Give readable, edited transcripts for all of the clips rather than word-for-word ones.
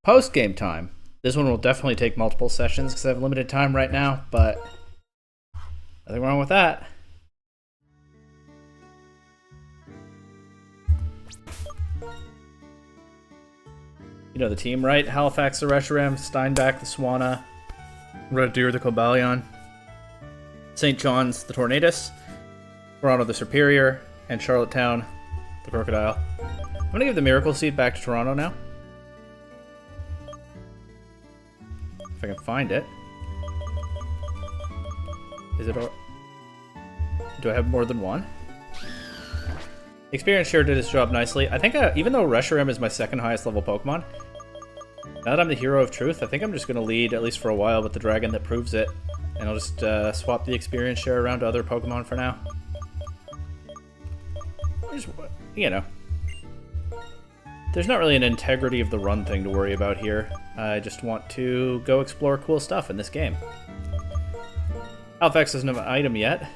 Post-game time. This one will definitely take multiple sessions because I have limited time right now, but nothing wrong with that. You know the team, right? Halifax the Reshiram, Steinbach the Swanna, Red Deer the Cobalion, St. John's the Tornadus, Toronto the Superior, and Charlottetown the Crocodile. I'm gonna give the Miracle Seed back to Toronto now. If I can find it. Is it all... Do I have more than one? Experience Share did its job nicely. I think even though Reshiram is my second highest level Pokemon, now that I'm the Hero of Truth, I think I'm just going to lead, at least for a while, with the Dragon that proves it. And I'll just swap the Experience Share around to other Pokemon for now. Just, you know. There's not really an integrity of the run thing to worry about here. I just want to go explore cool stuff in this game. Halifax doesn't have an item yet,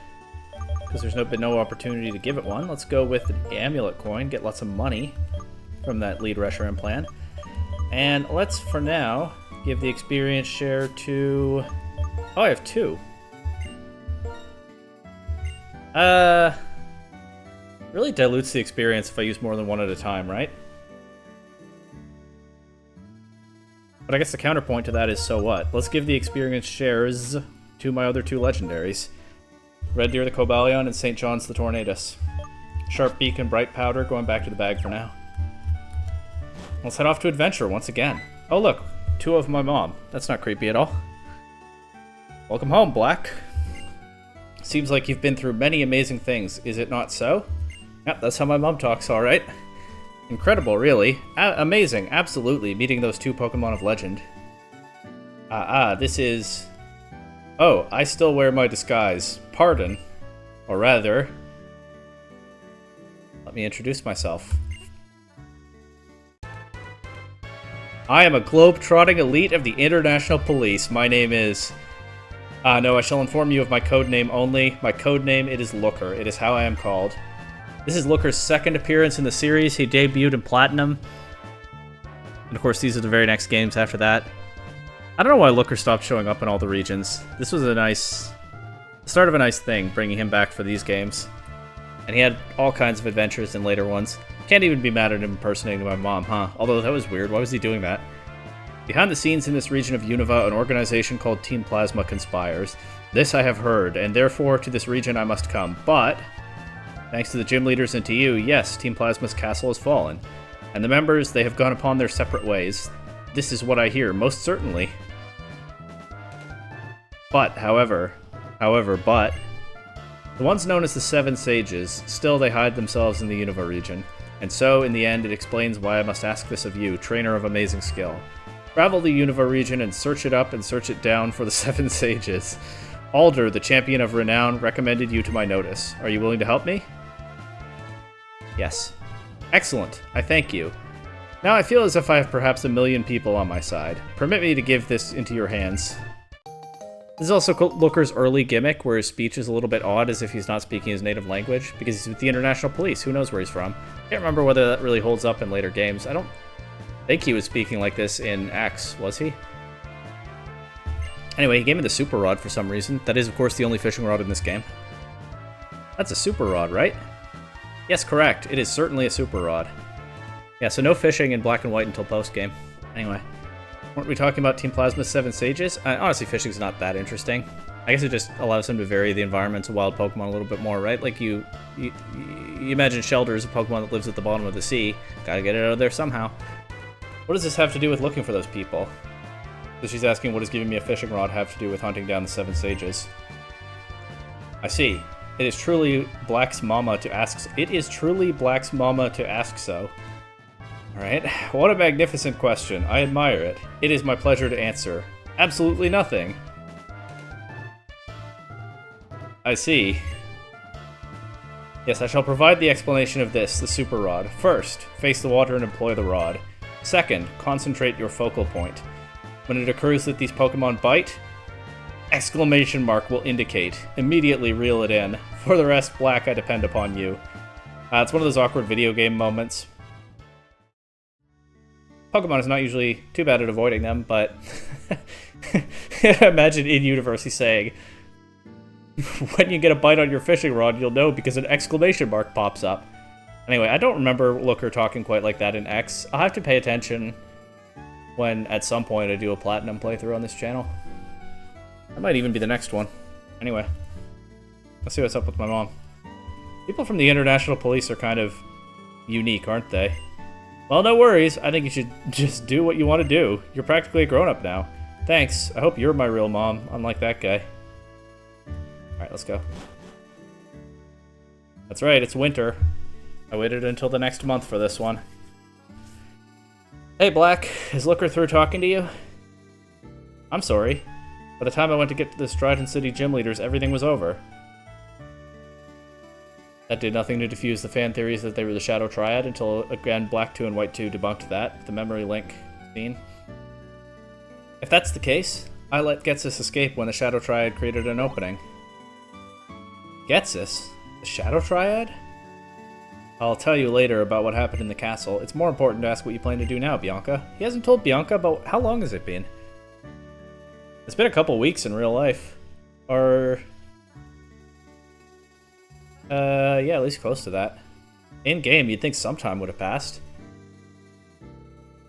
because there's been no opportunity to give it one. Let's go with the Amulet Coin, get lots of money from that lead Reshiram plan. And let's, for now, give the Experience Share to... Oh, I have two. Really dilutes the experience if I use more than one at a time, right? But I guess the counterpoint to that is, so what? Let's give the Experience Shares to my other two legendaries. Red Deer the Cobalion and St. John's the Tornadus. Sharp Beak and Bright Powder going back to the bag for now. Let's head off to adventure once again. Oh look, two of my mom. That's not creepy at all. Welcome home, Black. Seems like you've been through many amazing things, is it not so? Yep, that's how my mom talks, alright. Incredible, really. Amazing, absolutely, meeting those two Pokemon of legend. This is... Oh, I still wear my disguise. Pardon. Or rather... Let me introduce myself. I am a globe-trotting elite of the International Police. My name is... no, I shall inform you of my code name only. My code name, it is Looker. It is how I am called. This is Looker's second appearance in the series. He debuted in Platinum. And of course, these are the very next games after that. I don't know why Looker stopped showing up in all the regions. This was a nice... start of a nice thing, bringing him back for these games. And he had all kinds of adventures in later ones. Can't even be mad at him impersonating my mom, huh? Although that was weird. Why was he doing that? Behind the scenes in this region of Unova, an organization called Team Plasma conspires. This I have heard, and therefore to this region I must come. But, thanks to the gym leaders and to you, yes, Team Plasma's castle has fallen. And the members, they have gone upon their separate ways. This is what I hear, most certainly. But, however, the ones known as the Seven Sages, still they hide themselves in the Unova region. And so, in the end, it explains why I must ask this of you, trainer of amazing skill. Travel the Unova region and search it up and search it down for the Seven Sages. Alder, the champion of renown, recommended you to my notice. Are you willing to help me? Yes. Excellent. I thank you. Now I feel as if I have perhaps 1 million people on my side. Permit me to give this into your hands. This is also Looker's early gimmick, where his speech is a little bit odd, as if he's not speaking his native language, because he's with the International Police. Who knows where he's from? Can't remember whether that really holds up in later games. I don't think he was speaking like this in X, was he? Anyway, he gave me the Super Rod for some reason. That is, of course, the only fishing rod in this game. That's a Super Rod, right? Yes, correct. It is certainly a Super Rod. Yeah, so no fishing in Black and White until post-game. Anyway. Weren't we talking about Team Plasma's Seven Sages? Honestly, fishing's not that interesting. I guess it just allows him to vary the environments of wild Pokemon a little bit more, right? Like, you imagine Shelter is a Pokemon that lives at the bottom of the sea. Gotta get it out of there somehow. What does this have to do with looking for those people? So she's asking, what does giving me a fishing rod have to do with hunting down the Seven Sages? I see. It is truly Black's mama to ask... It is truly Black's mama to ask so. Alright, what a magnificent question. I admire it. It is my pleasure to answer. Absolutely nothing. I see. Yes, I shall provide the explanation of this, the Super Rod. First, face the water and employ the rod. Second, concentrate your focal point. When it occurs that these Pokemon bite, exclamation mark will indicate. Immediately reel it in. For the rest, Black, I depend upon you. It's one of those awkward video game moments. Pokemon is not usually too bad at avoiding them, but imagine in universe he's saying, when you get a bite on your fishing rod, you'll know because an exclamation mark pops up. Anyway, I don't remember Looker talking quite like that in X. I'll have to pay attention when, at some point, I do a Platinum playthrough on this channel. That might even be the next one. Anyway, let's see what's up with my mom. People from the International Police are kind of unique, aren't they? Well, no worries. I think you should just do what you want to do. You're practically a grown-up now. Thanks. I hope you're my real mom, unlike that guy. Alright, let's go. That's right, it's winter. I waited until the next month for this one. Hey, Black. Is Looker through talking to you? I'm sorry. By the time I went to get to the Strident City gym leaders, everything was over. That did nothing to diffuse the fan theories that they were the Shadow Triad until, again, Black 2 and White 2 debunked that, the memory link scene. If that's the case, I let Getsus escape when the Shadow Triad created an opening. Getsus? The Shadow Triad? I'll tell you later about what happened in the castle. It's more important to ask what you plan to do now, Bianca. He hasn't told Bianca about how long has it been? It's been a couple weeks in real life. Or... yeah, at least close to that. In-game, you'd think some time would have passed.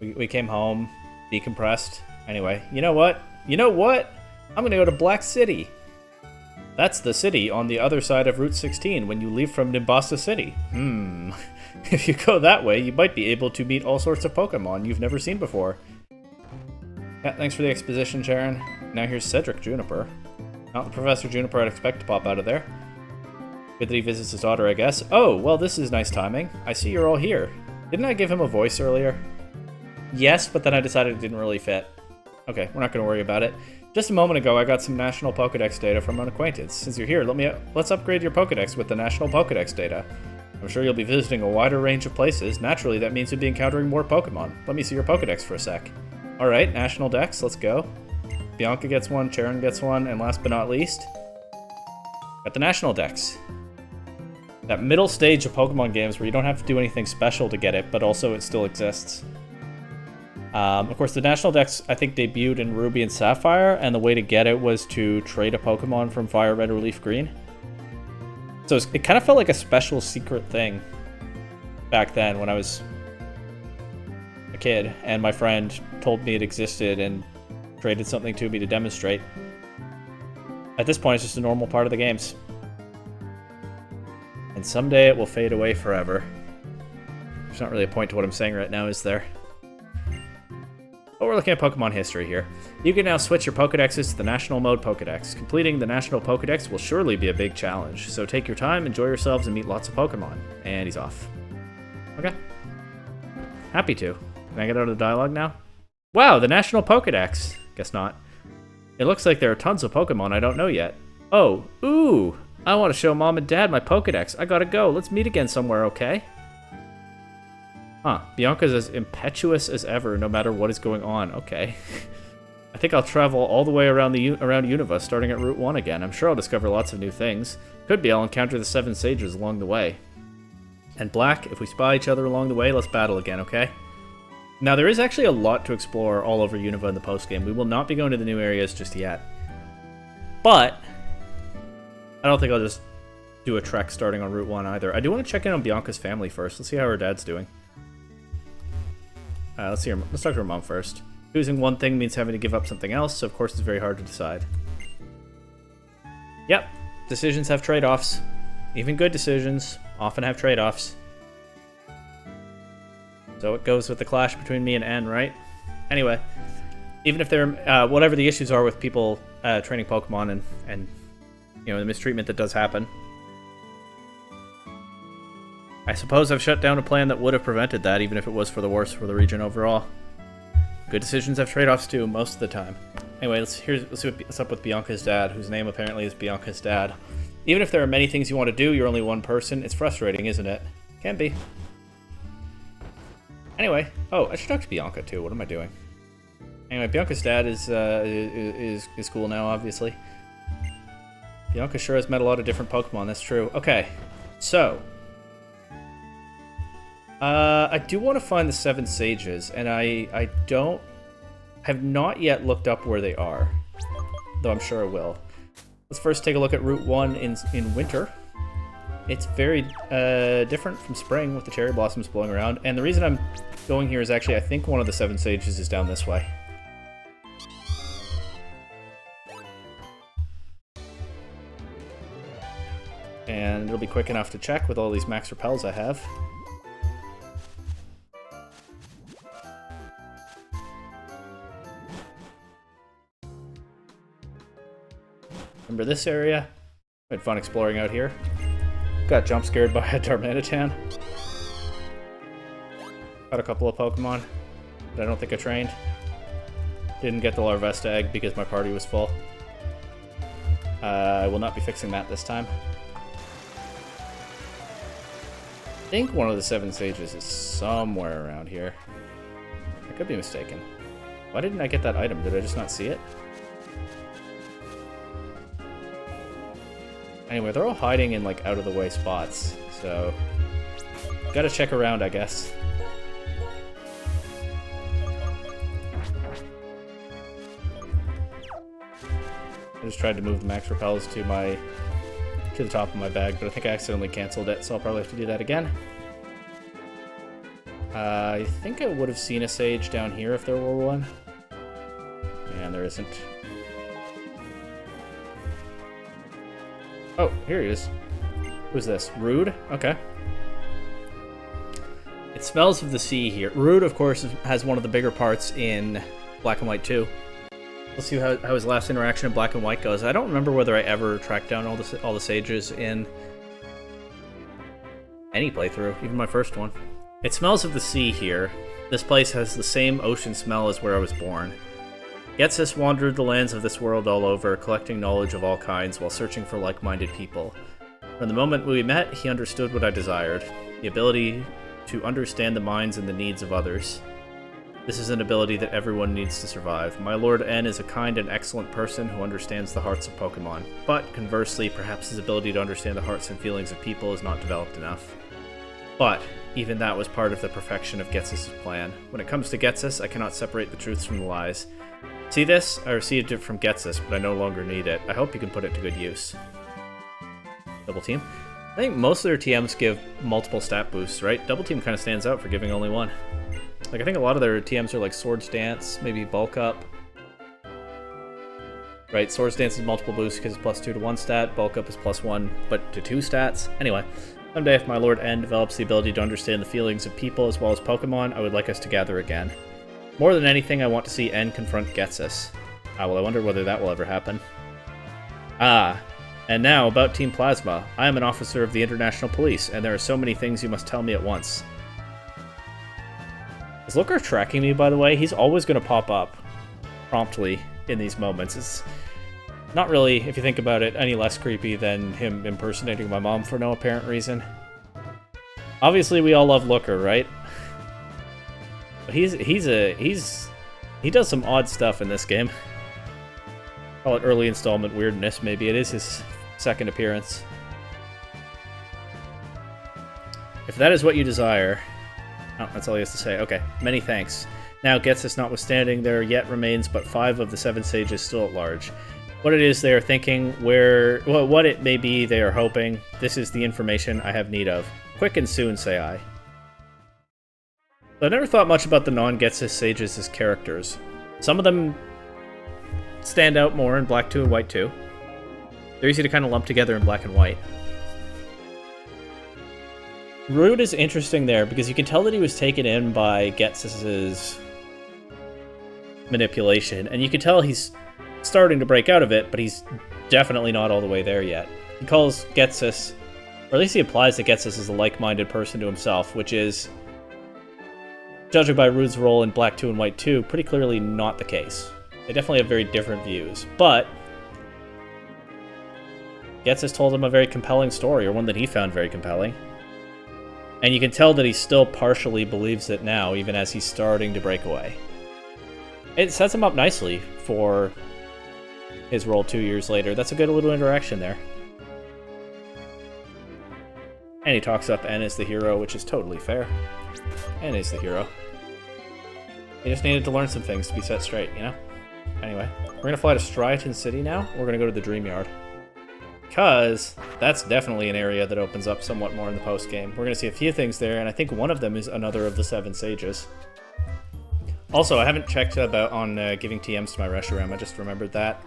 We came home, decompressed. Anyway, you know what? You know what? I'm gonna go to Black City. That's the city on the other side of Route 16 when you leave from Nimbasa City. If you go that way, you might be able to meet all sorts of Pokemon you've never seen before. Yeah, thanks for the exposition, Sharon. Now here's Cedric Juniper. Not the Professor Juniper I'd expect to pop out of there. Good that he visits his daughter, I guess. Oh, well, this is nice timing. I see you're all here. Didn't I give him a voice earlier? Yes, but then I decided it didn't really fit. Okay, we're not going to worry about it. Just a moment ago, I got some National Pokedex data from an acquaintance. Since you're here, let's upgrade your Pokedex with the National Pokedex data. I'm sure you'll be visiting a wider range of places. Naturally, that means you'll be encountering more Pokemon. Let me see your Pokedex for a sec. Alright, National Dex, let's go. Bianca gets one, Charon gets one, and last but not least, got the National Dex. That middle stage of Pokemon games where you don't have to do anything special to get it, but also it still exists. Of course, the National Dex, I think, debuted in Ruby and Sapphire, and the way to get it was to trade a Pokemon from Fire Red or Leaf Green. So it kind of felt like a special secret thing back then when I was a kid, and my friend told me it existed and traded something to me to demonstrate. At this point, it's just a normal part of the games. And someday it will fade away forever. There's not really a point to what I'm saying right now, is there? But we're looking at Pokemon history here. You can now switch your Pokedexes to the National Mode Pokedex. Completing the National Pokedex will surely be a big challenge, so take your time, enjoy yourselves, and meet lots of Pokemon. And he's off. Okay. Happy to. Can I get out of the dialogue now? Wow, the National Pokedex. Guess not. It looks like there are tons of Pokemon I don't know yet. Oh, ooh! I want to show Mom and Dad my Pokedex. I gotta go. Let's meet again somewhere, okay? Huh. Bianca's as impetuous as ever, no matter what is going on. Okay. I think I'll travel all the way around Unova, starting at Route 1 again. I'm sure I'll discover lots of new things. Could be I'll encounter the 7 Sages along the way. And Black, if we spy each other along the way, let's battle again, okay? Now, there is actually a lot to explore all over Unova in the postgame. We will not be going to the new areas just yet. But I don't think I'll just do a trek starting on Route 1 either. I do want to check in on Bianca's family first. Let's see how her dad's doing. Let's talk to her mom first. Choosing one thing means having to give up something else, so of course it's very hard to decide. Yep, decisions have trade-offs. Even good decisions often have trade-offs. So it goes with the clash between me and N, right? Anyway, even if they're whatever the issues are with people training Pokemon and you know, the mistreatment that does happen, I suppose I've shut down a plan that would have prevented that, even if it was for the worse for the region overall. Good decisions have trade-offs too, most of the time. Anyway, let's see what's up with Bianca's dad, whose name apparently is Bianca's dad. Even if there are many things you want to do, you're only one person. It's frustrating, isn't it? Can be. Anyway, oh, I should talk to Bianca too. What am I doing? Anyway, Bianca's dad is cool now, obviously. Bianca sure has met a lot of different Pokemon. That's true. Okay, so I do want to find the 7 sages, and I have not yet looked up where they are, though I'm sure I will. Let's first take a look at Route 1 in winter. It's very different from spring with the cherry blossoms blowing around, and the reason I'm going here is actually I think one of the 7 sages is down this way. And it'll be quick enough to check with all these max repels I have. Remember this area? I had fun exploring out here. Got jump scared by a Darmanitan. Got a couple of Pokemon that I don't think I trained. Didn't get the Larvesta egg because my party was full. I will not be fixing that this time. I think one of the 7 sages is somewhere around here. I could be mistaken. Why didn't I get that item? Did I just not see it? Anyway, they're all hiding in, like, out-of-the-way spots, so... Gotta check around, I guess. I just tried to move the max repels to the top of my bag, but I think I accidentally canceled it, so I'll probably have to do that again. I think I would have seen a sage down here if there were one. And there isn't. Oh, here he is. Who's this? Rude? Okay. It smells of the sea here. Rude, of course, has one of the bigger parts in Black and White 2. Let's see how his last interaction in Black and White goes. I don't remember whether I ever tracked down all the sages in any playthrough, even my first one. It smells of the sea here. This place has the same ocean smell as where I was born. Getsus wandered the lands of this world all over, collecting knowledge of all kinds while searching for like-minded people. From the moment we met, he understood what I desired, the ability to understand the minds and the needs of others. This is an ability that everyone needs to survive. My Lord N is a kind and excellent person who understands the hearts of Pokemon, but conversely, perhaps his ability to understand the hearts and feelings of people is not developed enough. But even that was part of the perfection of Getsus' plan. When it comes to Getsus, I cannot separate the truths from the lies. See this? I received it from Getsus, but I no longer need it. I hope you can put it to good use. Double Team? I think most of their TMs give multiple stat boosts, right? Double Team kind of stands out for giving only one. Like, I think a lot of their TMs are like Swords Dance, maybe Bulk Up. Right, Swords Dance is multiple boosts because it's +2 to 1 stat, Bulk Up is +1 but to 2 stats. Anyway, someday if my Lord N develops the ability to understand the feelings of people as well as Pokemon, I would like us to gather again. More than anything, I want to see N confront Getsus. Well, I wonder whether that will ever happen. And now about Team Plasma. I am an officer of the International Police, and there are so many things you must tell me at once. Is Looker tracking me, by the way? He's always going to pop up promptly in these moments. It's not really, if you think about it, any less creepy than him impersonating my mom for no apparent reason. Obviously, we all love Looker, right? But he does some odd stuff in this game. Call it early installment weirdness, maybe. It is his second appearance. If that is what you desire... Oh, that's all he has to say. Okay, many thanks. Now, Getsus notwithstanding, there yet remains but 5 of the 7 sages still at large. What it is they are thinking, what it may be they are hoping, this is the information I have need of. Quick and soon, say I. I never thought much about the non-Getsus sages as characters. Some of them stand out more in Black 2 and White 2. They're easy to kind of lump together in Black and White. Rude is interesting there because you can tell that he was taken in by Getsus's manipulation, and you can tell he's starting to break out of it, but he's definitely not all the way there yet. He calls Getsus, or at least he implies that Getsus is a like-minded person to himself, which is, judging by Rude's role in Black 2 and White 2, pretty clearly not the case. They definitely have very different views, but Getsus told him a very compelling story, or one that he found very compelling. And you can tell that he still partially believes it now, even as he's starting to break away. It sets him up nicely for his role 2 years later. That's a good little interaction there. And he talks up N as the hero, which is totally fair. N is the hero. He just needed to learn some things to be set straight, you know? Anyway, we're gonna fly to Striaton City now. We're gonna go to the Dream Yard. Because that's definitely an area that opens up somewhat more in the post-game. We're gonna see a few things there, and I think one of them is another of the 7 sages. Also, I haven't checked about on giving TMs to my Reshiram. I just remembered that.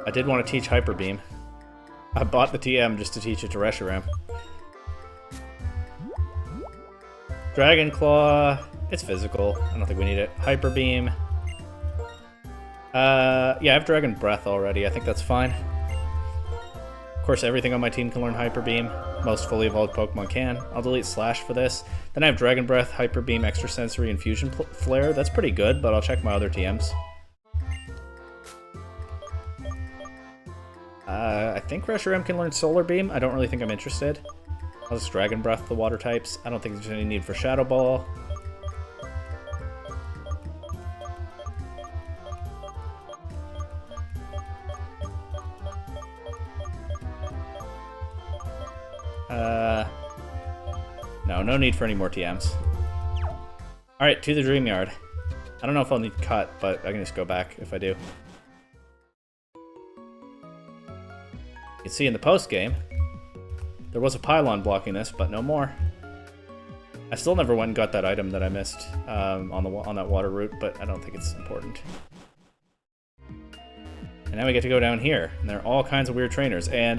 I did want to teach Hyper Beam. I bought the TM just to teach it to Reshiram. Dragon Claw, it's physical. I don't think we need it. Hyper Beam. Yeah, I have Dragon Breath already. I think that's fine. Of course, everything on my team can learn Hyper Beam. Most fully evolved Pokemon can. I'll delete Slash for this. Then I have Dragon Breath, Hyper Beam, Extra Sensory, and Fusion Flare. That's pretty good, but I'll check my other TMs. I think Reshiram can learn Solar Beam. I don't really think I'm interested. I'll just Dragon Breath the water types. I don't think there's any need for Shadow Ball. No need for any more TMs. Alright, to the Dream Yard. I don't know if I'll need Cut, but I can just go back if I do. You can see in the post-game, there was a pylon blocking this, but no more. I still never went and got that item that I missed on that water route, but I don't think it's important. And now we get to go down here, and there are all kinds of weird trainers. And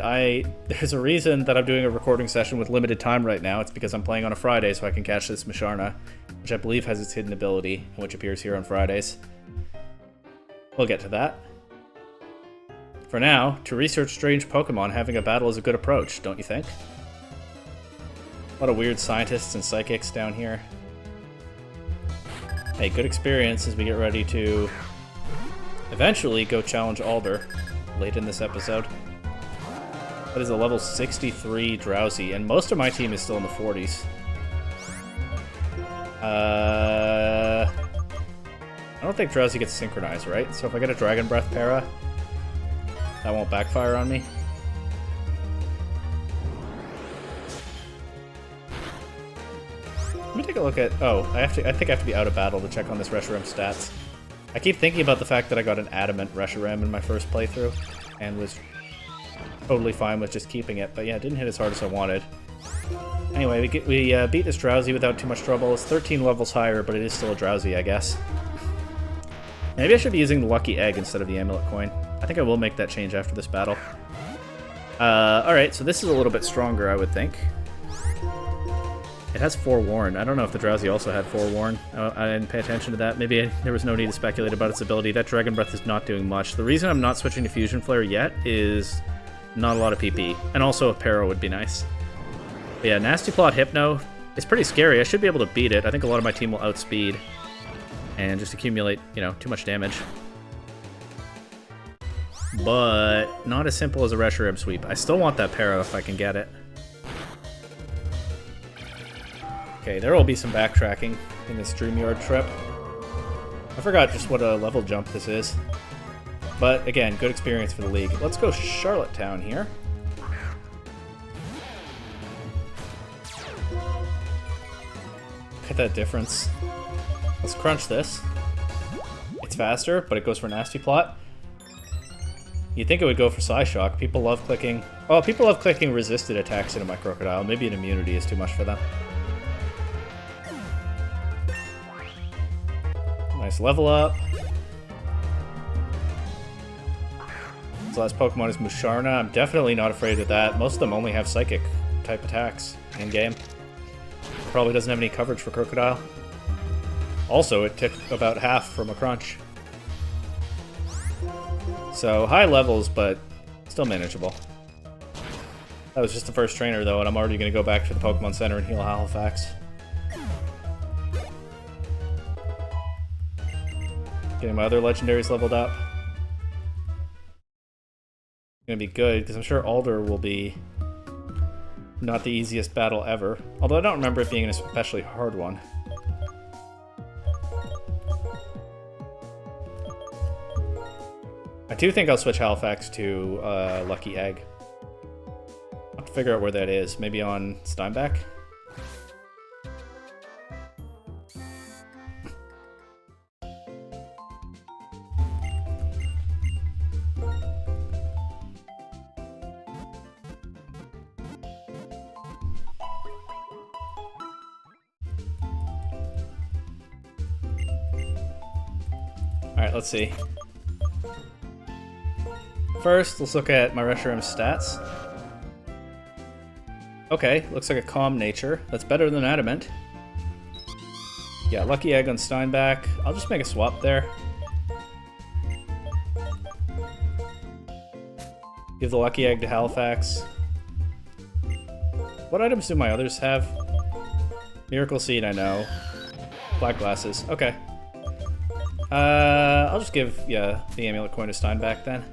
there's a reason that I'm doing a recording session with limited time right now. It's because I'm playing on a Friday, so I can catch this Musharna, which I believe has its hidden ability, which appears here on Fridays. We'll get to that. For now, to research strange Pokemon, having a battle is a good approach, don't you think? A lot of weird scientists and psychics down here. Hey, good experience as we get ready to eventually go challenge Alder late in this episode. That is a level 63 Drowsy, and most of my team is still in the 40s. I don't think Drowsy gets synchronized, right? So if I get a Dragon Breath Para, that won't backfire on me. Let me take a look at... Oh, I think I have to be out of battle to check on this Reshiram stats. I keep thinking about the fact that I got an Adamant Reshiram in my first playthrough, and was totally fine with just keeping it, but yeah, it didn't hit as hard as I wanted. Anyway, we beat this Drowsy without too much trouble. It's 13 levels higher, but it is still a Drowsy, I guess. Maybe I should be using the Lucky Egg instead of the Amulet Coin. I think I will make that change after this battle. Alright, so this is a little bit stronger, I would think. It has Forewarn. I don't know if the Drowsy also had Forewarn. I didn't pay attention to that. Maybe there was no need to speculate about its ability. That Dragon Breath is not doing much. The reason I'm not switching to Fusion Flare yet is not a lot of PP. And also a Para would be nice. But yeah, Nasty Plot Hypno is pretty scary. I should be able to beat it. I think a lot of my team will outspeed and just accumulate, you know, too much damage. But not as simple as a Reshiram sweep. I still want that Para if I can get it. Okay, there will be some backtracking in this Dream Yard trip. I forgot just what a level jump this is. But again, good experience for the league. Let's go Charlottetown here. Look at that difference. Let's crunch this. It's faster, but it goes for Nasty Plot. You'd think it would go for Psyshock. People love clicking... Oh, people love clicking resisted attacks into my Crocodile. Maybe an immunity is too much for them. Nice level up. This last Pokemon is Musharna. I'm definitely not afraid of that. Most of them only have Psychic type attacks in-game. Probably doesn't have any coverage for Crocodile. Also, it took about half from a crunch. So, high levels, but still manageable. That was just the first trainer, though, and I'm already going to go back to the Pokemon Center and heal Halifax. Getting my other legendaries leveled up. Gonna be good, because I'm sure Alder will be not the easiest battle ever. Although I don't remember it being an especially hard one. I do think I'll switch Halifax to Lucky Egg. Not figure out where that is. Maybe on Steinbach? Alright, let's see. First, let's look at my Reshiram's stats. Okay, looks like a calm nature. That's better than adamant. Yeah, lucky egg on Steinbach. I'll just make a swap there. Give the lucky egg to Halifax. What items do my others have? Miracle Seed, I know. Black Glasses. Okay. I'll just give, yeah, the Amulet Coin to Steinbach then.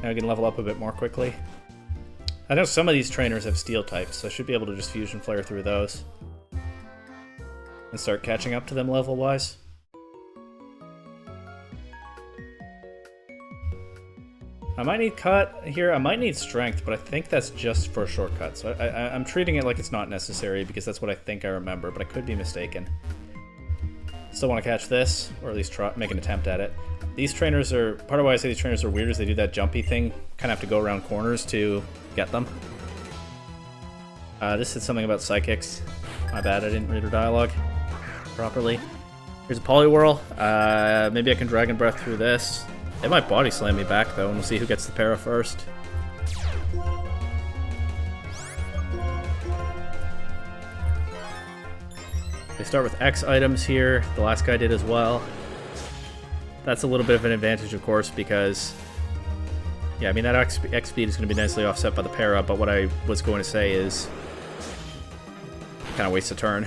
Now we can level up a bit more quickly. I know some of these trainers have steel types, so I should be able to just Fusion Flare through those. And start catching up to them level-wise. I might need cut here, I might need strength, but I think that's just for a shortcut. So I'm treating it like it's not necessary because that's what I think I remember, but I could be mistaken. Still want to catch this, or at least try, make an attempt at it. These trainers are, part of why I say these trainers are weird is they do that jumpy thing, kind of have to go around corners to get them. This said something about psychics. My bad, I didn't read her dialogue properly. Here's a Poliwhirl. Maybe I can Dragon Breath through this. It might body slam me back though, and we'll see who gets the para first. They start with X items here. The last guy did as well. That's a little bit of an advantage, of course, because... yeah, I mean, that X speed is going to be nicely offset by the para, but what I was going to say is... kind of waste a turn.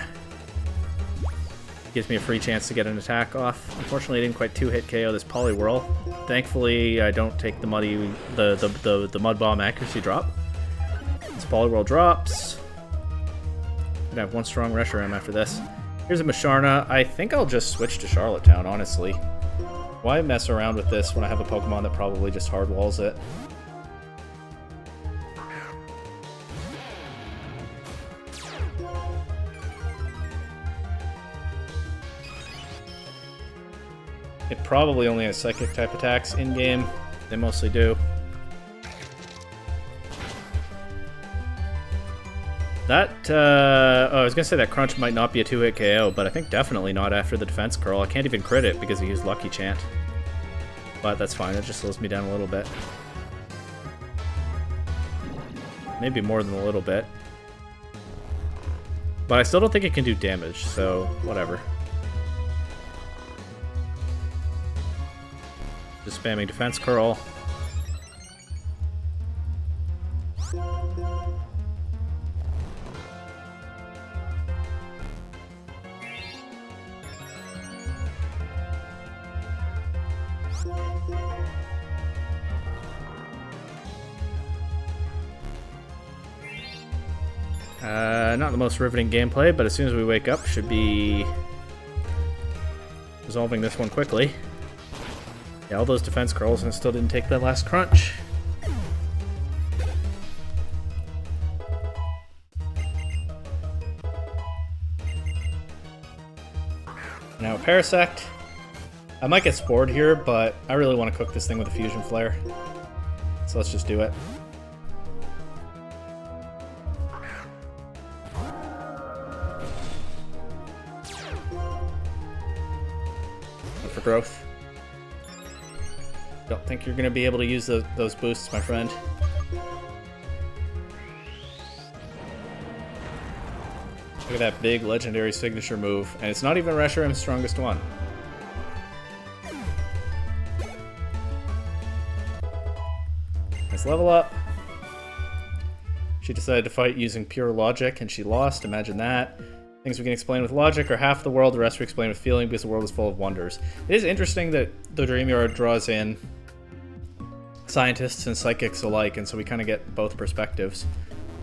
Gives me a free chance to get an attack off. Unfortunately, I didn't quite 2-hit KO this Poliwhirl. Thankfully, I don't take the Mud Bomb accuracy drop. This Poliwhirl drops. I'm gonna have one strong Reshiram after this. Here's a Masharna. I think I'll just switch to Charlottetown, honestly. Why mess around with this when I have a Pokemon that probably just hard walls it? It probably only has Psychic type attacks in-game. They mostly do. That, oh, I was gonna say that Crunch might not be a 2-hit KO, but I think definitely not after the Defense Curl. I can't even crit it because he used Lucky Chant. But that's fine, it just slows me down a little bit. Maybe more than a little bit. But I still don't think it can do damage, so whatever. Just spamming Defense Curl. Not the most riveting gameplay, but as soon as we wake up, should be resolving this one quickly. Yeah, all those defense curls and still didn't take that last crunch. Now a Parasect. I might get Spored here, but I really want to cook this thing with a Fusion Flare. So let's just do it. Look for growth. Don't think you're going to be able to use those boosts, my friend. Look at that big legendary signature move, and it's not even Reshiram's strongest one. Nice level up. She decided to fight using pure logic, and she lost. Imagine that. Things we can explain with logic are half the world, the rest we explain with feeling because the world is full of wonders. It is interesting that the Dream Yard draws in scientists and psychics alike, and so we kind of get both perspectives.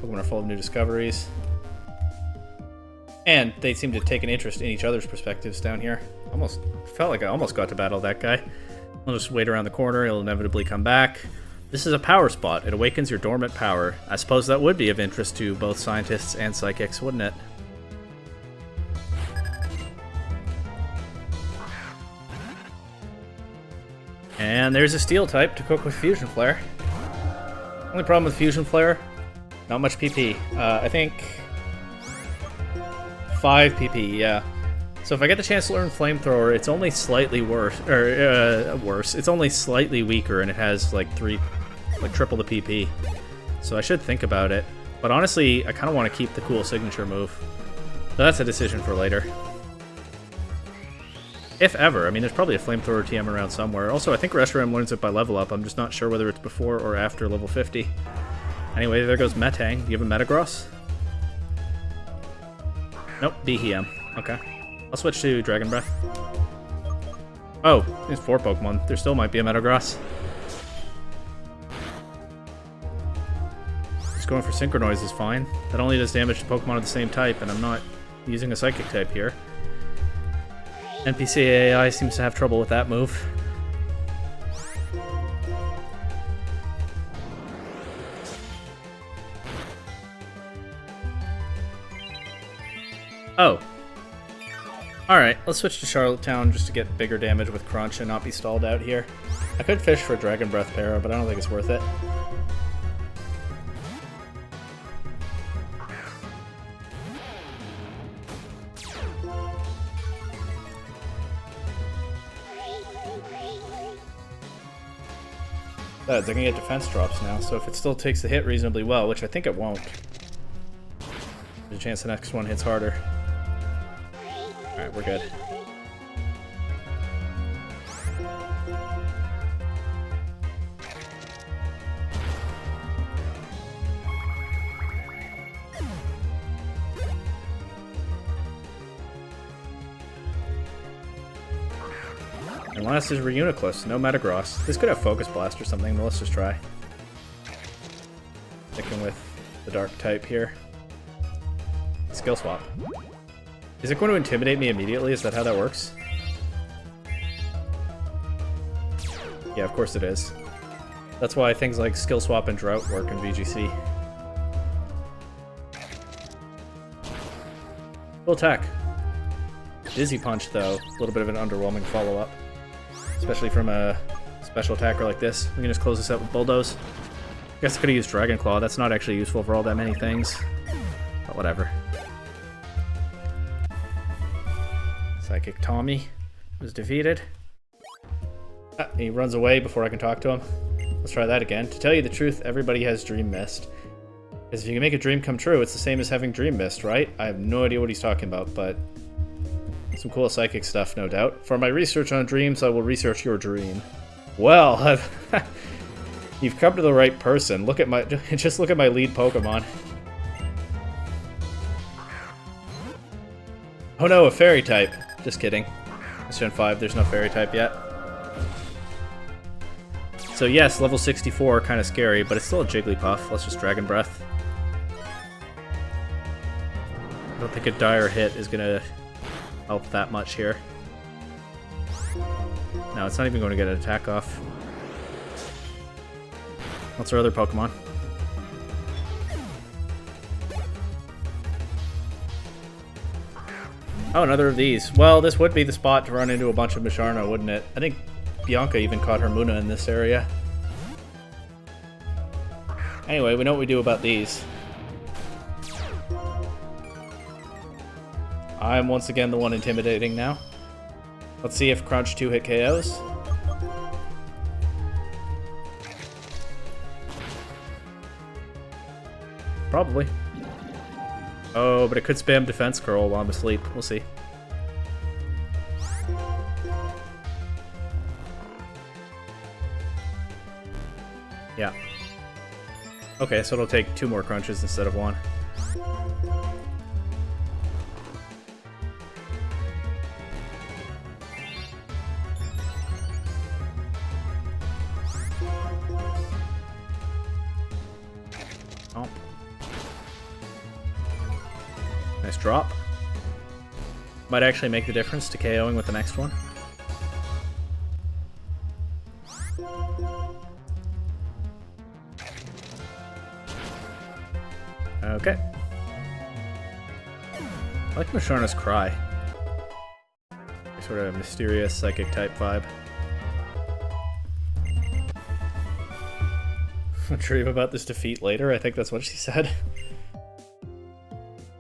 Pokemon are full of new discoveries. And they seem to take an interest in each other's perspectives down here. Almost felt like I almost got to battle that guy. I'll just wait around the corner, he'll inevitably come back. This is a power spot. It awakens your dormant power. I suppose that would be of interest to both scientists and psychics, wouldn't it? And there's a steel type to cook with Fusion Flare. Only problem with Fusion Flare, not much PP. I think 5 PP, yeah. So if I get the chance to learn Flamethrower, it's only slightly worse, It's only slightly weaker, and it has like triple the PP. So I should think about it. But honestly, I kind of want to keep the cool signature move. So that's a decision for later. If ever. I mean, there's probably a Flamethrower TM around somewhere. Also, I think Reshiram learns it by level up. I'm just not sure whether it's before or after level 50. Anyway, there goes Metang. Do you have a Metagross? Nope, Behem. Okay. I'll switch to Dragon Breath. Oh, there's 4 Pokemon. There still might be a Metagross. Just going for Synchronoise is fine. That only does damage to Pokemon of the same type, and I'm not using a Psychic type here. NPC AI seems to have trouble with that move. Oh. Alright, let's switch to Charlottetown just to get bigger damage with Crunch and not be stalled out here. I could fish for Dragon Breath Para, but I don't think it's worth it. I can get defense drops now, so if it still takes the hit reasonably well, which I think it won't, there's a chance the next one hits harder. Alright, we're good. And last is Reuniclus, no Metagross. This could have Focus Blast or something, but let's just try. Sticking with the Dark type here. Skill Swap. Is it going to intimidate me immediately? Is that how that works? Yeah, of course it is. That's why things like Skill Swap and Drought work in VGC. Full attack. Dizzy Punch, though. A little bit of an underwhelming follow-up. Especially from a special attacker like this. We can just close this out with Bulldoze. I guess I could have used Dragon Claw. That's not actually useful for all that many things. But whatever. Psychic Tommy was defeated. Ah, he runs away before I can talk to him. Let's try that again. To tell you the truth, everybody has Dream Mist. Because if you can make a dream come true, it's the same as having Dream Mist, right? I have no idea what he's talking about, but some cool psychic stuff, no doubt. For my research on dreams, I will research your dream. Well, you've come to the right person. Look at my, just look at my lead Pokemon. Oh no, a Fairy type. Just kidding. It's Gen 5, there's no Fairy type yet. So yes, level 64, kind of scary, but it's still a Jigglypuff. Let's just Dragon Breath. I don't think a dire hit is gonna help that much here. No, it's not even going to get an attack off. What's our other Pokemon? Oh, another of these. Well, this would be the spot to run into a bunch of Musharna, wouldn't it? I think Bianca even caught her Muna in this area. Anyway, we know what we do about these. I'm once again the one intimidating now. Let's see if Crunch 2-hit KOs. Probably. Oh, but it could spam Defense Curl while I'm asleep. We'll see. Yeah. Okay, so it'll take 2 more crunches instead of 1. Oh. Nice drop. Might actually make the difference to KOing with the next one. Okay. I like Musharna's cry. Sort of mysterious psychic type vibe. I'll dream about this defeat later, I think that's what she said.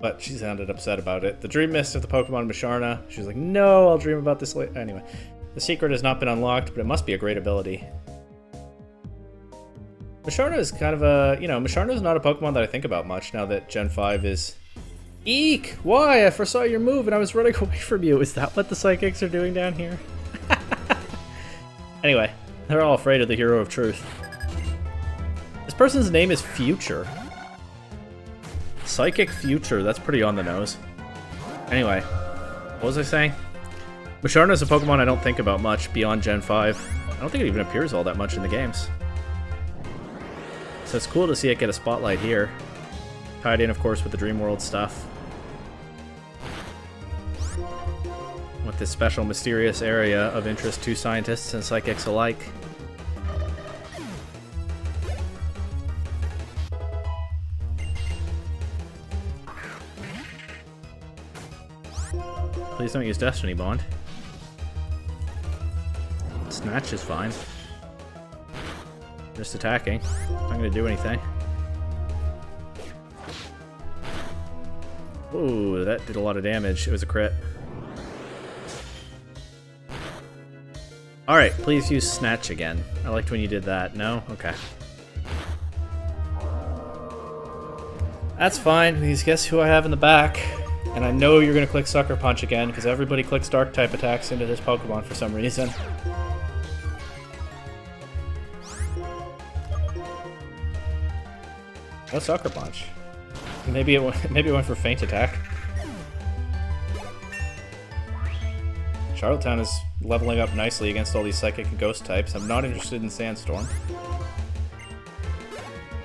But she sounded upset about it. The dream mist of the Pokemon Musharna. She was like, no, I'll dream about this later. Anyway, the secret has not been unlocked, but it must be a great ability. Musharna is kind of a, Musharna is not a Pokemon that I think about much now that Gen 5 is... Eek! Why? I foresaw your move and I was running away from you. Is that what the Psychics are doing down here? Anyway, they're all afraid of the hero of truth. This person's name is Future. Psychic Future, that's pretty on the nose. Anyway, what was I saying? Musharna is a Pokemon I don't think about much beyond Gen 5. I don't think it even appears all that much in the games. So it's cool to see it get a spotlight here. Tied in, of course, with the Dream World stuff. With this special mysterious area of interest to scientists and psychics alike. Please don't use Destiny Bond. Snatch is fine. Just attacking. Not gonna do anything. Ooh, that did a lot of damage. It was a crit. Alright, please use Snatch again. I liked when you did that. No? Okay. That's fine, because guess who I have in the back? And I know you're going to click Sucker Punch again, because everybody clicks Dark-type attacks into this Pokemon for some reason. No Sucker Punch. Maybe it went for Feint Attack. Charlottetown is leveling up nicely against all these Psychic and Ghost types. I'm not interested in Sandstorm.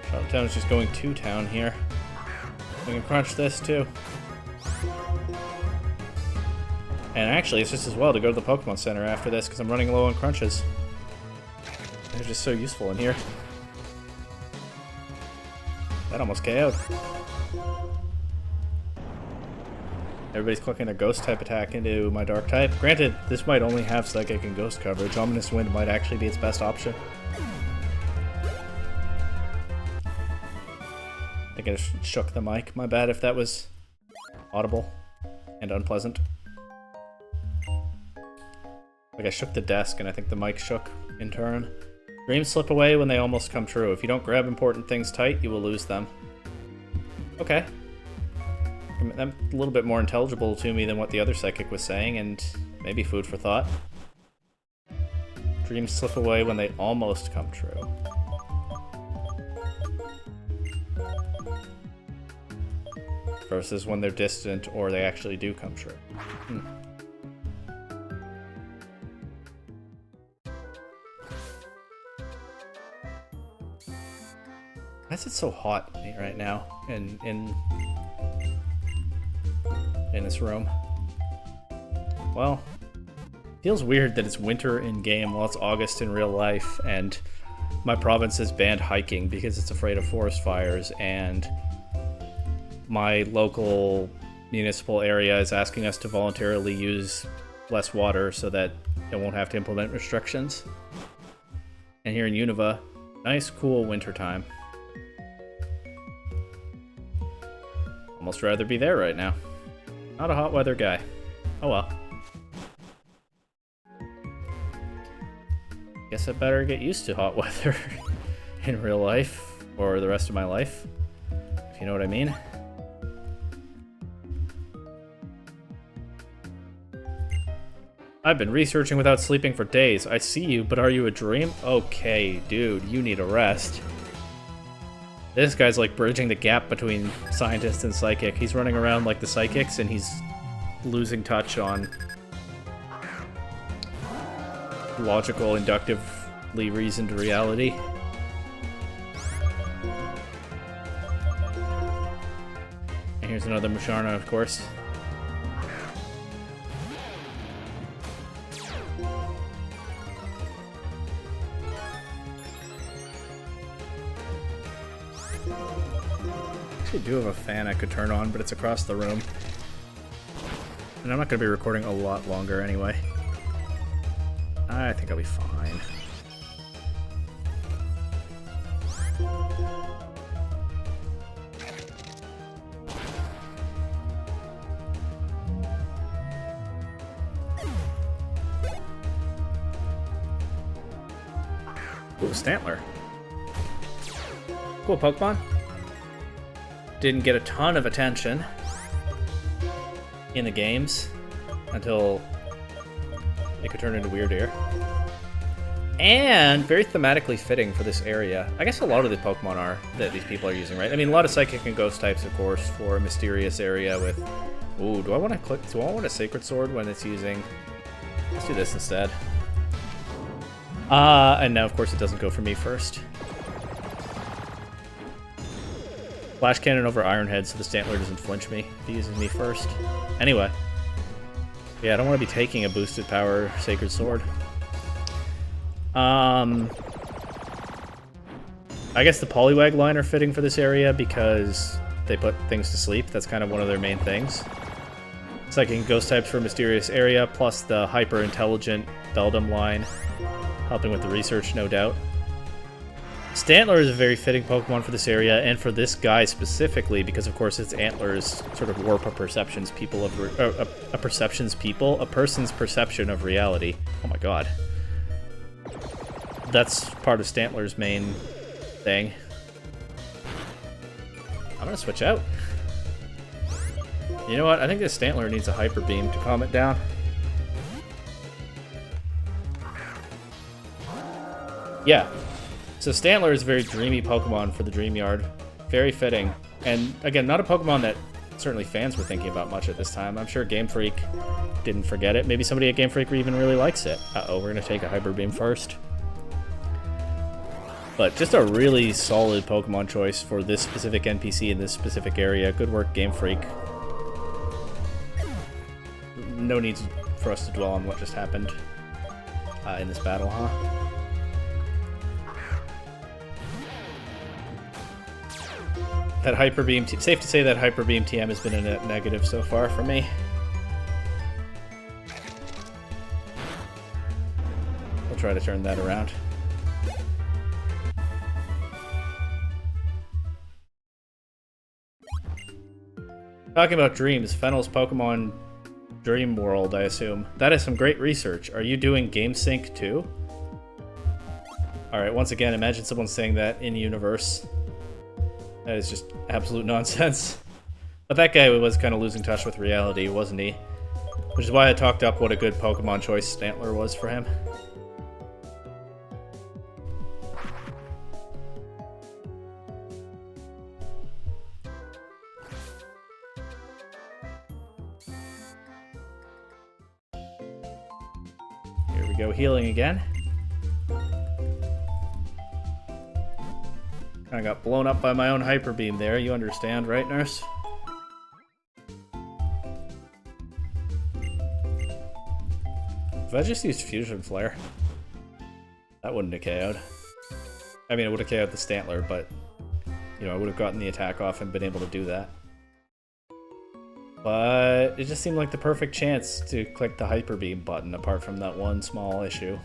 Charlottetown is just going to town here. We can crunch this too. And actually, it's just as well to go to the Pokemon Center after this because I'm running low on crunches. They're just so useful in here. That almost KO'd. Everybody's clicking a Ghost-type attack into my Dark-type. Granted, this might only have Psychic and Ghost coverage. Ominous Wind might actually be its best option. I think I just shook the mic. My bad if that was audible and unpleasant. Like I shook the desk and I think the mic shook in turn. Dreams slip away when they almost come true. If you don't grab important things tight, you will lose them. Okay. That's a little bit more intelligible to me than what the other Psychic was saying, and maybe food for thought. Dreams slip away when they almost come true. Versus when they're distant or they actually do come true. Why is it so hot right now in this room? Well, feels weird that it's winter in game while it's August in real life, and my province has banned hiking because it's afraid of forest fires, and my local municipal area is asking us to voluntarily use less water so that it won't have to implement restrictions. And here in Unova, nice cool winter time. Almost rather be there right now. Not a hot weather guy. Oh well. Guess I better get used to hot weather in real life, or the rest of my life, if you know what I mean. I've been researching without sleeping for days. I see you, but are you a dream? Okay, dude, you need a rest. This guy's like bridging the gap between scientist and psychic. He's running around like the psychics and he's losing touch on logical, inductively reasoned reality. And here's another Musharna, of course. actually do have a fan I could turn on, but it's across the room. And I'm not going to be recording a lot longer anyway. I think I'll be fine. Ooh, Stantler. Cool Pokemon. Didn't get a ton of attention in the games until it could turn into Weird Ear. And very thematically fitting for this area. I guess a lot of the Pokemon are that these people are using, right? I mean, a lot of Psychic and Ghost types, of course, for a mysterious area with... Ooh, do I want to click... Do I want a Sacred Sword when it's using... Let's do this instead. And now, of course, it doesn't go for me first. Flash Cannon over Iron Head so the Stantler doesn't flinch me if he uses me first. Anyway. Yeah, I don't want to be taking a boosted power Sacred Sword. I guess the Poliwag line are fitting for this area because they put things to sleep. That's kind of one of their main things. Psychic and Ghost types for a mysterious area, plus the hyper-intelligent Beldum line, helping with the research, no doubt. Stantler is a very fitting Pokemon for this area, and for this guy specifically, because of course its antlers sort of warp a person's perception of reality. Oh my god. That's part of Stantler's main thing. I'm gonna switch out. You know what? I think this Stantler needs a Hyper Beam to calm it down. Yeah. So Stantler is a very dreamy Pokemon for the Dream Yard. Very fitting. And again, not a Pokemon that certainly fans were thinking about much at this time. I'm sure Game Freak didn't forget it. Maybe somebody at Game Freak even really likes it. Uh-oh, we're gonna take a Hyper Beam first. But just a really solid Pokemon choice for this specific NPC in this specific area. Good work, Game Freak. No need for us to dwell on what just happened in this battle, huh? That Hyper Beam, safe to say that Hyper Beam TM has been a net negative so far for me. I'll try to turn that around. Talking about dreams, Fennel's Pokemon Dream World, I assume. That is some great research. Are you doing Game Sync too? Alright, once again, imagine someone saying that in universe. That is just absolute nonsense. But that guy was kind of losing touch with reality, wasn't he? Which is why I talked up what a good Pokemon choice Stantler was for him. Here we go, healing again. I got blown up by my own Hyper Beam there, you understand, right, Nurse? If I just used Fusion Flare, that wouldn't have KO'd. I mean, it would have KO'd the Stantler, but, you know, I would have gotten the attack off and been able to do that. But it just seemed like the perfect chance to click the Hyper Beam button, apart from that one small issue.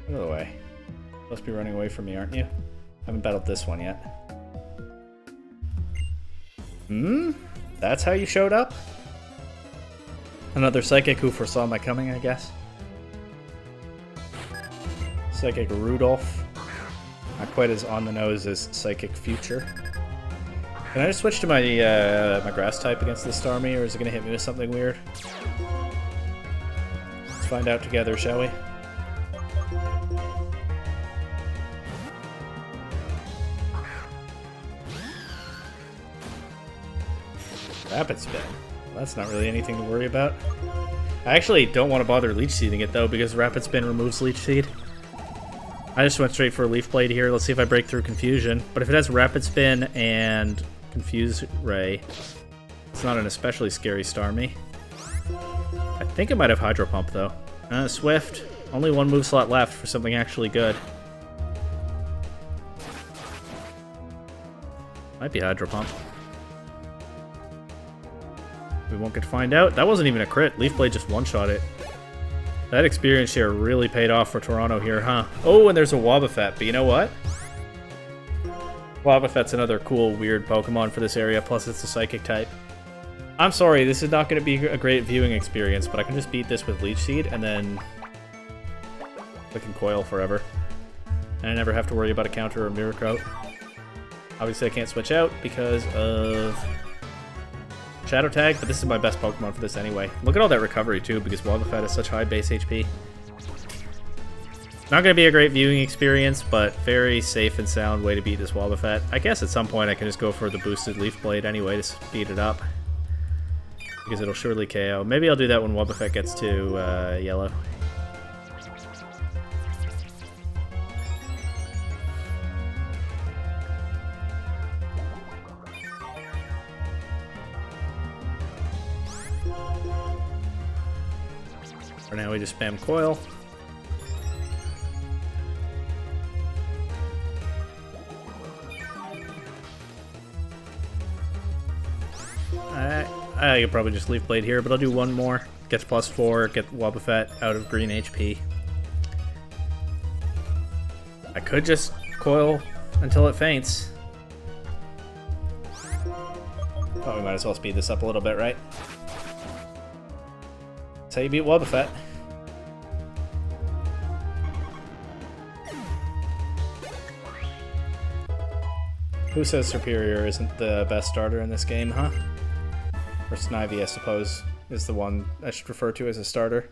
Out of the way. Supposed to be running away from me, aren't you? Haven't battled this one yet. Hmm? That's how you showed up? Another Psychic who foresaw my coming, I guess. Psychic Rudolph. Not quite as on the nose as Psychic Future. Can I just switch to my my Grass type against this Starmie, or is it going to hit me with something weird? Let's find out together, shall we? Rapid Spin. Well, that's not really anything to worry about. I actually don't want to bother Leech Seeding it though, because Rapid Spin removes Leech Seed. I just went straight for a Leaf Blade here. Let's see if I break through Confusion. But if it has Rapid Spin and Confuse Ray, it's not an especially scary Starmie. I think it might have Hydro Pump though. Swift. Only one move slot left for something actually good. Might be Hydro Pump. We won't get to find out. That wasn't even a crit. Leaf Blade just one-shot it. That experience share really paid off for Toronto here, huh? Oh, and there's a Wobbuffet, but you know what? Wobbuffet's another cool, weird Pokemon for this area, plus it's a Psychic type. I'm sorry, this is not going to be a great viewing experience, but I can just beat this with Leech Seed and then click and Coil forever. And I never have to worry about a counter or Mirror Coat. Obviously I can't switch out because of Shadow Tag, but this is my best Pokemon for this anyway. Look at all that recovery too, because Wobbuffet has such high base HP. Not going to be a great viewing experience, but very safe and sound way to beat this Wobbuffet. I guess at some point I can just go for the boosted Leaf Blade anyway to speed it up. Because it'll surely KO. Maybe I'll do that when Wobbuffet gets to yellow. For now we just spam Coil. I could probably just Leaf Blade here, but I'll do one more. Gets +4, get Wobbuffet out of green HP. I could just Coil until it faints. Oh, we might as well speed this up a little bit, right? That's how you beat Wobbuffet. Who says Superior isn't the best starter in this game, huh? Or Snivy, I suppose, is the one I should refer to as a starter.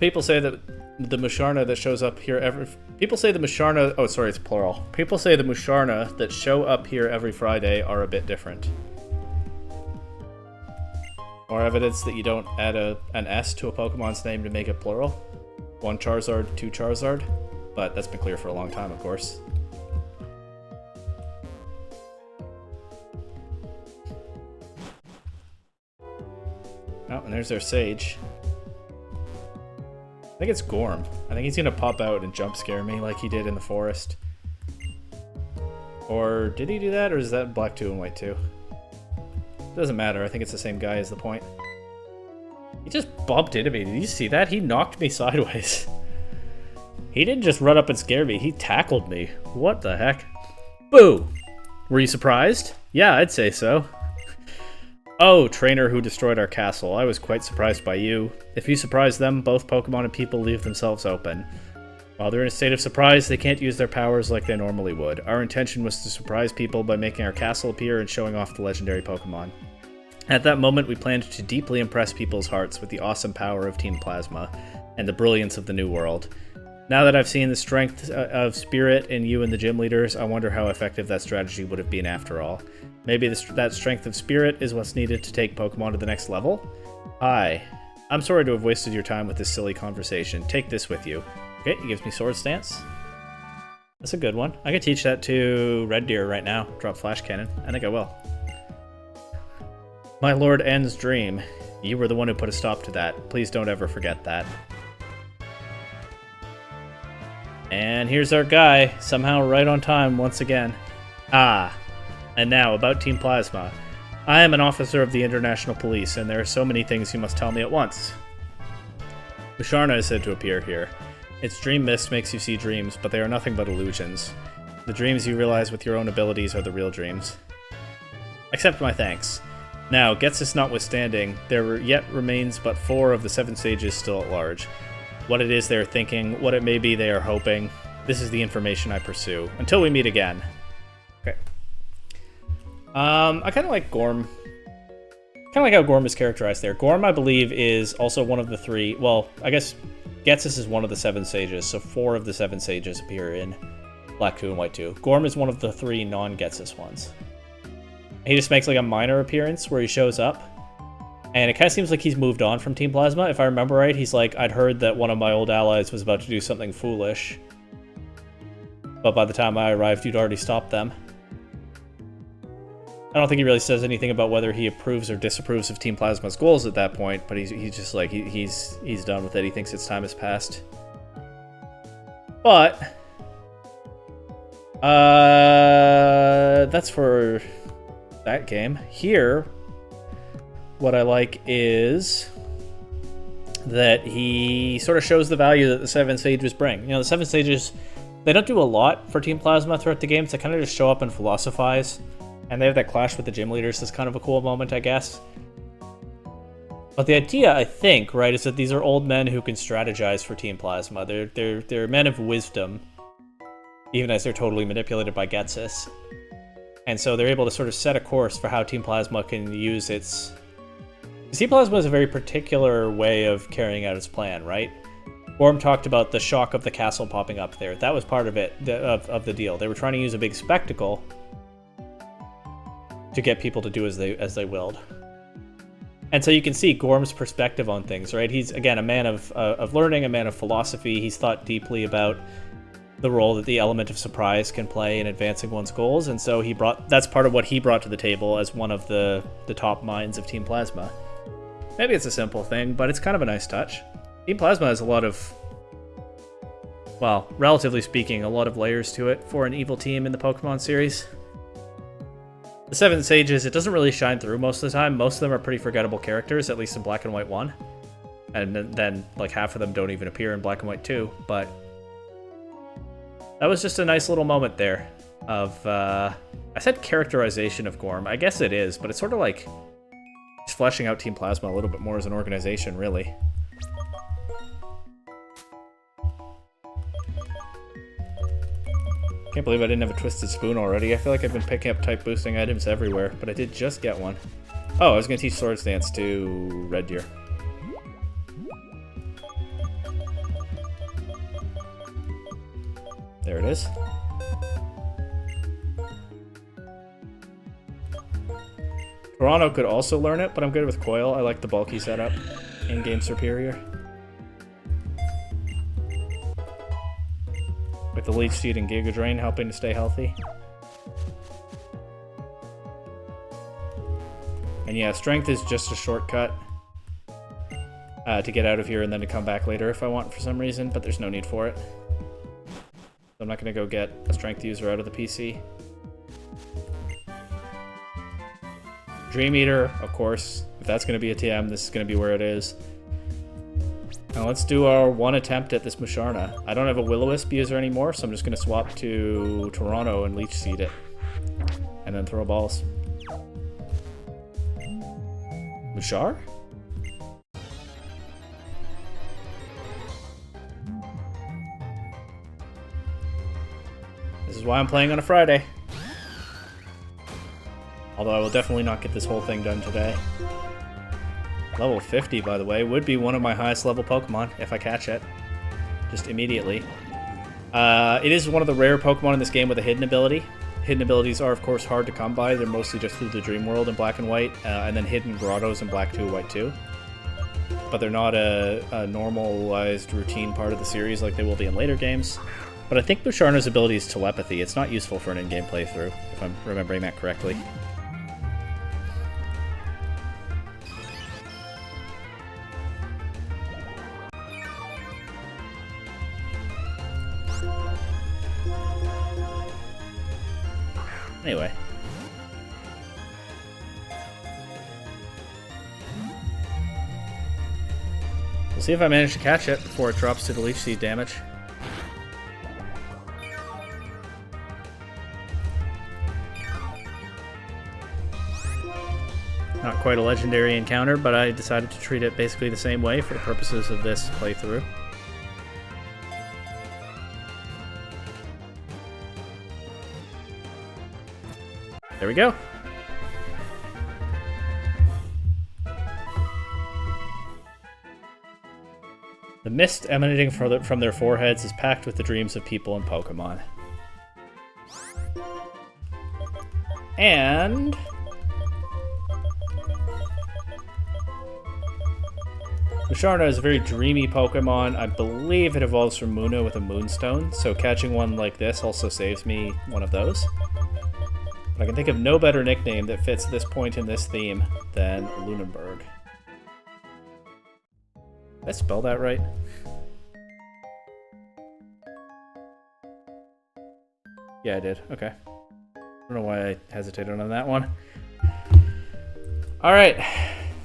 People say that the Musharna that shows up here every... People say the Musharna... Oh, sorry, it's plural. People say the Musharna that show up here every Friday are a bit different. More evidence that you don't add an S to a Pokemon's name to make it plural. 1 Charizard, 2 Charizard. But that's been clear for a long time, of course. Oh, and there's our Sage. I think it's Gorm. I think he's gonna pop out and jump scare me like he did in the forest. Or did he do that, or is that Black 2 and White 2? Doesn't matter, I think it's the same guy is the point. He just bumped into me, did you see that? He knocked me sideways. He didn't just run up and scare me, he tackled me. What the heck? Boo! Were you surprised? Yeah, I'd say so. Oh, trainer who destroyed our castle. I was quite surprised by you. If you surprise them, both Pokemon and people leave themselves open. While they're in a state of surprise, they can't use their powers like they normally would. Our intention was to surprise people by making our castle appear and showing off the legendary Pokemon. At that moment, we planned to deeply impress people's hearts with the awesome power of Team Plasma and the brilliance of the new world. Now that I've seen the strength of spirit in you and the gym leaders, I wonder how effective that strategy would have been after all. Maybe that strength of spirit is what's needed to take Pokemon to the next level? Hi. I'm sorry to have wasted your time with this silly conversation. Take this with you. Okay, he gives me Sword Stance. That's a good one. I could teach that to Red Deer right now. Drop Flash Cannon. I think I will. My Lord N's dream. You were the one who put a stop to that. Please don't ever forget that. And here's our guy, somehow right on time once again. Ah. And now, about Team Plasma. I am an officer of the International Police, and there are so many things you must tell me at once. Musharna is said to appear here. Its dream mist makes you see dreams, but they are nothing but illusions. The dreams you realize with your own abilities are the real dreams. Accept my thanks. Now, Getsus notwithstanding, there yet remains but 4 of the 7 sages still at large. What it is they are thinking, what it may be they are hoping, this is the information I pursue. Until we meet again. Okay. I kind of like Gorm. Kind of like how Gorm is characterized there. Gorm, I believe, is also one of the 3... Well, I guess Getsus is one of the 7 sages, so 4 of the 7 sages appear in Black 2 and White 2. Gorm is one of the 3 non-Getsus ones. He just makes like a minor appearance where he shows up. And it kind of seems like he's moved on from Team Plasma. If I remember right, he's like, I'd heard that one of my old allies was about to do something foolish. But by the time I arrived, you'd already stopped them. I don't think he really says anything about whether he approves or disapproves of Team Plasma's goals at that point, but he's just like, he's done with it. He thinks its time has passed. But that's for that game. Here, what I like is that he sort of shows the value that the 7 Sages bring. You know, the 7 Sages, they don't do a lot for Team Plasma throughout the games. They kind of just show up and philosophize. And they have that clash with the gym leaders. That's kind of a cool moment, I guess. But the idea, I think, right, is that these are old men who can strategize for Team Plasma. They're men of wisdom, even as they're totally manipulated by Getsus. And so they're able to sort of set a course for how Team Plasma can use its... Team Plasma is a very particular way of carrying out its plan, right? Gorm talked about the shock of the castle popping up there. That was part of it, of the deal. They were trying to use a big spectacle to get people to do as they willed. And so you can see Gorm's perspective on things, right? He's, again, a man of learning, a man of philosophy. He's thought deeply about the role that the element of surprise can play in advancing one's goals, and so that's part of what he brought to the table as one of the top minds of Team Plasma. Maybe it's a simple thing, but it's kind of a nice touch. Team Plasma has a lot of, well, relatively speaking, a lot of layers to it for an evil team in the Pokemon series. The 7 Sages, it doesn't really shine through most of the time. Most of them are pretty forgettable characters, at least in Black and White 1. And then like, half of them don't even appear in Black and White 2, but that was just a nice little moment there of, I said characterization of Gorm. I guess it is, but it's sort of like just fleshing out Team Plasma a little bit more as an organization, really. Can't believe I didn't have a Twisted Spoon already. I feel like I've been picking up type boosting items everywhere, but I did just get one. Oh, I was going to teach Swords Dance to Red Deer. There it is. Toronto could also learn it, but I'm good with Coil. I like the bulky setup. In-game superior. With the Leech Seed and Giga Drain helping to stay healthy. And yeah, Strength is just a shortcut to get out of here and then to come back later if I want for some reason, but there's no need for it. So I'm not going to go get a Strength user out of the PC. Dream Eater, of course. If that's going to be a TM, this is going to be where it is. Now let's do our one attempt at this Musharna. I don't have a Will-O-Wisp user anymore, so I'm just going to swap to Toronto and Leech Seed it. And then throw balls. Mushar? This is why I'm playing on a Friday. Although I will definitely not get this whole thing done today. Level 50, by the way, would be one of my highest level Pokemon if I catch it. Just immediately. It is one of the rare Pokemon in this game with a hidden ability. Hidden abilities are, of course, hard to come by. They're mostly just through the Dream World in Black and White, and then hidden grottos in Black 2, White 2. But they're not a normalized routine part of the series like they will be in later games. But I think Musharna's ability is telepathy. It's not useful for an in-game playthrough, if I'm remembering that correctly. Anyway. We'll see if I manage to catch it before it drops to the Leech Seed damage. Not quite a legendary encounter, but I decided to treat it basically the same way for the purposes of this playthrough. There we go. The mist emanating from their foreheads is packed with the dreams of people and Pokemon. And Musharna is a very dreamy Pokemon. I believe it evolves from Muna with a Moonstone, so catching one like this also saves me one of those. But I can think of no better nickname that fits this point in this theme than Lunenburg. Did I spell that right? Yeah, I did. Okay. I don't know why I hesitated on that one. Alright.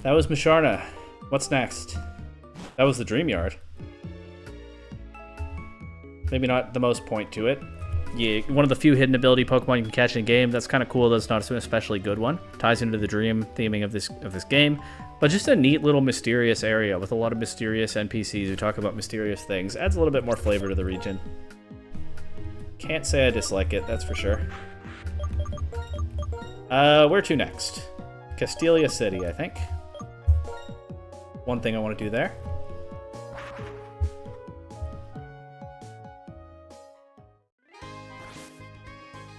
That was Misharna. What's next? That was the Dream Yard. Maybe not the most point to it. Yeah, one of the few hidden ability Pokemon you can catch in a game. That's kind of cool. That's not an especially good one. Ties into the dream theming of this game. But just a neat little mysterious area with a lot of mysterious NPCs who talk about mysterious things. Adds a little bit more flavor to the region. Can't say I dislike it, that's for sure. Where to next? Castelia City, I think. One thing I want to do there.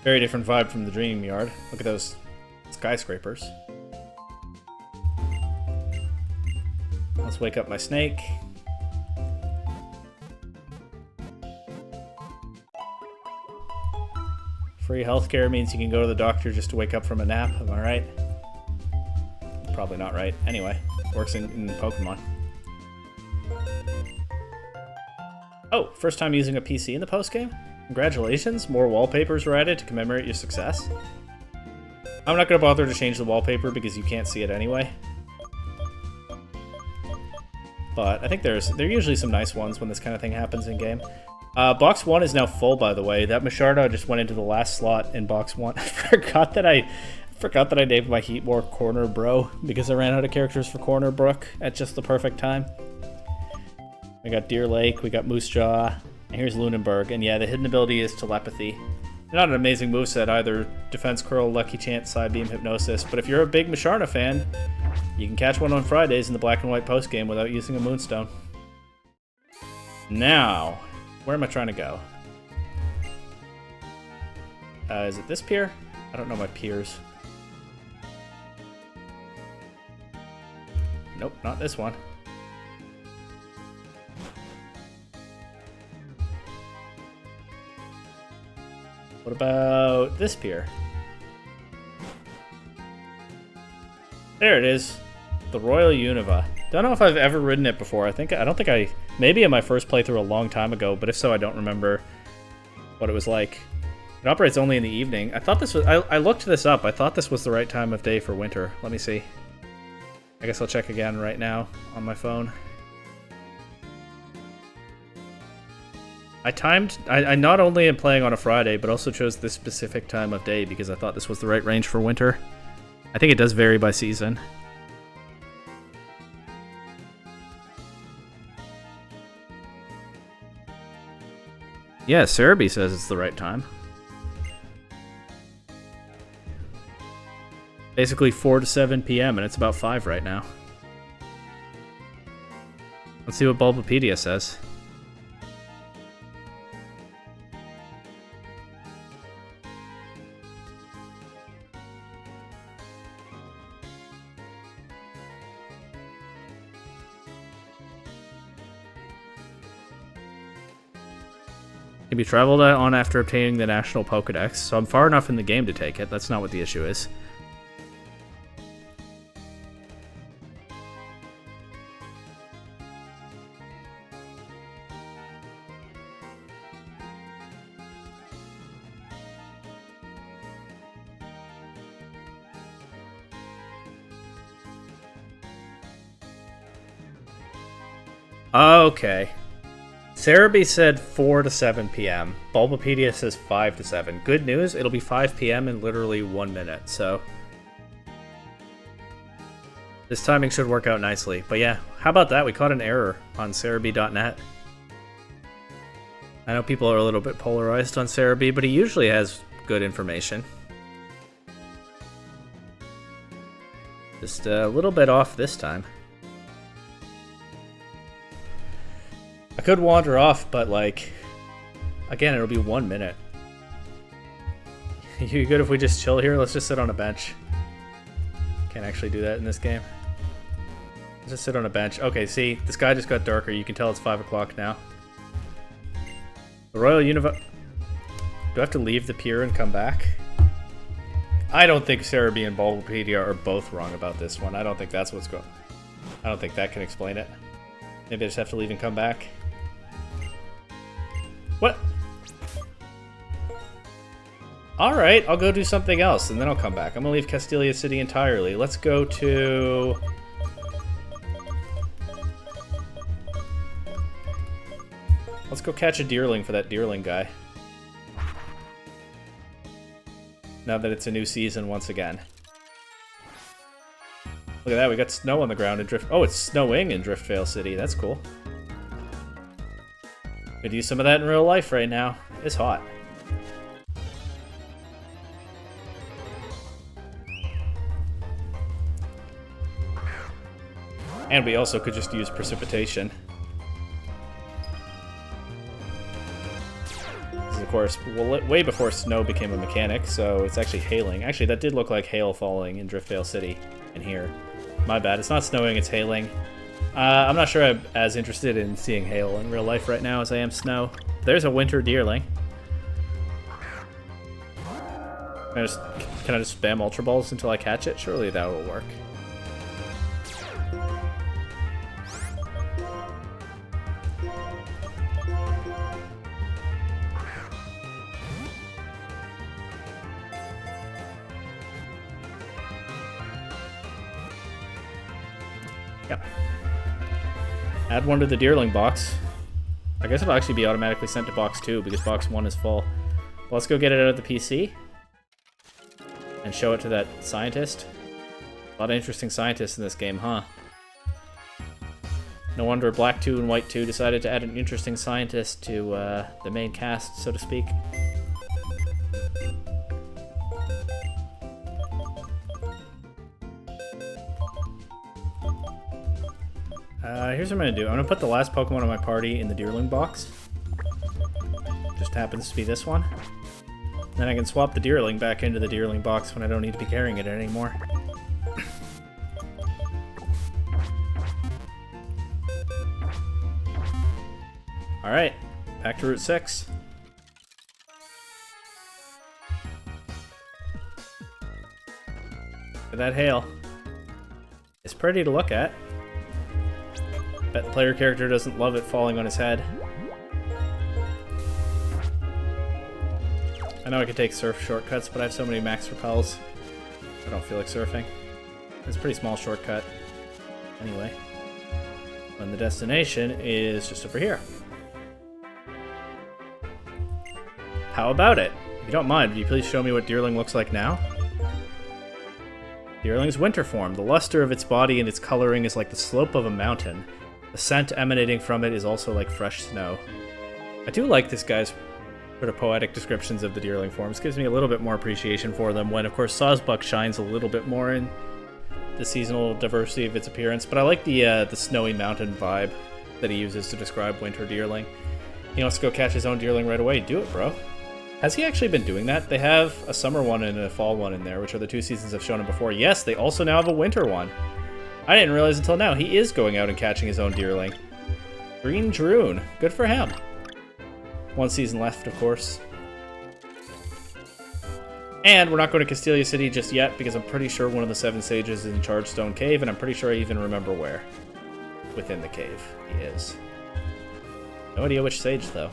Very different vibe from the Dream Yard. Look at those skyscrapers. Let's wake up my snake. Free healthcare means you can go to the doctor just to wake up from a nap. Am I right? Probably not right. Anyway, works in Pokemon. Oh, first time using a PC in the postgame? Congratulations, more wallpapers were added to commemorate your success. I'm not going to bother to change the wallpaper because you can't see it anyway. But I think there are usually some nice ones when this kind of thing happens in game. Box 1 is now full, by the way. That Misharda just went into the last slot in box 1. I forgot that I named my Heatmore Corner Bro because I ran out of characters for Corner Brook at just the perfect time. We got Deer Lake, we got Moose Jaw, and here's Lunenburg. And yeah, the hidden ability is Telepathy. Not an amazing moveset either. Defense Curl, Lucky Chance, Side Beam, Hypnosis. But if you're a big Misharna fan, you can catch one on Fridays in the black and white postgame without using a Moonstone. Now, where am I trying to go? Is it this pier? I don't know my piers. Nope, not this one. What about this pier? There it is. The Royal Unova. Don't know if I've ever ridden it before. I don't think I... Maybe in my first playthrough a long time ago, but if so, I don't remember what it was like. It operates only in the evening. I thought this was... I looked this up. I thought this was the right time of day for winter. Let me see. I guess I'll check again right now on my phone. I not only am playing on a Friday, but also chose this specific time of day because I thought this was the right range for winter. I think it does vary by season. Yeah, Cerebi says it's the right time. Basically 4 to 7 p.m. and it's about 5 right now. Let's see what Bulbapedia says. Can be traveled on after obtaining the National Pokedex, so I'm far enough in the game to take it. That's not what the issue is. Okay. Cerebi said 4 to 7 p.m. Bulbapedia says 5 to 7. Good news, it'll be 5 p.m. in literally 1 minute, so... This timing should work out nicely. But yeah, how about that? We caught an error on Cerebi.net. I know people are a little bit polarized on Cerebi, but he usually has good information. Just a little bit off this time. I could wander off, but like, again, it'll be 1 minute. You good if we just chill here? Let's just sit on a bench. Can't actually do that in this game. Let's just sit on a bench. Okay, see, the sky just got darker. You can tell it's 5 o'clock now. The Royal Unova... Do I have to leave the pier and come back? I don't think Cerebi and Bulbapedia are both wrong about this one. I don't think that's what's going. I don't think that can explain it. Maybe I just have to leave and come back. What? Alright, I'll go do something else, and then I'll come back. I'm gonna leave Castelia City entirely. Let's go to... Let's go catch a Deerling for that Deerling guy. Now that it's a new season once again. Look at that, we got snow on the ground in Drift... Oh, it's snowing in Driftvale City. That's cool. Could use some of that in real life right now. It's hot. And we also could just use precipitation. This is, of course, way before snow became a mechanic, so it's actually hailing. Actually, that did look like hail falling in Driftvale City in here. My bad. It's not snowing, it's hailing. I'm not sure I'm as interested in seeing hail in real life right now as I am snow. There's a winter Deerling. Can I just spam Ultra Balls until I catch it? Surely that will work. Yep. Add one to the Deerling box. I guess it'll actually be automatically sent to box 2 because box 1 is full. Well, let's go get it out of the PC and show it to that scientist. A lot of interesting scientists in this game, huh? No wonder Black 2 and White 2 decided to add an interesting scientist to the main cast, so to speak. Here's what I'm going to do. I'm going to put the last Pokemon in my party in the Deerling box. Just happens to be this one. Then I can swap the Deerling back into the Deerling box when I don't need to be carrying it anymore. Alright, back to Route 6. Look at that hail. It's pretty to look at. Bet the player character doesn't love it falling on his head. I know I could take surf shortcuts, but I have so many max repels. I don't feel like surfing. It's a pretty small shortcut. Anyway. When the destination is just over here. How about it? If you don't mind, would you please show me what Deerling looks like now? Deerling's winter form. The luster of its body and its coloring is like the slope of a mountain. The scent emanating from it is also like fresh snow. I do like this guy's sort of poetic descriptions of the Deerling forms. Gives me a little bit more appreciation for them when, of course, Sawsbuck shines a little bit more in the seasonal diversity of its appearance. But I like the snowy mountain vibe that he uses to describe winter Deerling. He wants to go catch his own Deerling right away. Do it, bro. Has he actually been doing that? They have a summer one and a fall one in there, which are the 2 seasons I've shown him before. Yes, they also now have a winter one. I didn't realize until now. He is going out and catching his own Deerling. Green Droon. Good for him. 1 season left, of course. And we're not going to Castelia City just yet, because I'm pretty sure one of the 7 sages is in Chargestone Cave, and I'm pretty sure I even remember where within the cave he is. No idea which sage, though.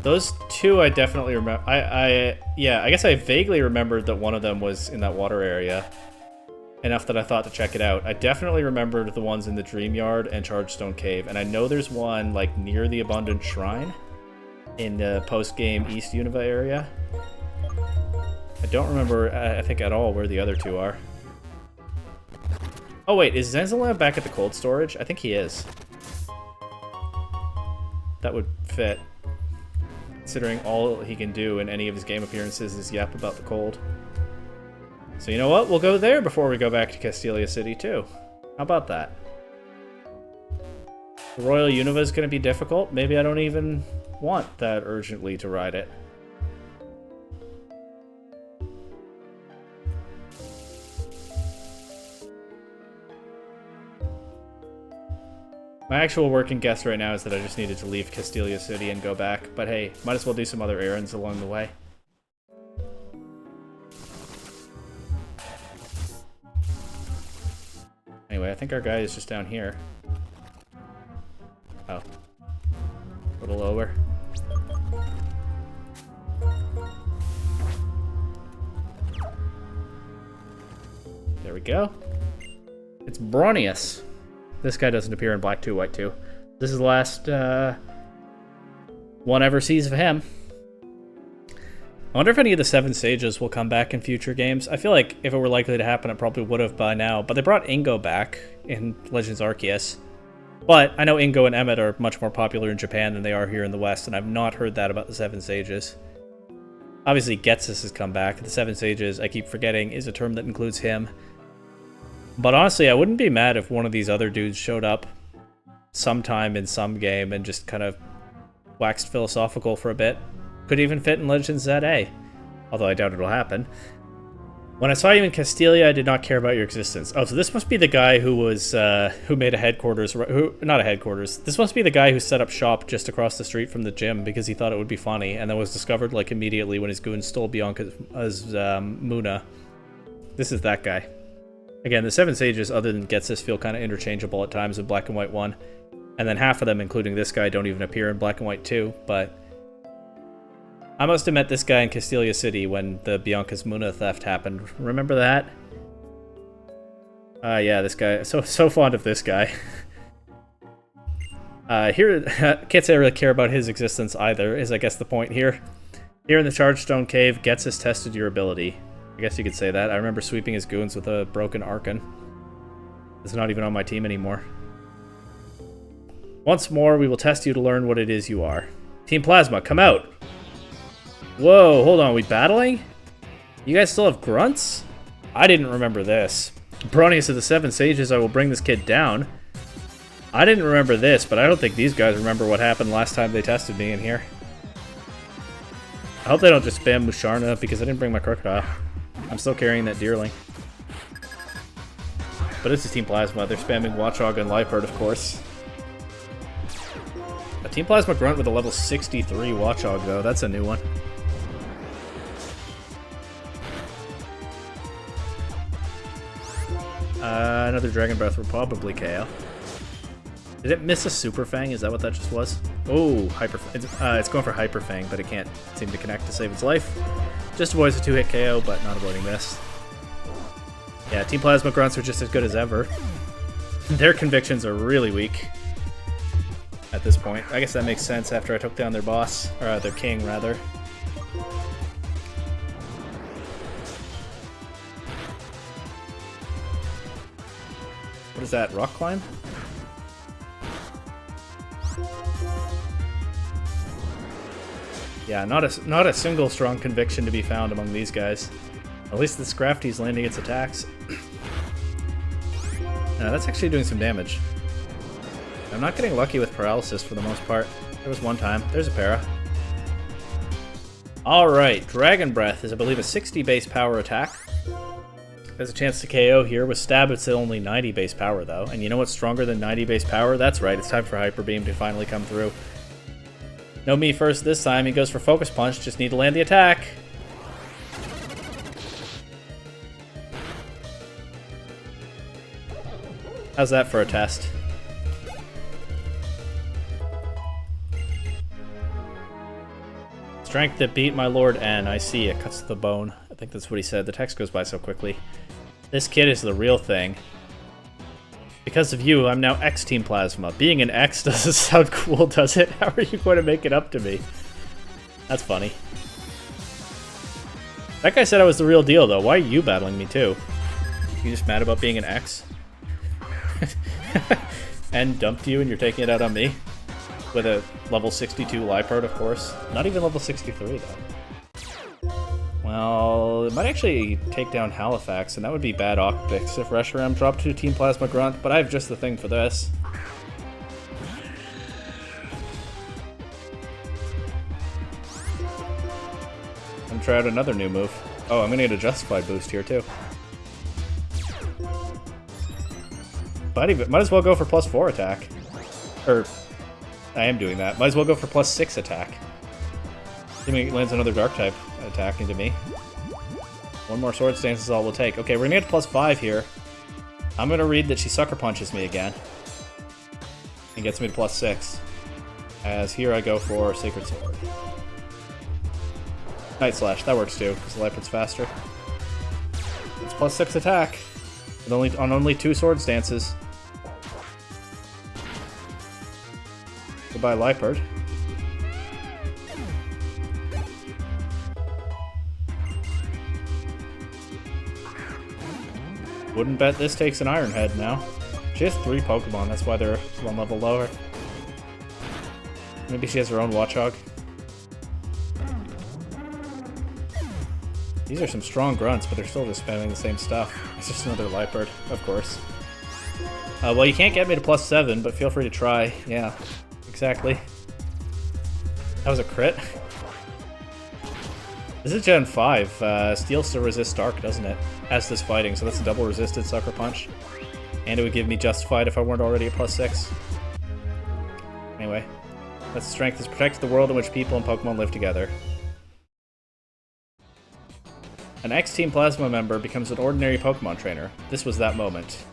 Those 2 I definitely remember. Yeah, I guess I vaguely remembered that one of them was in that water area. Enough that I thought to check it out. I definitely remembered the ones in the Dream Yard and Chargestone Cave, and I know there's one like near the Abundant Shrine in the post-game East Unova area. I don't remember, I think, at all where the other 2 are. Oh wait, is Zenzalam back at the cold storage? I think he is. That would fit, considering all he can do in any of his game appearances is yap about the cold. So you know what? We'll go there before we go back to Castelia City, too. How about that? The Royal Unova is going to be difficult. Maybe I don't even want that urgently to ride it. My actual working guess right now is that I just needed to leave Castelia City and go back. But hey, might as well do some other errands along the way. Anyway, I think our guy is just down here. Oh. A little lower. There we go. It's Bronius. This guy doesn't appear in Black 2, White 2. This is the last one ever sees of him. I wonder if any of the Seven Sages will come back in future games. I feel like if it were likely to happen, it probably would have by now. But they brought Ingo back in Legends Arceus. But I know Ingo and Emmet are much more popular in Japan than they are here in the West, and I've not heard that about the Seven Sages. Obviously, Getsus has come back. The Seven Sages, I keep forgetting, is a term that includes him. But honestly, I wouldn't be mad if one of these other dudes showed up sometime in some game and just kind of waxed philosophical for a bit. Could even fit in Legends ZA, although I doubt it'll happen. When I saw you in Castelia, I did not care about your existence. Oh, so this must be the guy who was who made a headquarters. Not a headquarters. This must be the guy who set up shop just across the street from the gym because he thought it would be funny, and then was discovered like immediately when his goons stole Bianca's Muna. This is that guy. Again, the Seven Sages, other than Getsus, feel kind of interchangeable at times in Black and White 1. And then half of them, including this guy, don't even appear in Black and White 2, but I must have met this guy in Castelia City when the Bianca's Muna theft happened. Remember that? Yeah, this guy. So fond of this guy. Here, can't say I really care about his existence either, is I guess the point here. Here in the Chargestone Cave, Getsus tested your ability. I guess you could say that. I remember sweeping his goons with a broken Archon. It's not even on my team anymore. Once more, we will test you to learn what it is you are. Team Plasma, come out! Whoa, hold on, we battling? You guys still have grunts? I didn't remember this. Bronius of the Seven Sages, I will bring this kid down. I didn't remember this, but I don't think these guys remember what happened last time they tested me in here. I hope they don't just spam Musharna because I didn't bring my Crocodile. I'm still carrying that Deerling. But this is Team Plasma. They're spamming Watchog and Liepard, of course. A Team Plasma Grunt with a level 63 Watchog, though. That's a new one. Another Dragon Breath will probably KO. Did it miss a Super Fang? Is that what that just was? Oh, it's going for Hyper Fang, but it can't seem to connect to save its life. Just avoids a 2-hit KO, but not avoiding this. Yeah, Team Plasma Grunts are just as good as ever. Their convictions are really weak at this point. I guess that makes sense after I took down their boss, or their king, rather. What is that, Rock Climb? Yeah, not a single strong conviction to be found among these guys. At least this Scrafty's landing its attacks. That's actually doing some damage. I'm not getting lucky with paralysis for the most part. There was one time. There's a para. Alright, Dragon Breath is, I believe, a 60 base power attack. There's a chance to KO here. With Stab, it's only 90 base power, though. And you know what's stronger than 90 base power? That's right, it's time for Hyper Beam to finally come through. No me first this time. He goes for Focus Punch. Just need to land the attack. How's that for a test? Strength that beat my Lord N. I see. It cuts to the bone. I think that's what he said. The text goes by so quickly. This kid is the real thing. Because of you, I'm now X-Team Plasma. Being an X doesn't sound cool, does it? How are you going to make it up to me? That's funny. That guy said I was the real deal, though. Why are you battling me, too? You just mad about being an X? And dumped you and you're taking it out on me? With a level 62 Liepard, of course. Not even level 63, though. Well, it might actually take down Halifax, and that would be bad optics if Reshiram dropped to Team Plasma Grunt, but I have just the thing for this. I'm gonna try out another new move. Oh, I'm gonna get a Justified boost here, too. But might as well go for +4 attack. Or, I am doing that. Might as well go for +6 attack. Assuming it lands another dark type attack into me. One more sword stance is all we'll take. Okay, we're gonna get +5 here. I'm gonna read that she sucker punches me again. And gets me to +6. As here I go for Sacred Sword. Night Slash, that works too, because the Leopard's faster. It's +6 attack. With only 2 sword stances. Goodbye, Leopard. Wouldn't bet this takes an Iron Head now. She has 3 Pokemon, that's why they're 1 level lower. Maybe she has her own Watchog. These are some strong grunts, but they're still just spamming the same stuff. It's just another Leopard, of course. Well, you can't get me to +7, but feel free to try. Yeah, exactly. That was a crit. This is Gen 5. Steel still resists Dark, doesn't it? As this fighting, so that's a double resisted Sucker Punch. And it would give me Justified if I weren't already at +6. Anyway, that's strength is protect the world in which people and Pokemon live together. An ex-Team Plasma member becomes an ordinary Pokemon trainer. This was that moment.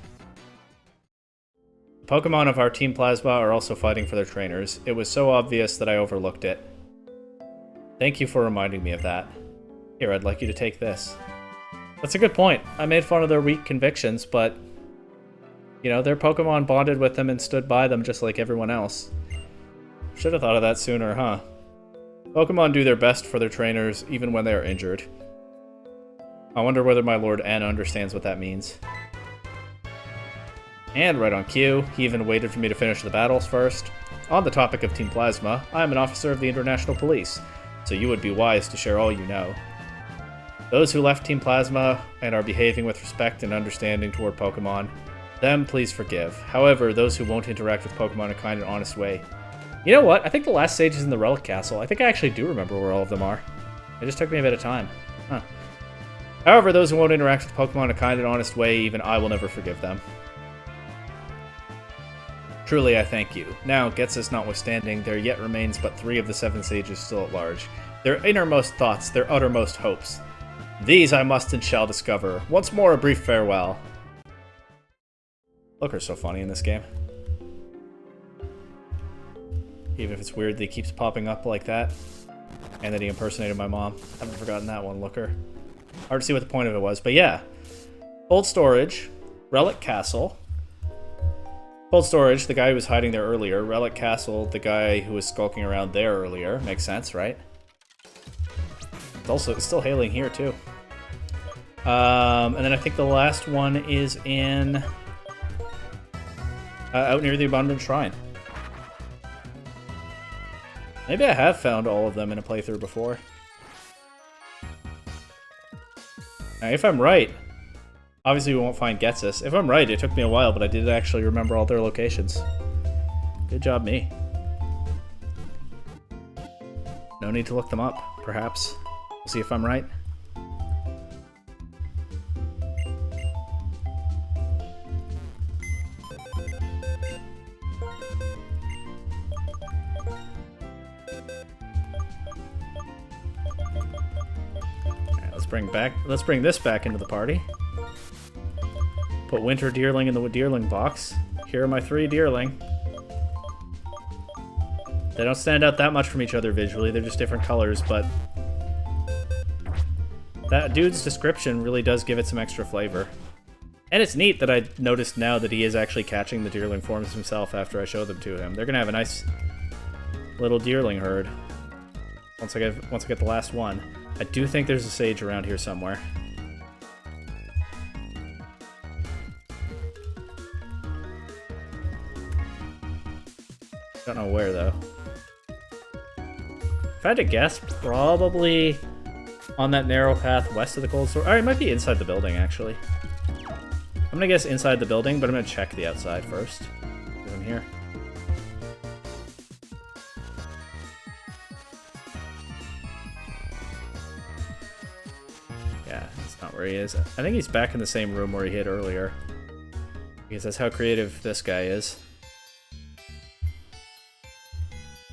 The Pokemon of our Team Plasma are also fighting for their trainers. It was so obvious that I overlooked it. Thank you for reminding me of that. Here, I'd like you to take this. That's a good point. I made fun of their weak convictions, but... you know, their Pokemon bonded with them and stood by them just like everyone else. Should have thought of that sooner, huh? Pokemon do their best for their trainers, even when they are injured. I wonder whether my Lord N understands what that means. And right on cue, he even waited for me to finish the battles first. On the topic of Team Plasma, I am an officer of the International Police, so you would be wise to share all you know. Those who left Team Plasma and are behaving with respect and understanding toward Pokemon, them please forgive. However, those who won't interact with Pokemon in a kind and honest way. You know what? I think the last stage is in the Relic Castle. I think I actually do remember where all of them are. It just took me a bit of time. Huh. However, those who won't interact with Pokemon in a kind and honest way, even I will never forgive them. Truly, I thank you. Now, Getsus notwithstanding, there yet remains but 3 of the 7 sages still at large. Their innermost thoughts, their uttermost hopes. These I must and shall discover. Once more, a brief farewell. Looker's so funny in this game. Even if it's weird that he keeps popping up like that. And that he impersonated my mom. I haven't forgotten that one, Looker. Hard to see what the point of it was, but yeah. Cold Storage, Relic Castle. Cold Storage, the guy who was hiding there earlier. Relic Castle, the guy who was skulking around there earlier. Makes sense, right? It's still hailing here, too. And then I think the last one is in... out near the Abundant Shrine. Maybe I have found all of them in a playthrough before. Now, if I'm right, obviously we won't find Getsus. If I'm right, it took me a while, but I did actually remember all their locations. Good job, me. No need to look them up, perhaps. We'll see if I'm right. Let's bring this back into the party. Put Winter Deerling in the Deerling box. Here are my 3 Deerling. They don't stand out that much from each other visually, they're just different colors, but that dude's description really does give it some extra flavor. And it's neat that I noticed now that he is actually catching the Deerling forms himself after I show them to him. They're gonna have a nice little Deerling herd once I get the last one. I do think there's a sage around here somewhere. Don't know where, though. If I had to guess, probably on that narrow path west of the cold store. Alright, it might be inside the building, actually. I'm gonna guess inside the building, but I'm gonna check the outside first. Because I'm here. Yeah, that's not where he is. I think he's back in the same room where he hid earlier. Because that's how creative this guy is.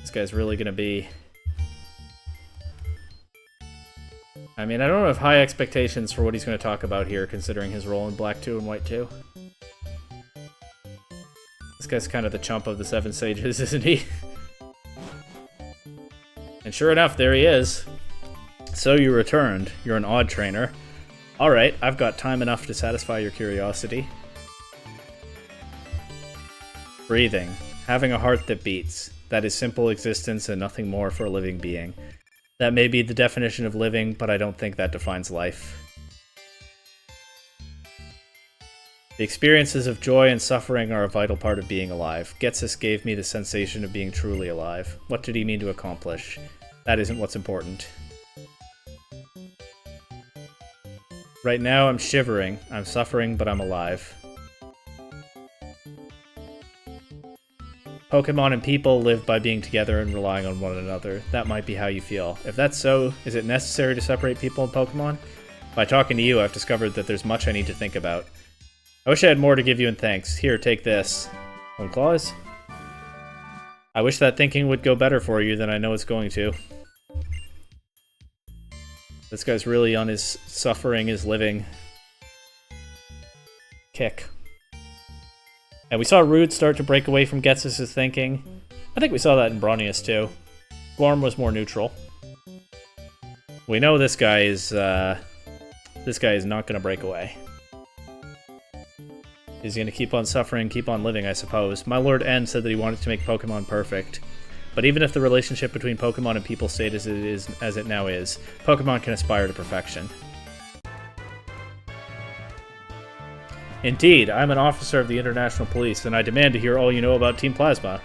This guy's really gonna be... I mean, I don't have high expectations for what he's going to talk about here, considering his role in Black 2 and White 2. This guy's kind of the chump of the Seven Sages, isn't he? And sure enough, there he is. So you returned. You're an odd trainer. Alright, I've got time enough to satisfy your curiosity. Breathing. Having a heart that beats. That is simple existence and nothing more for a living being. That may be the definition of living, but I don't think that defines life. The experiences of joy and suffering are a vital part of being alive. Getsus gave me the sensation of being truly alive. What did he mean to accomplish? That isn't what's important. Right now I'm shivering. I'm suffering, but I'm alive. Pokemon and people live by being together and relying on one another. That might be how you feel. If that's so, is it necessary to separate people and Pokemon? By talking to you, I've discovered that there's much I need to think about. I wish I had more to give you in thanks. Here, take this. One claws? I wish that thinking would go better for you than I know it's going to. This guy's really on his suffering is living kick. And we saw Rude start to break away from Getsus' thinking. I think we saw that in Bronnius too. Gorm was more neutral. We know this guy is not going to break away. He's going to keep on suffering, keep on living, I suppose. My Lord N said that he wanted to make Pokemon perfect. But even if the relationship between Pokemon and people stayed as it now is, Pokemon can aspire to perfection. Indeed, I'm an officer of the International Police, and I demand to hear all you know about Team Plasma.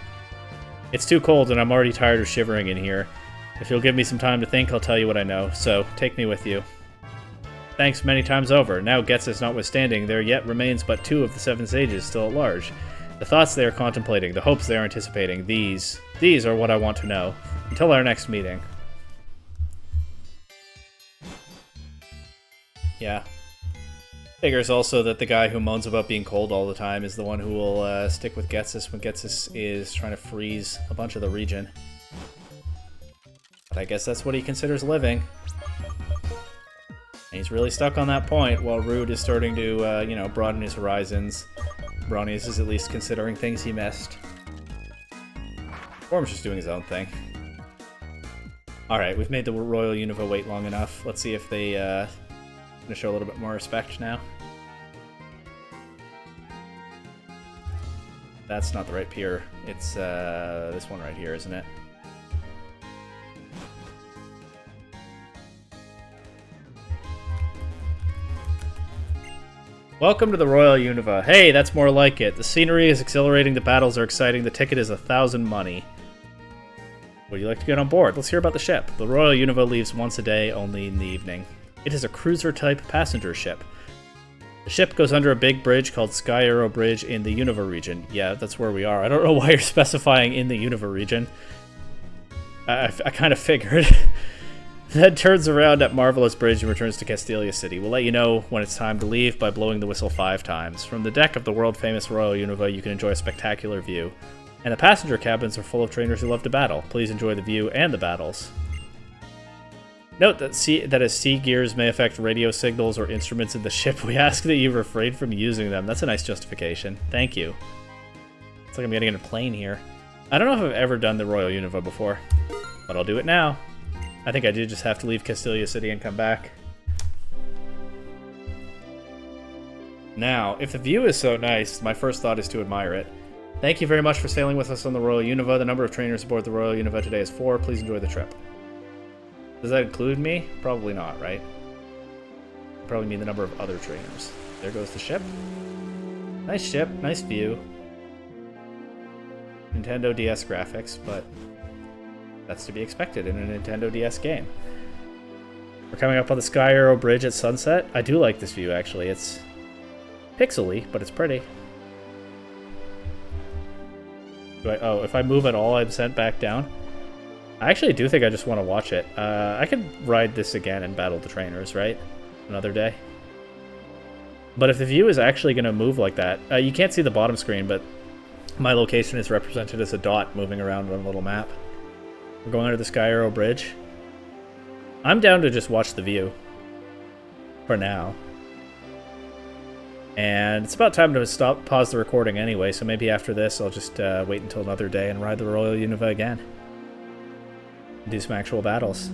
It's too cold, and I'm already tired of shivering in here. If you'll give me some time to think, I'll tell you what I know, so take me with you. Thanks many times over. Now Getsus notwithstanding, there yet remains but 2 of the 7 sages still at large. The thoughts they are contemplating, the hopes they are anticipating, these are what I want to know. Until our next meeting. Yeah. Figures also that the guy who moans about being cold all the time is the one who will stick with Getsus when Getsus is trying to freeze a bunch of the region. But I guess that's what he considers living. And he's really stuck on that point while Rude is starting to, you know, broaden his horizons. Bronnius is at least considering things he missed. Gorm's just doing his own thing. Alright, we've made the Royal Unova wait long enough. Let's see if they, gonna show a little bit more respect now. That's not the right pier. It's this one right here, isn't it? Welcome to the Royal Unova. Hey, that's more like it. The scenery is exhilarating, the battles are exciting, the ticket is 1,000 money. Would you like to get on board? Let's hear about the ship. The Royal Unova leaves once a day, only in the evening. It is a cruiser-type passenger ship. The ship goes under a big bridge called Sky Arrow Bridge in the Unova region. Yeah, that's where we are. I don't know why you're specifying in the Unova region. I kind of figured. Then turns around at Marvelous Bridge and returns to Castelia City. We'll let you know when it's time to leave by blowing the whistle 5 times. From the deck of the world-famous Royal Unova, you can enjoy a spectacular view. And the passenger cabins are full of trainers who love to battle. Please enjoy the view and the battles. Note that as sea gears may affect radio signals or instruments in the ship, we ask that you refrain from using them. That's a nice justification. Thank you. It's like I'm getting in a plane here. I don't know if I've ever done the Royal Unova before, but I'll do it now. I think I do just have to leave Castelia City and come back. Now, if the view is so nice, my first thought is to admire it. Thank you very much for sailing with us on the Royal Unova. The number of trainers aboard the Royal Unova today is 4. Please enjoy the trip. Does that include me? Probably not, right? Probably mean the number of other trainers. There goes the ship. Nice ship, nice view. Nintendo DS graphics, but that's to be expected in a Nintendo DS game. We're coming up on the Sky Arrow Bridge at sunset. I do like this view, actually. It's pixely, but it's pretty. Oh, if I move at all, I'm sent back down? I actually do think I just want to watch it. I could ride this again and battle the trainers, right? Another day. But if the view is actually going to move like that, you can't see the bottom screen, but my location is represented as a dot moving around on a little map. We're going under the Sky Arrow Bridge. I'm down to just watch the view. For now. And it's about time to pause the recording anyway, so maybe after this I'll just wait until another day and ride the Royal Unova again. Do some actual battles.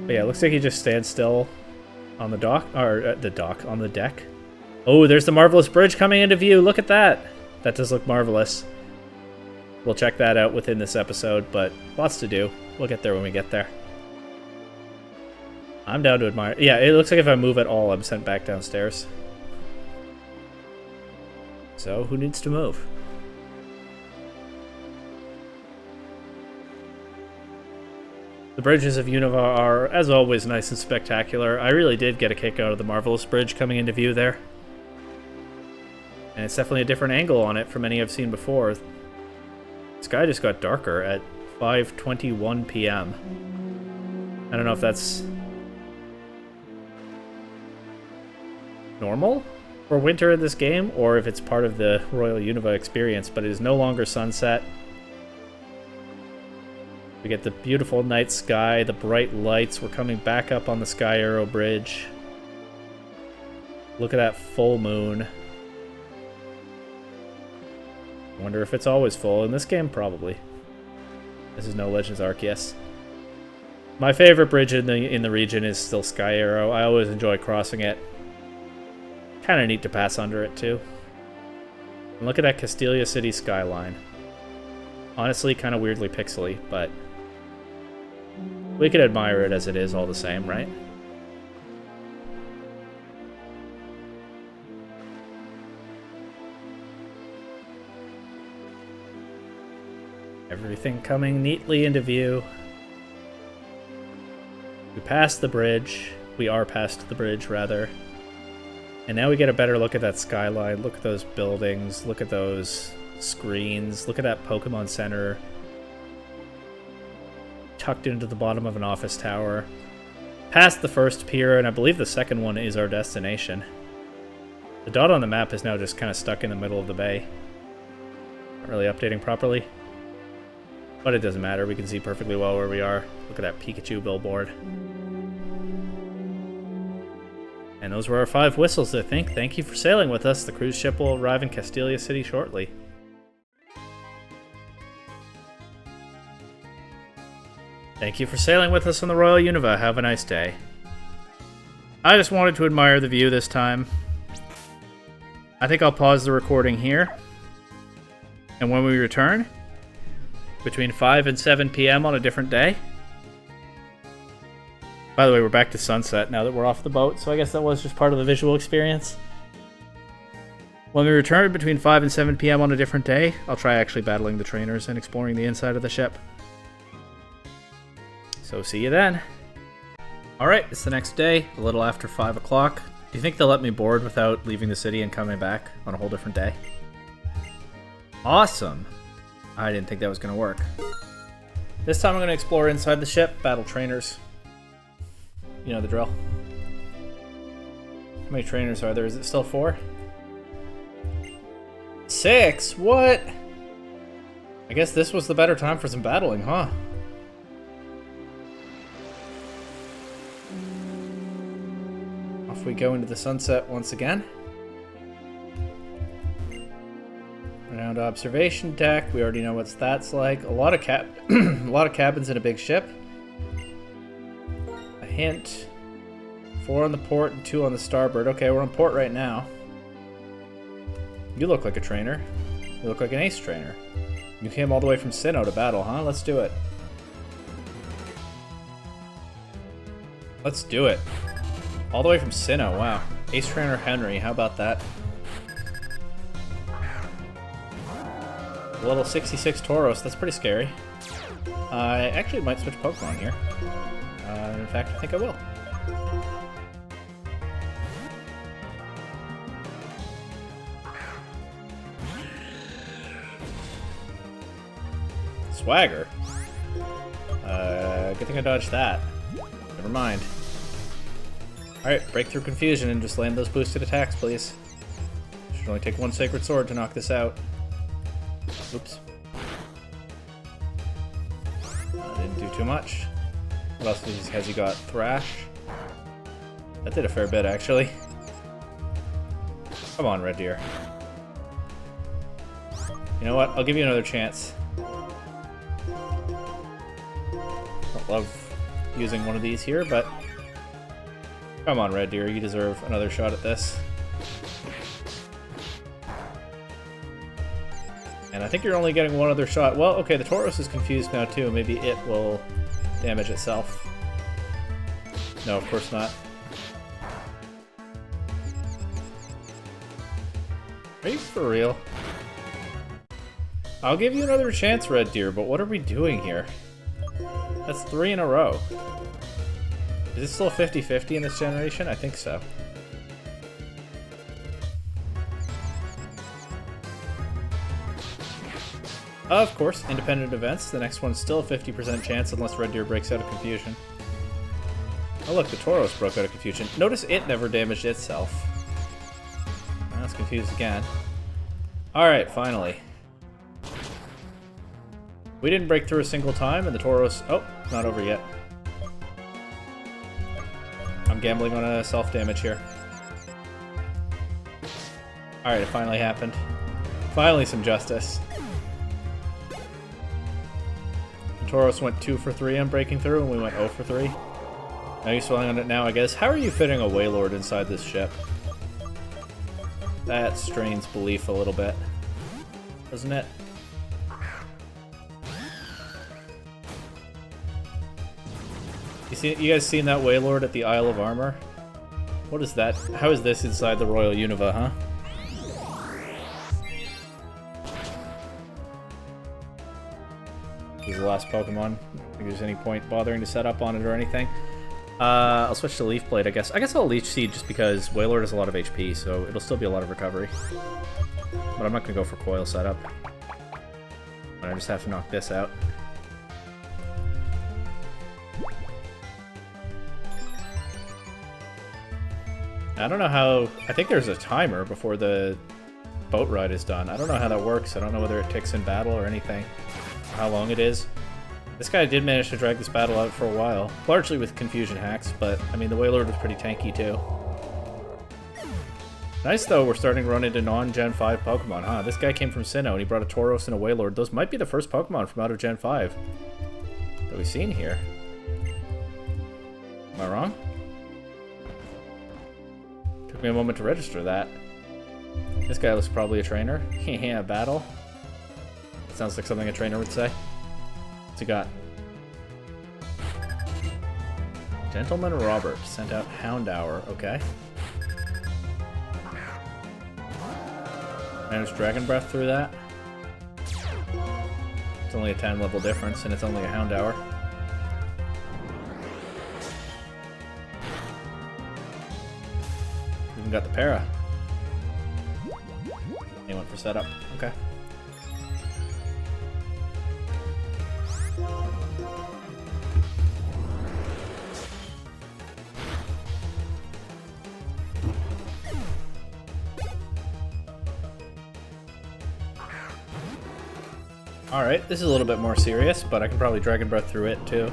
But yeah, it looks like he just stands still on the dock, or on the deck. Oh, there's the Marvelous Bridge coming into view. Look at that. That does look marvelous. We'll check that out within this episode, but lots to do. We'll get there when we get there. I'm down to admire. Yeah, it looks like if I move at all, I'm sent back downstairs. So, who needs to move? The bridges of Unova are, as always, nice and spectacular. I really did get a kick out of the Marvelous Bridge coming into view there. And it's definitely a different angle on it from any I've seen before. The sky just got darker at 5:21 p.m. I don't know if that's normal for winter in this game, or if it's part of the Royal Unova experience, but it is no longer sunset. We get the beautiful night sky, the bright lights. We're coming back up on the Sky Arrow Bridge. Look at that full moon. I wonder if it's always full. In this game, probably. This is no Legends Arceus. My favorite bridge in the region is still Sky Arrow. I always enjoy crossing it. Kind of neat to pass under it, too. And look at that Castelia City skyline. Honestly, kind of weirdly pixely, but we could admire it as it is all the same, right? Everything coming neatly into view. We passed the bridge. We are past the bridge, rather. And now we get a better look at that skyline. Look at those buildings. Look at those screens. Look at that Pokemon Center tucked into the bottom of an office tower. Past the first pier, and I believe the second one is our destination. The dot on the map is now just kind of stuck in the middle of the bay. Not really updating properly. But it doesn't matter. We can see perfectly well where we are. Look at that Pikachu billboard. And those were our 5 whistles, I think. Thank you for sailing with us. The cruise ship will arrive in Castelia City shortly. Thank you for sailing with us on the Royal Unova. Have a nice day. I just wanted to admire the view this time. I think I'll pause the recording here. And when we return, between 5 and 7 p.m. on a different day. By the way, we're back to sunset now that we're off the boat, so I guess that was just part of the visual experience. When we return between 5 and 7 p.m. on a different day, I'll try actually battling the trainers and exploring the inside of the ship. So see you then. Alright, it's the next day, a little after 5 o'clock. Do you think they'll let me board without leaving the city and coming back on a whole different day? Awesome! I didn't think that was going to work. This time I'm going to explore inside the ship, battle trainers. You know the drill. How many trainers are there? Is it still 4? 6? What? I guess this was the better time for some battling, huh? Off we go into the sunset once again. Around observation deck. We already know what that's like. A lot of cabins in a big ship. A hint. 4 on the port and 2 on the starboard. Okay, we're on port right now. You look like a trainer. You look like an ace trainer. You came all the way from Sinnoh to battle, huh? Let's do it. Let's do it. All the way from Sinnoh, wow. Ace trainer Henry, how about that? A little 66 Tauros, that's pretty scary. I actually might switch Pokemon here. In fact, I think I will. Swagger? Good thing I dodged that. Never mind. Alright, break through confusion and just land those boosted attacks, please. Should only take 1 Sacred Sword to knock this out. Oops. Didn't do too much. What else has he got? Thrash. That did a fair bit, actually. Come on, Red Deer. You know what? I'll give you another chance. Don't love using one of these here, but... Come on, Red Deer. You deserve another shot at this. And I think you're only getting one other shot. Well, okay, the Tauros is confused now, too. Maybe it will damage itself. No, of course not. Are you for real? I'll give you another chance, Red Deer, but what are we doing here? That's 3 in a row. Is it still 50-50 in this generation? I think so. Of course, independent events. The next one's still a 50% chance unless Red Deer breaks out of confusion. Oh look, the Tauros broke out of confusion. Notice it never damaged itself. I was confused again. Alright, finally. We didn't break through a single time, and the Tauros... Oh, not over yet. I'm gambling on a self-damage here. Alright, it finally happened. Finally some justice. The Tauros went 2 for 3 on breaking through, and we went 0 for 3. Now you're swelling on it now, I guess. How are you fitting a Wailord inside this ship? That strains belief a little bit, doesn't it? You guys seen that Wailord at the Isle of Armor? What is that? How is this inside the Royal Unova, huh? This is the last Pokemon. I think there's any point bothering to set up on it or anything. I'll switch to Leaf Blade, I guess. I guess I'll Leech Seed just because Wailord has a lot of HP, so it'll still be a lot of recovery. But I'm not going to go for Coil setup. I just have to knock this out. I don't know how... I think there's a timer before the boat ride is done. I don't know how that works. I don't know whether it ticks in battle or anything. Or how long it is. This guy did manage to drag this battle out for a while. Largely with confusion hacks, but, I mean, the Wailord was pretty tanky, too. Nice, though, we're starting to run into non-Gen 5 Pokemon, huh? This guy came from Sinnoh, and he brought a Tauros and a Wailord. Those might be the first Pokemon from out of Gen 5 that we've seen here. Am I wrong? Took me a moment to register that. This guy looks probably a trainer. Yeah, battle. Sounds like something a trainer would say. What's he got? Gentleman Robert sent out Houndour. Okay. Managed Dragon Breath through that. It's only a 10 level difference, and it's only a Houndour. Even got the para. He went for setup. Okay. Alright, this is a little bit more serious, but I can probably Dragon Breath through it, too.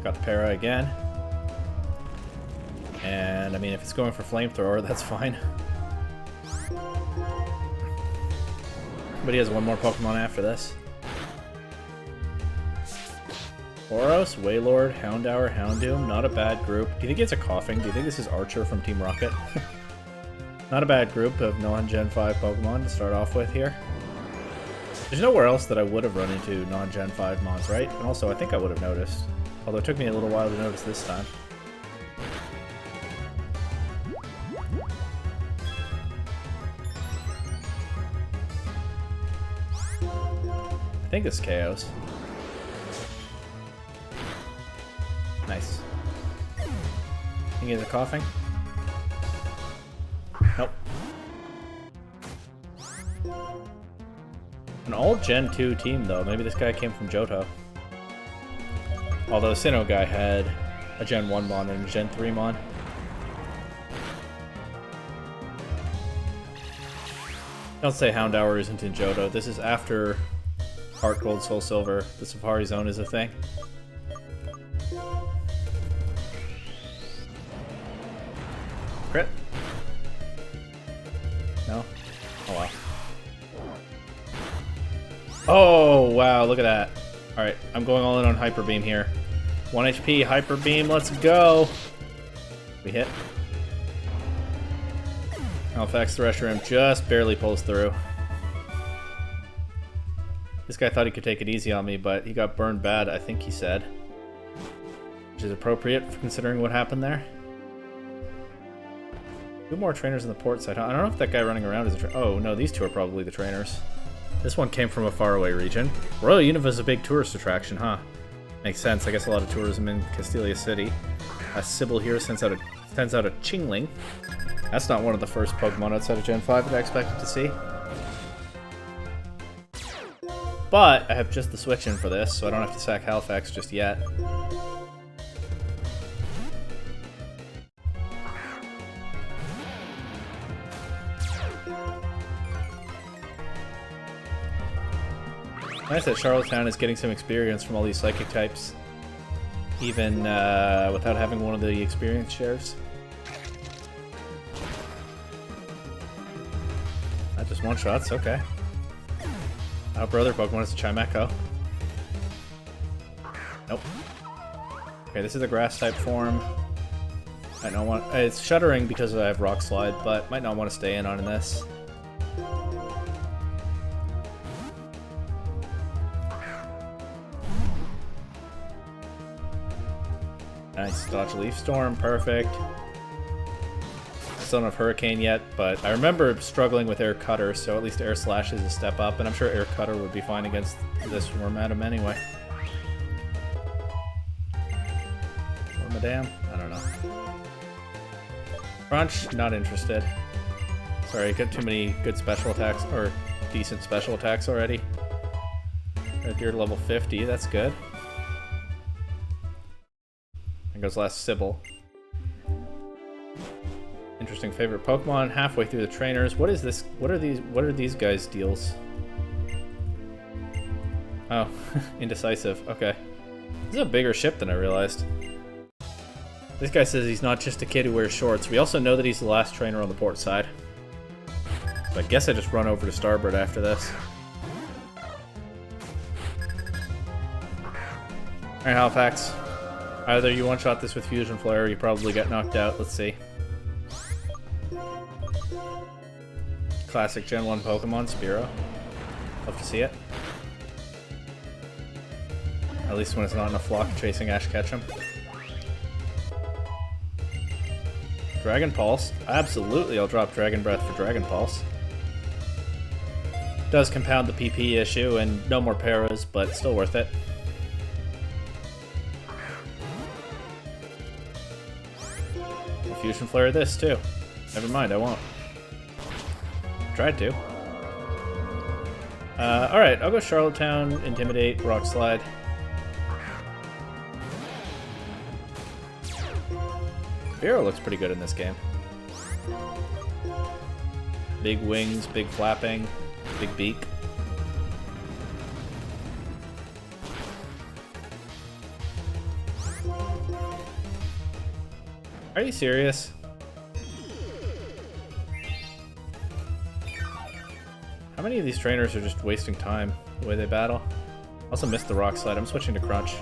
Got the para again. And, I mean, if it's going for Flamethrower, that's fine. But he has one more Pokemon after this. Tauros, Wailord, Houndour, Houndoom, not a bad group. Do you think it's a Coughing? Do you think this is Archer from Team Rocket? Not a bad group of non-Gen 5 Pokemon to start off with here. There's nowhere else that I would have run into non-Gen 5 mons, right? And also, I think I would have noticed. Although it took me a little while to notice this time. I think it's KOs. Nice. Think he's a Coughing? Nope. An all Gen 2 team, though. Maybe this guy came from Johto. Although Sinnoh guy had a Gen 1 mon and a Gen 3 mon. Don't say Houndour isn't in Johto. This is after Heart Gold, Soul Silver. The Safari Zone is a thing. Crit? No? Oh, wow. Oh, wow, look at that. Alright, I'm going all in on Hyper Beam here. 1 HP, Hyper Beam, let's go! We hit. Halifax Thresher Imp just barely pulls through. This guy thought he could take it easy on me, but he got burned bad, I think he said. Which is appropriate for considering what happened there. 2 more trainers in the port side. I don't know if that guy running around is a trainer. Oh, no, these 2 are probably the trainers. This one came from a faraway region. Royal Unova is a big tourist attraction, huh? Makes sense. I guess a lot of tourism in Castelia City. Sybil here sends out a Chingling. That's not one of the first Pokemon outside of Gen 5 that I expected to see. But I have just the switch in for this, so I don't have to sack Halifax just yet. Nice that Charlottetown is getting some experience from all these psychic types, even without having one of the experience shares. Not just one-shots, okay. Our brother Pokemon is a Chimecho. Nope. Okay, this is the Grass-type form. Might not want. It's shuddering because I have Rock Slide, but might not want to stay in on this. Nice, dodge Leaf Storm, perfect. I still don't have Hurricane yet, but I remember struggling with Air Cutter, so at least Air Slash is a step up, and I'm sure Air Cutter would be fine against this Wormadam anyway. Wormadam? I don't know. Crunch? Not interested. Sorry, I got too many good special attacks, or decent special attacks already. Red Deer level 50, that's good. There goes last Sybil. Interesting favorite Pokemon. Halfway through the trainers. What is this? What are these guys' deals? Oh, indecisive. Okay. This is a bigger ship than I realized. This guy says he's not just a kid who wears shorts. We also know that he's the last trainer on the port side. So I guess I just run over to Starboard after this. Alright, Halifax. Either you one-shot this with Fusion Flare or you probably get knocked out. Let's see. Classic Gen 1 Pokemon, Spearow. Love to see it. At least when it's not in a flock chasing Ash Ketchum. Dragon Pulse. Absolutely, I'll drop Dragon Breath for Dragon Pulse. Does compound the PP issue and no more paras, but still worth it. Fusion Flare this too. Never mind, I won't. Tried to. Alright, I'll go Charlottetown, Intimidate, Rock Slide. Spearow looks pretty good in this game. Big wings, big flapping, big beak. Are you serious? How many of these trainers are just wasting time the way they battle? Also missed the Rock Slide. I'm switching to Crunch.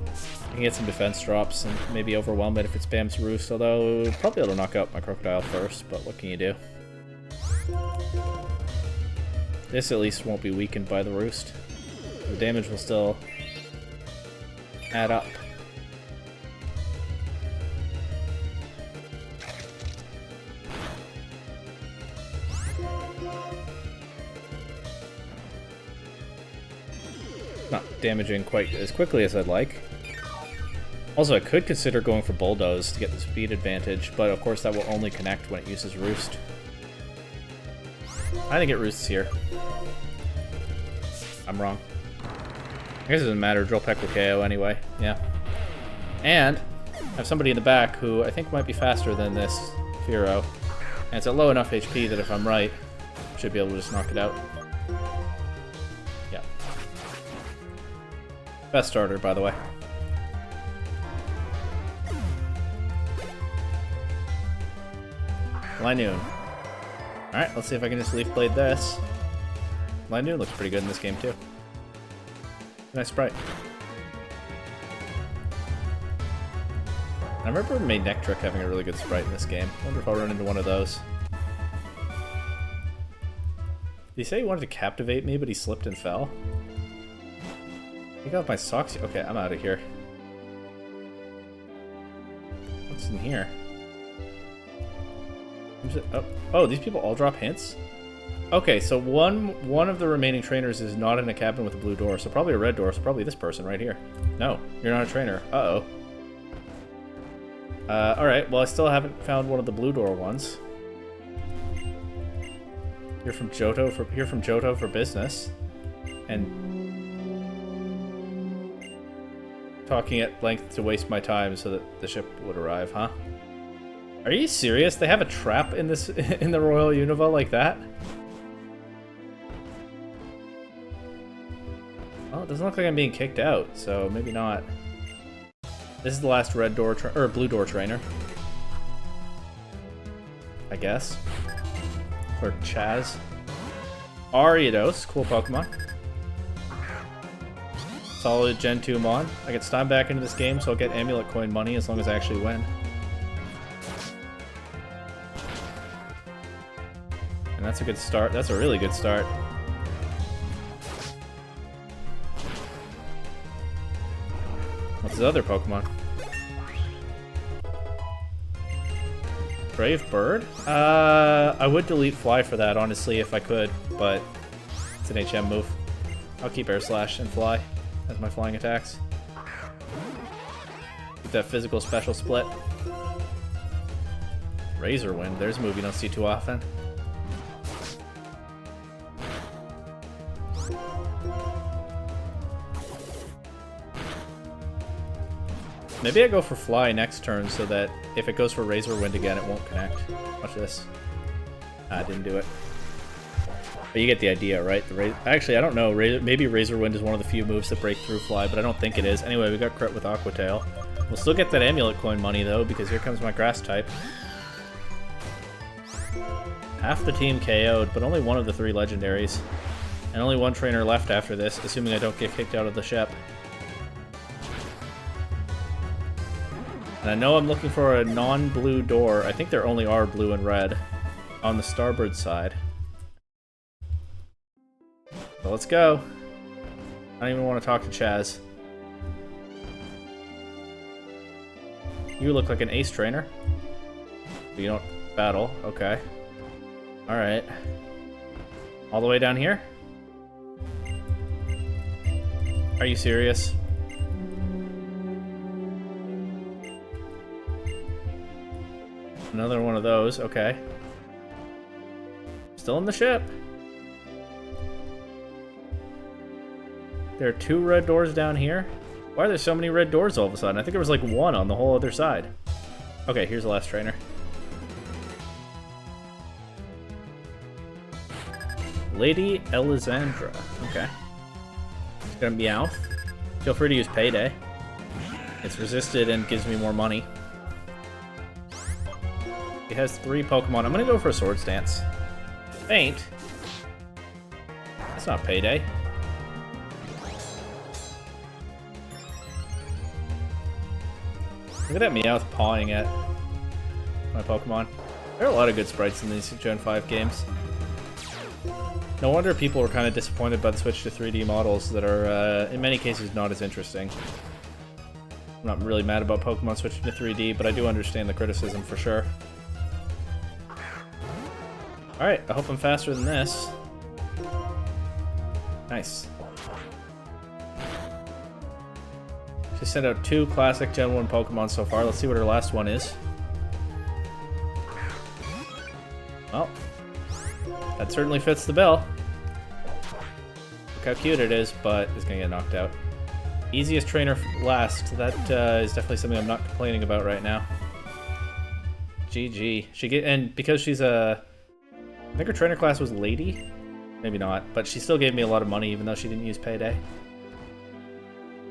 I can get some defense drops and maybe overwhelm it if it spams Roost, although probably it'll knock out my Crocodile first, but what can you do? This at least won't be weakened by the Roost. The damage will still add up. Not damaging quite as quickly as I'd like. Also, I could consider going for Bulldoze to get the speed advantage, but of course that will only connect when it uses Roost. I think it roosts here. I'm wrong. I guess it doesn't matter, Drill Peck will KO anyway, yeah. And I have somebody in the back who I think might be faster than this Fearow. And it's at low enough HP that if I'm right, I should be able to just knock it out. Yeah. Best starter, by the way. Linoon. Alright, let's see if I can just Leaf Blade this. Linoon looks pretty good in this game, too. Nice sprite. I remember Manectric having a really good sprite in this game. I wonder if I'll run into one of those. Did he say he wanted to captivate me, but he slipped and fell? I got my socks. Okay, I'm out of here. What's in here? Oh, these people all drop hints? Okay, so one of the remaining trainers is not in a cabin with a blue door, so probably a red door, so probably this person right here. No, you're not a trainer. Uh-oh. Alright, well I still haven't found one of the blue door ones. You're from Johto for business. And talking at length to waste my time so that the ship would arrive, huh? Are you serious? They have a trap in this in the Royal Unova like that? Well, it doesn't look like I'm being kicked out, so maybe not. This is the last red door or blue door trainer, I guess. Or Chaz. Ariados, cool Pokemon. Solid Gen 2 Mon. I get Stein back into this game, so I'll get Amulet Coin money as long as I actually win. And that's a good start. That's a really good start. What's his other Pokemon? Brave Bird? I would delete Fly for that, honestly, if I could, but it's an HM move. I'll keep Air Slash and Fly as my flying attacks. Get that physical special split. Razor Wind, there's a move you don't see too often. Maybe I go for Fly next turn so that if it goes for Razor Wind again, it won't connect. Watch this. I didn't do it. But you get the idea, right? Actually, I don't know. Maybe Razor Wind is one of the few moves that break through Fly, but I don't think it is. Anyway, we got crit with Aqua Tail. We'll still get that Amulet Coin money, though, because here comes my Grass type. Half the team KO'd, but only one of the 3 legendaries. And only one trainer left after this, assuming I don't get kicked out of the ship. And I know I'm looking for a non-blue door. I think there only are blue and red on the starboard side. So let's go. I don't even want to talk to Chaz. You look like an ace trainer. But you don't battle. Okay. Alright. All the way down here? Are you serious? Another one of those, okay. Still in the ship. There are 2 red doors down here. Why are there so many red doors all of a sudden? I think there was like 1 on the whole other side. Okay, here's the last trainer. Lady Elisandra. Okay. It's gonna be Meowth. Feel free to use Payday. It's resisted and gives me more money. He has 3 Pokemon. I'm gonna go for a Swords Dance. Faint? That's not Payday. Look at that Meowth pawing at my Pokemon. There are a lot of good sprites in these Gen 5 games. No wonder people were kind of disappointed by the switch to 3D models that are, in many cases, not as interesting. I'm not really mad about Pokemon switching to 3D, but I do understand the criticism for sure. Alright, I hope I'm faster than this. Nice. She sent out 2 classic Gen 1 Pokemon so far. Let's see what her last one is. Well, that certainly fits the bill. Look how cute it is, but it's gonna get knocked out. Easiest trainer last. That is definitely something I'm not complaining about right now. GG. And because she's a... I think her trainer class was Lady? Maybe not, but she still gave me a lot of money even though she didn't use Payday.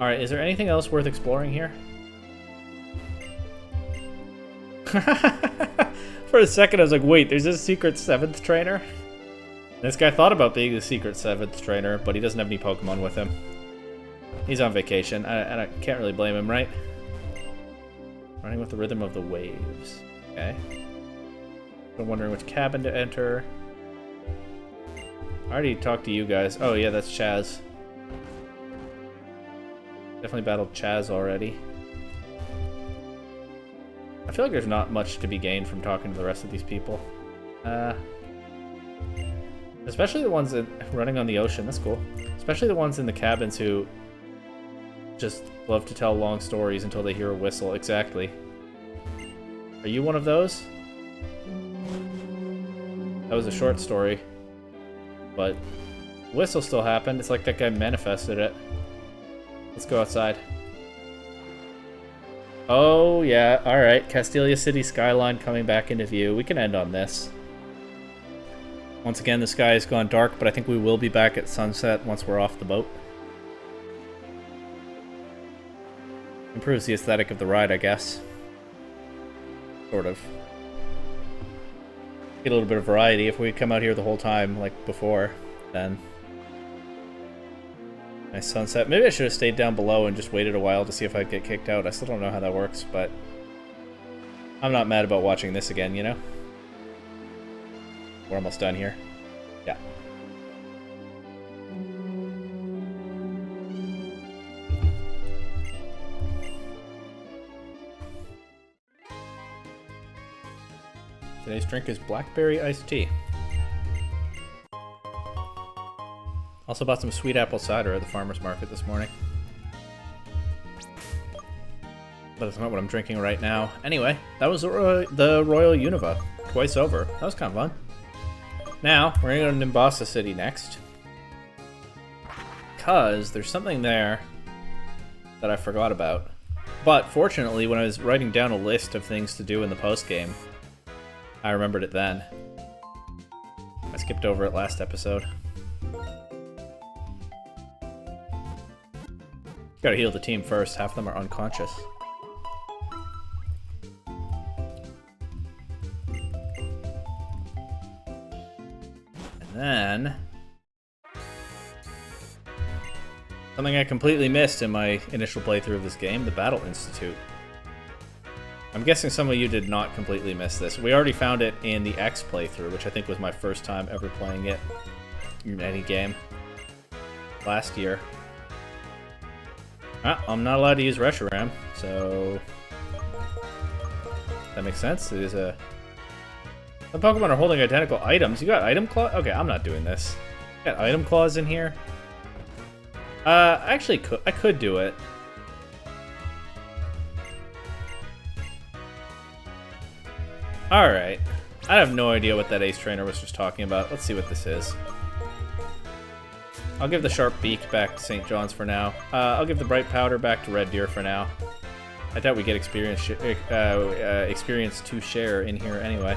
Alright, is there anything else worth exploring here? For a second I was like, wait, there's a secret 7th trainer? This guy thought about being the secret 7th trainer, but he doesn't have any Pokemon with him. He's on vacation, and I can't really blame him, right? Running with the rhythm of the waves. Okay. I'm wondering which cabin to enter. I already talked to you guys. Oh yeah, that's Chaz. Definitely battled Chaz already. I feel like there's not much to be gained from talking to the rest of these people. Especially the ones that running on the ocean. That's cool. Especially the ones in the cabins who just love to tell long stories until they hear a whistle. Exactly. Are you one of those? That was a short story. But whistle still happened. It's like that guy manifested it. Let's go outside. Oh, yeah. Alright. Castelia City skyline coming back into view. We can end on this. Once again, the sky has gone dark, but I think we will be back at sunset once we're off the boat. Improves the aesthetic of the ride, I guess. Sort of. Get a little bit of variety. If we come out here the whole time, like before, then... Nice sunset. Maybe I should have stayed down below and just waited a while to see if I'd get kicked out. I still don't know how that works, but... I'm not mad about watching this again, you know? We're almost done here. Yeah. Today's drink is blackberry iced tea. Also bought some sweet apple cider at the farmer's market this morning. But it's not what I'm drinking right now. Anyway, that was the Royal Unova. Twice over. That was kind of fun. Now, we're going to go to Nimbasa City next. Because there's something there that I forgot about. But fortunately, when I was writing down a list of things to do in the post-game, I remembered it then. I skipped over it last episode. Gotta heal the team first. Half of them are unconscious. And then... something I completely missed in my initial playthrough of this game, the Battle Institute. I'm guessing some of you did not completely miss this. We already found it in the X playthrough, which I think was my first time ever playing it in any game. Last year. I'm not allowed to use Reshiram, so... that makes sense. It is a... Some Pokemon are holding identical items. You got item claw? Okay, I'm not doing this. Got item claws in here? Actually, I could do it. Alright. I have no idea what that Ace Trainer was just talking about. Let's see what this is. I'll give the Sharp Beak back to St. John's for now. I'll give the Bright Powder back to Red Deer for now. I doubt we get experience to share in here anyway.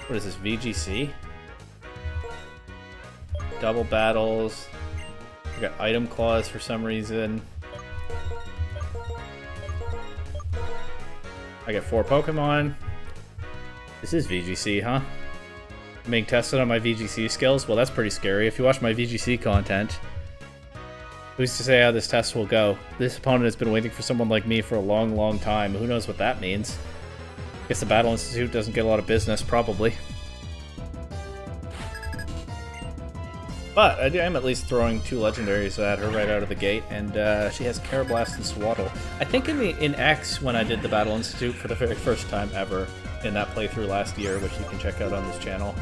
What is this, VGC? Double battles. We got item claws for some reason. I get 4 Pokemon. This is VGC, huh? I'm being tested on my VGC skills? Well, that's pretty scary. If you watch my VGC content, who's to say how this test will go? This opponent has been waiting for someone like me for a long, long time. Who knows what that means? Guess the Battle Institute doesn't get a lot of business, probably. But I am at least throwing 2 legendaries at her right out of the gate, and she has Carablast and Swaddle. I think in X, when I did the Battle Institute for the very first time ever, in that playthrough last year, which you can check out on this channel,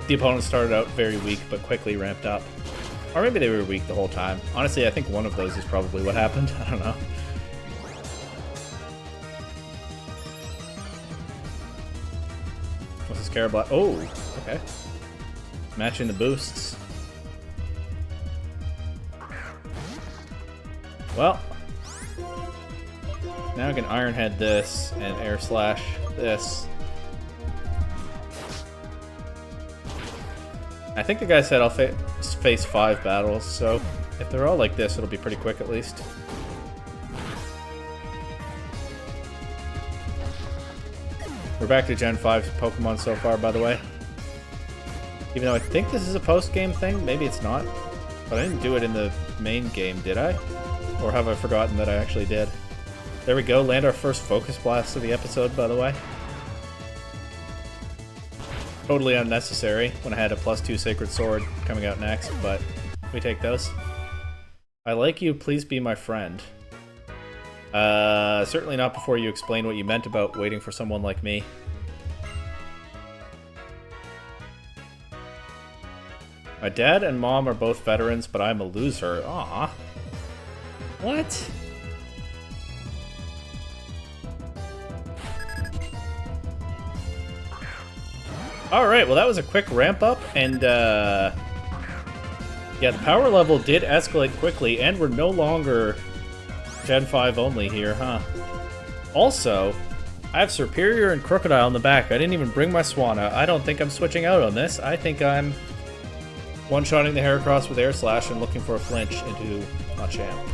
the opponents started out very weak, but quickly ramped up. Or maybe they were weak the whole time. Honestly, I think one of those is probably what happened. I don't know. What's this Carablast? Oh, okay. Matching the boosts. Well, now I can Iron Head this and Air Slash this. I think the guy said I'll face 5 battles, so if they're all like this, it'll be pretty quick at least. We're back to Gen 5 Pokemon so far, by the way. Even though I think this is a post-game thing, maybe it's not. But I didn't do it in the main game, did I? Or have I forgotten that I actually did? There we go, land our first Focus Blast of the episode, by the way. Totally unnecessary when I had a +2 Sacred Sword coming out next, but we take those. I like you, please be my friend. Certainly not before you explain what you meant about waiting for someone like me. My dad and mom are both veterans, but I'm a loser. Aww. What? Alright, well that was a quick ramp up, and yeah, the power level did escalate quickly, and we're no longer Gen 5 only here, huh? Also, I have Superior and Crocodile in the back. I didn't even bring my Swanna. I don't think I'm switching out on this. I think I'm one-shotting the Heracross with Air Slash and looking for a flinch into Machamp.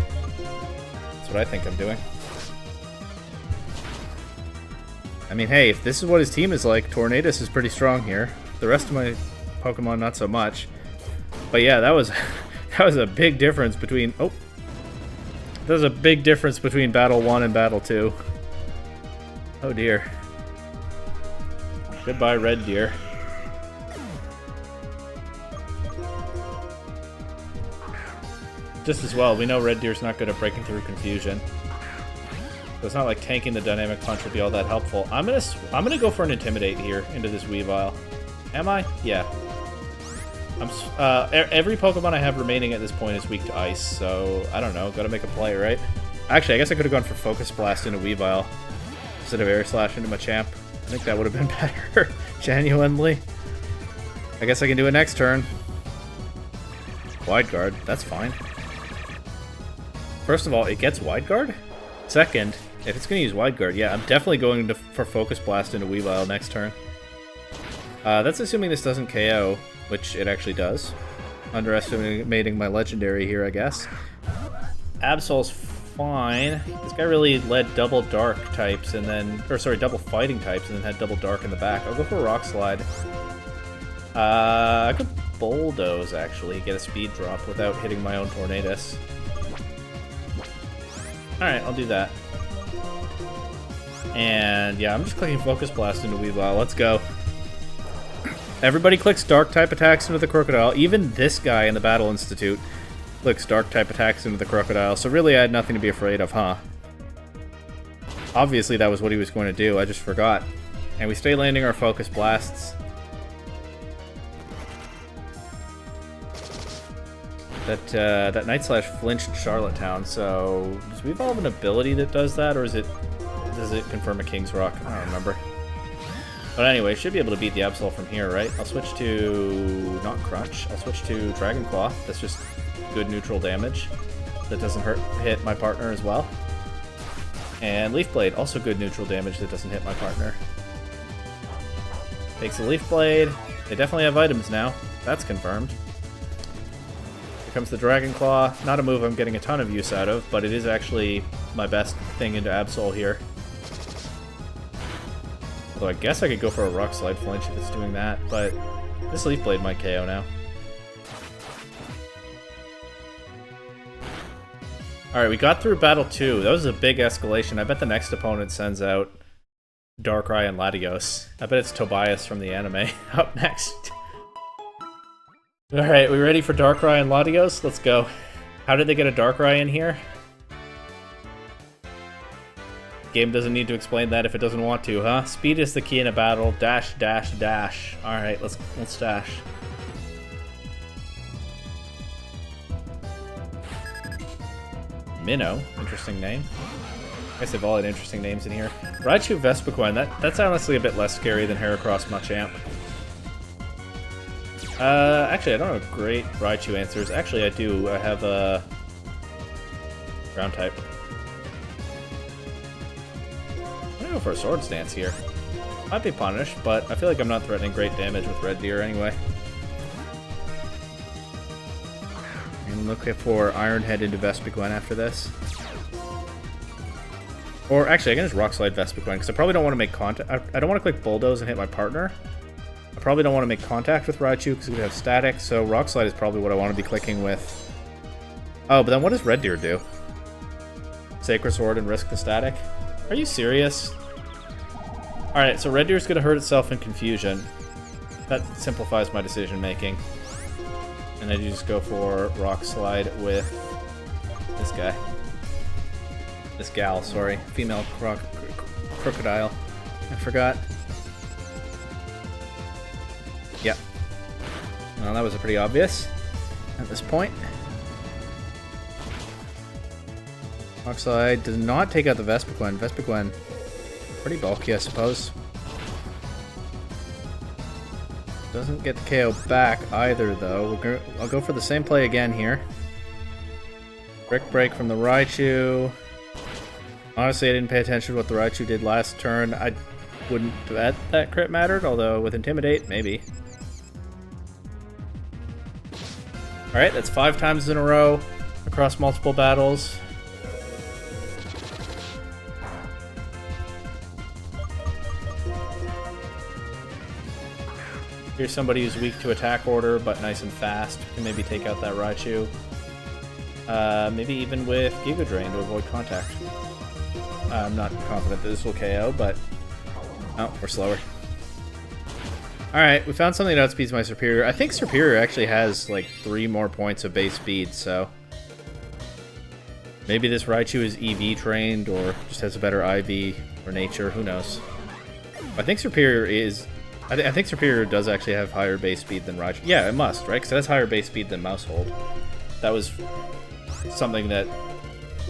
That's what I think I'm doing. I mean, hey, if this is what his team is like, Tornadus is pretty strong here. The rest of my Pokemon, not so much. But yeah, that was a big difference between... Oh! There's a big difference between Battle 1 and Battle 2. Oh dear. Goodbye, Red Deer. Just as well, we know Red Deer's not good at breaking through confusion. So it's not like tanking the Dynamic Punch would be all that helpful. I'm gonna go for an Intimidate here into this Weavile. Am I? Yeah. Every Pokemon I have remaining at this point is weak to Ice, so I don't know. Gotta make a play, right? Actually, I guess I could have gone for Focus Blast into Weavile instead of Air Slash into Machamp. I think that would have been better. Genuinely. I guess I can do it next turn. Wide Guard. That's fine. First of all, it gets Wide Guard. Second, if it's going to use Wide Guard, yeah, I'm definitely going for Focus Blast into Weavile next turn. That's assuming this doesn't KO, which it actually does. Underestimating my Legendary here, I guess. Absol's fine. This guy really led double Dark types and then... Or sorry, double Fighting types and then had double Dark in the back. I'll go for Rock Slide. I could Bulldoze, actually, get a speed drop without hitting my own Tornadus. Alright, I'll do that. And yeah, I'm just clicking Focus Blast into Weavile. Let's go. Everybody clicks Dark-type attacks into the Crocodile. Even this guy in the Battle Institute clicks Dark-type attacks into the Crocodile. So really, I had nothing to be afraid of, huh? Obviously, that was what he was going to do. I just forgot. And we stay landing our Focus Blasts. That Night Slash flinched Charlottetown, so does Weavile have an ability that does that, or does it confirm a King's Rock? I don't remember. But anyway, should be able to beat the Absol from here, right? I'll switch to... not Crunch. I'll switch to Dragon Claw. That's just good neutral damage that doesn't hit my partner as well. And Leaf Blade, also good neutral damage that doesn't hit my partner. Takes a Leaf Blade. They definitely have items now. That's confirmed. Here comes the Dragon Claw. Not a move I'm getting a ton of use out of, but it is actually my best thing into Absol here. Although I guess I could go for a Rock Slide flinch if it's doing that, but this Leaf Blade might KO now. Alright, we got through Battle 2. That was a big escalation. I bet the next opponent sends out Darkrai and Latios. I bet it's Tobias from the anime up next. Alright, we ready for Darkrai and Latios? Let's go. How did they get a Darkrai in here? Game doesn't need to explain that if it doesn't want to, huh? Speed is the key in a battle. Dash, dash, dash. Alright, let's dash. Minnow, interesting name. I guess they've all had interesting names in here. Raichu Vespiquen, that's honestly a bit less scary than Heracross Machamp. Actually, I don't have great Raichu answers. Actually, I do. I have a Ground type. I'm gonna go for a Swords Dance here. Might be punished, but I feel like I'm not threatening great damage with Red Deer anyway. And look for Iron Head into Vespiquen after this. Or actually, I can just Rock Slide Vespiquen, because I probably don't want to make contact. I don't want to click Bulldoze and hit my partner. I probably don't want to make contact with Raichu because we have static, so Rock Slide is probably what I want to be clicking with. Oh, but then what does Red Deer do? Sacred Sword and risk the static? Are you serious? Alright, so Red Deer's going to hurt itself in Confusion. That simplifies my decision making. And then you just go for Rock Slide with this guy. This gal, sorry. Female crocodile. I forgot. Yep. Well, that was pretty obvious at this point. Rock Slide does not take out the Vespiquen. Vespiquen, pretty bulky, I suppose. Doesn't get the KO back either, though. I'll go for the same play again here. Brick Break from the Raichu. Honestly, I didn't pay attention to what the Raichu did last turn. I wouldn't bet that crit mattered, although with Intimidate, maybe. Alright, that's 5 times in a row across multiple battles. Here's somebody who's weak to attack order, but nice and fast. Can maybe take out that Raichu. Maybe even with Giga Drain to avoid contact. I'm not confident that this will KO, but... Oh, we're slower. Alright, we found something that outspeeds my Superior. I think Superior actually has, like, 3 more points of base speed, so... Maybe this Raichu is EV trained, or just has a better IV or nature, who knows. I think Superior is... I think Superior does actually have higher base speed than Raichu. Yeah, it must, right? Because it has higher base speed than Mousehold. That was something that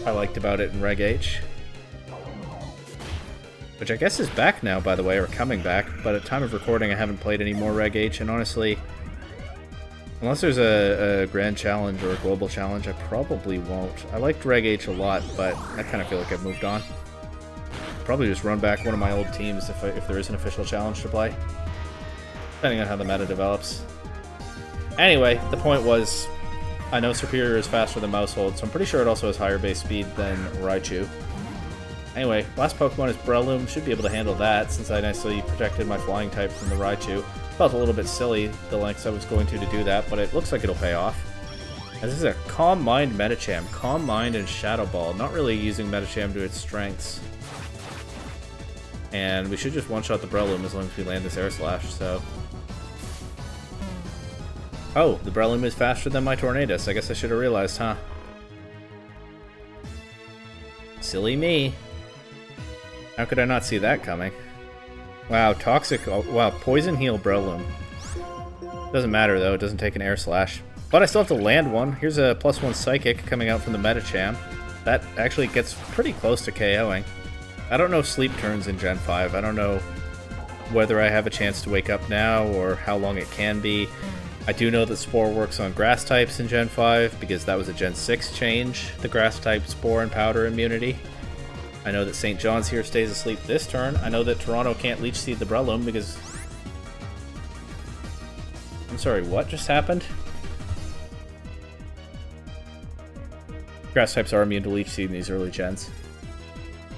I liked about it in Reg H. Which I guess is back now, by the way, or coming back. But at time of recording, I haven't played any more Reg H, and honestly, unless there's a Grand Challenge or a Global Challenge, I probably won't. I liked Reg H a lot, but I kind of feel like I've moved on. Probably just run back one of my old teams if there is an official challenge to play. Depending on how the meta develops. Anyway, the point was, I know Superior is faster than Mousehold, so I'm pretty sure it also has higher base speed than Raichu. Anyway, last Pokemon is Breloom. Should be able to handle that, since I nicely protected my flying type from the Raichu. Felt a little bit silly the lengths I was going to do that, but it looks like it'll pay off. And this is a Calm Mind Medicham. Calm Mind and Shadow Ball. Not really using Medicham to its strengths. And we should just one-shot the Breloom as long as we land this Air Slash, so... Oh, the Breloom is faster than my Tornadus. I guess I should have realized, huh? Silly me. How could I not see that coming? Wow, Toxic... Wow, Poison Heal Breloom. Doesn't matter, though. It doesn't take an Air Slash. But I still have to land one. Here's a +1 Psychic coming out from the Medicham. That actually gets pretty close to KOing. I don't know if Sleep turns in Gen 5. I don't know whether I have a chance to wake up now or how long it can be. I do know that Spore works on Grass types in Gen 5 because that was a Gen 6 change, the Grass type Spore and Powder immunity. I know that St. John's here stays asleep this turn. I know that Toronto can't Leech Seed the Breloom because... I'm sorry, what just happened? Grass types are immune to Leech Seed in these early gens.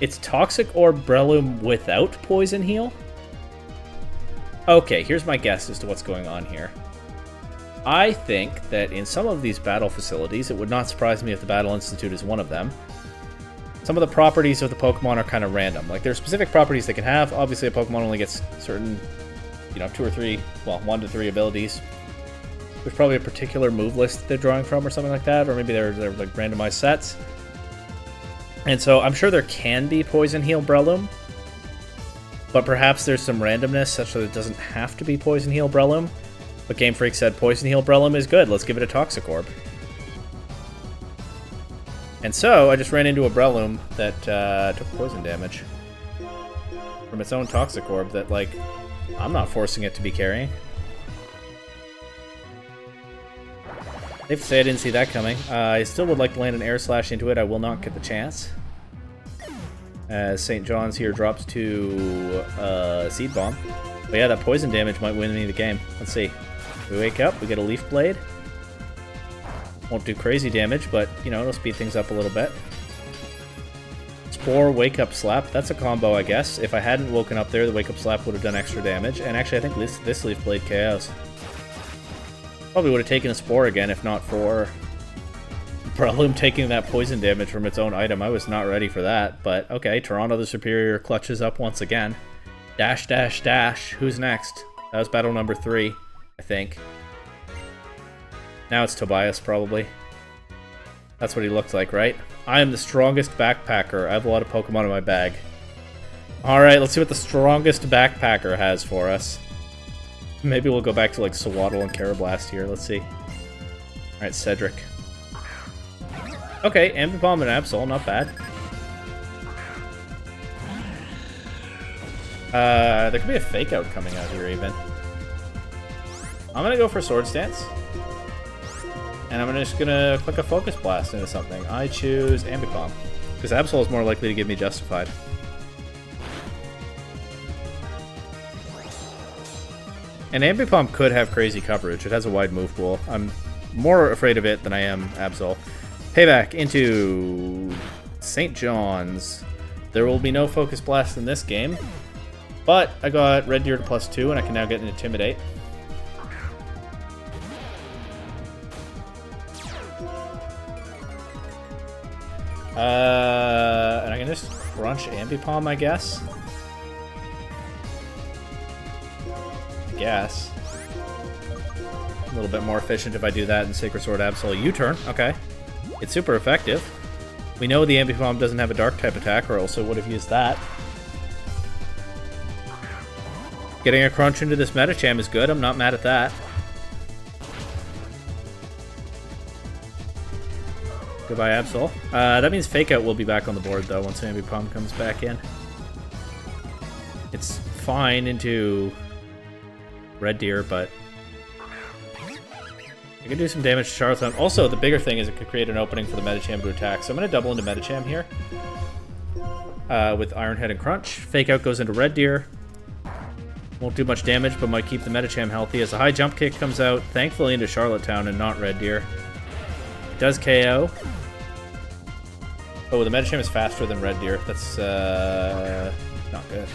It's Toxic Orb Breloom without Poison Heal? Okay, here's my guess as to what's going on here. I think that in some of these battle facilities, it would not surprise me if the Battle Institute is one of them. Some of the properties of the Pokemon are kind of random. Like, there are specific properties they can have. Obviously, a Pokemon only gets certain, 2 or 3, well, 1 to 3 abilities. There's probably a particular move list they're drawing from or something like that, or maybe they're like randomized sets. And so I'm sure there can be Poison Heal Breloom, but perhaps there's some randomness such that it doesn't have to be Poison Heal Breloom. But Game Freak said Poison Heal Breloom is good, let's give it a Toxic Orb. And so I just ran into a Breloom that took poison damage from its own Toxic Orb that, like, I'm not forcing it to be carrying. Safe to say I didn't see that coming. I still would like to land an Air Slash into it. I will not get the chance. As St. John's here drops to Seed Bomb. But yeah, that poison damage might win me the game. Let's see. We wake up, we get a Leaf Blade. Won't do crazy damage, but, you know, it'll speed things up a little bit. Spore, Wake Up Slap. That's a combo, I guess. If I hadn't woken up there, the Wake Up Slap would have done extra damage. And actually, I think this Leaf Blade KOs. Probably would have taken a Spore again if not for Breloom taking that poison damage from its own item. I was not ready for that, but okay. Toronto the Superior clutches up once again. Dash, dash, dash. Who's next? That was battle number 3, I think. Now it's Tobias, probably. That's what he looks like, right? I am the strongest backpacker. I have a lot of Pokemon in my bag. Alright, let's see what the strongest backpacker has for us. Maybe we'll go back to, like, Swaddle and Carablast here. Let's see. Alright, Cedric. Okay, Ambipom and Absol, not bad. There could be a Fake Out coming out here, even. I'm gonna go for Swords Dance. And I'm just gonna click a Focus Blast into something. I choose Ambipom. Because Absol is more likely to give me Justified. And Ambipom could have crazy coverage. It has a wide move pool. I'm more afraid of it than I am Absol. Payback into St. John's. There will be no Focus Blast in this game. But I got Red Deer to +2 and I can now get an Intimidate. And I can just crunch Ambipom, I guess. A little bit more efficient if I do that in Sacred Sword Absol U-turn. Okay. It's super effective. We know the Ambipom doesn't have a Dark type attack, or else it would have used that. Getting a crunch into this Medicham is good. I'm not mad at that. Goodbye, Absol. That means Fake Out will be back on the board, though, once Ambipom comes back in. It's fine into Red Deer, but I can do some damage to Charlottetown. Also, the bigger thing is it could create an opening for the Medicham to attack. So I'm going to double into Medicham here with Iron Head and Crunch. Fake Out goes into Red Deer. Won't do much damage, but might keep the Medicham healthy as a high jump kick comes out, thankfully into Charlottetown and not Red Deer. It does KO. Oh, the Medicham is faster than Red Deer. That's not good.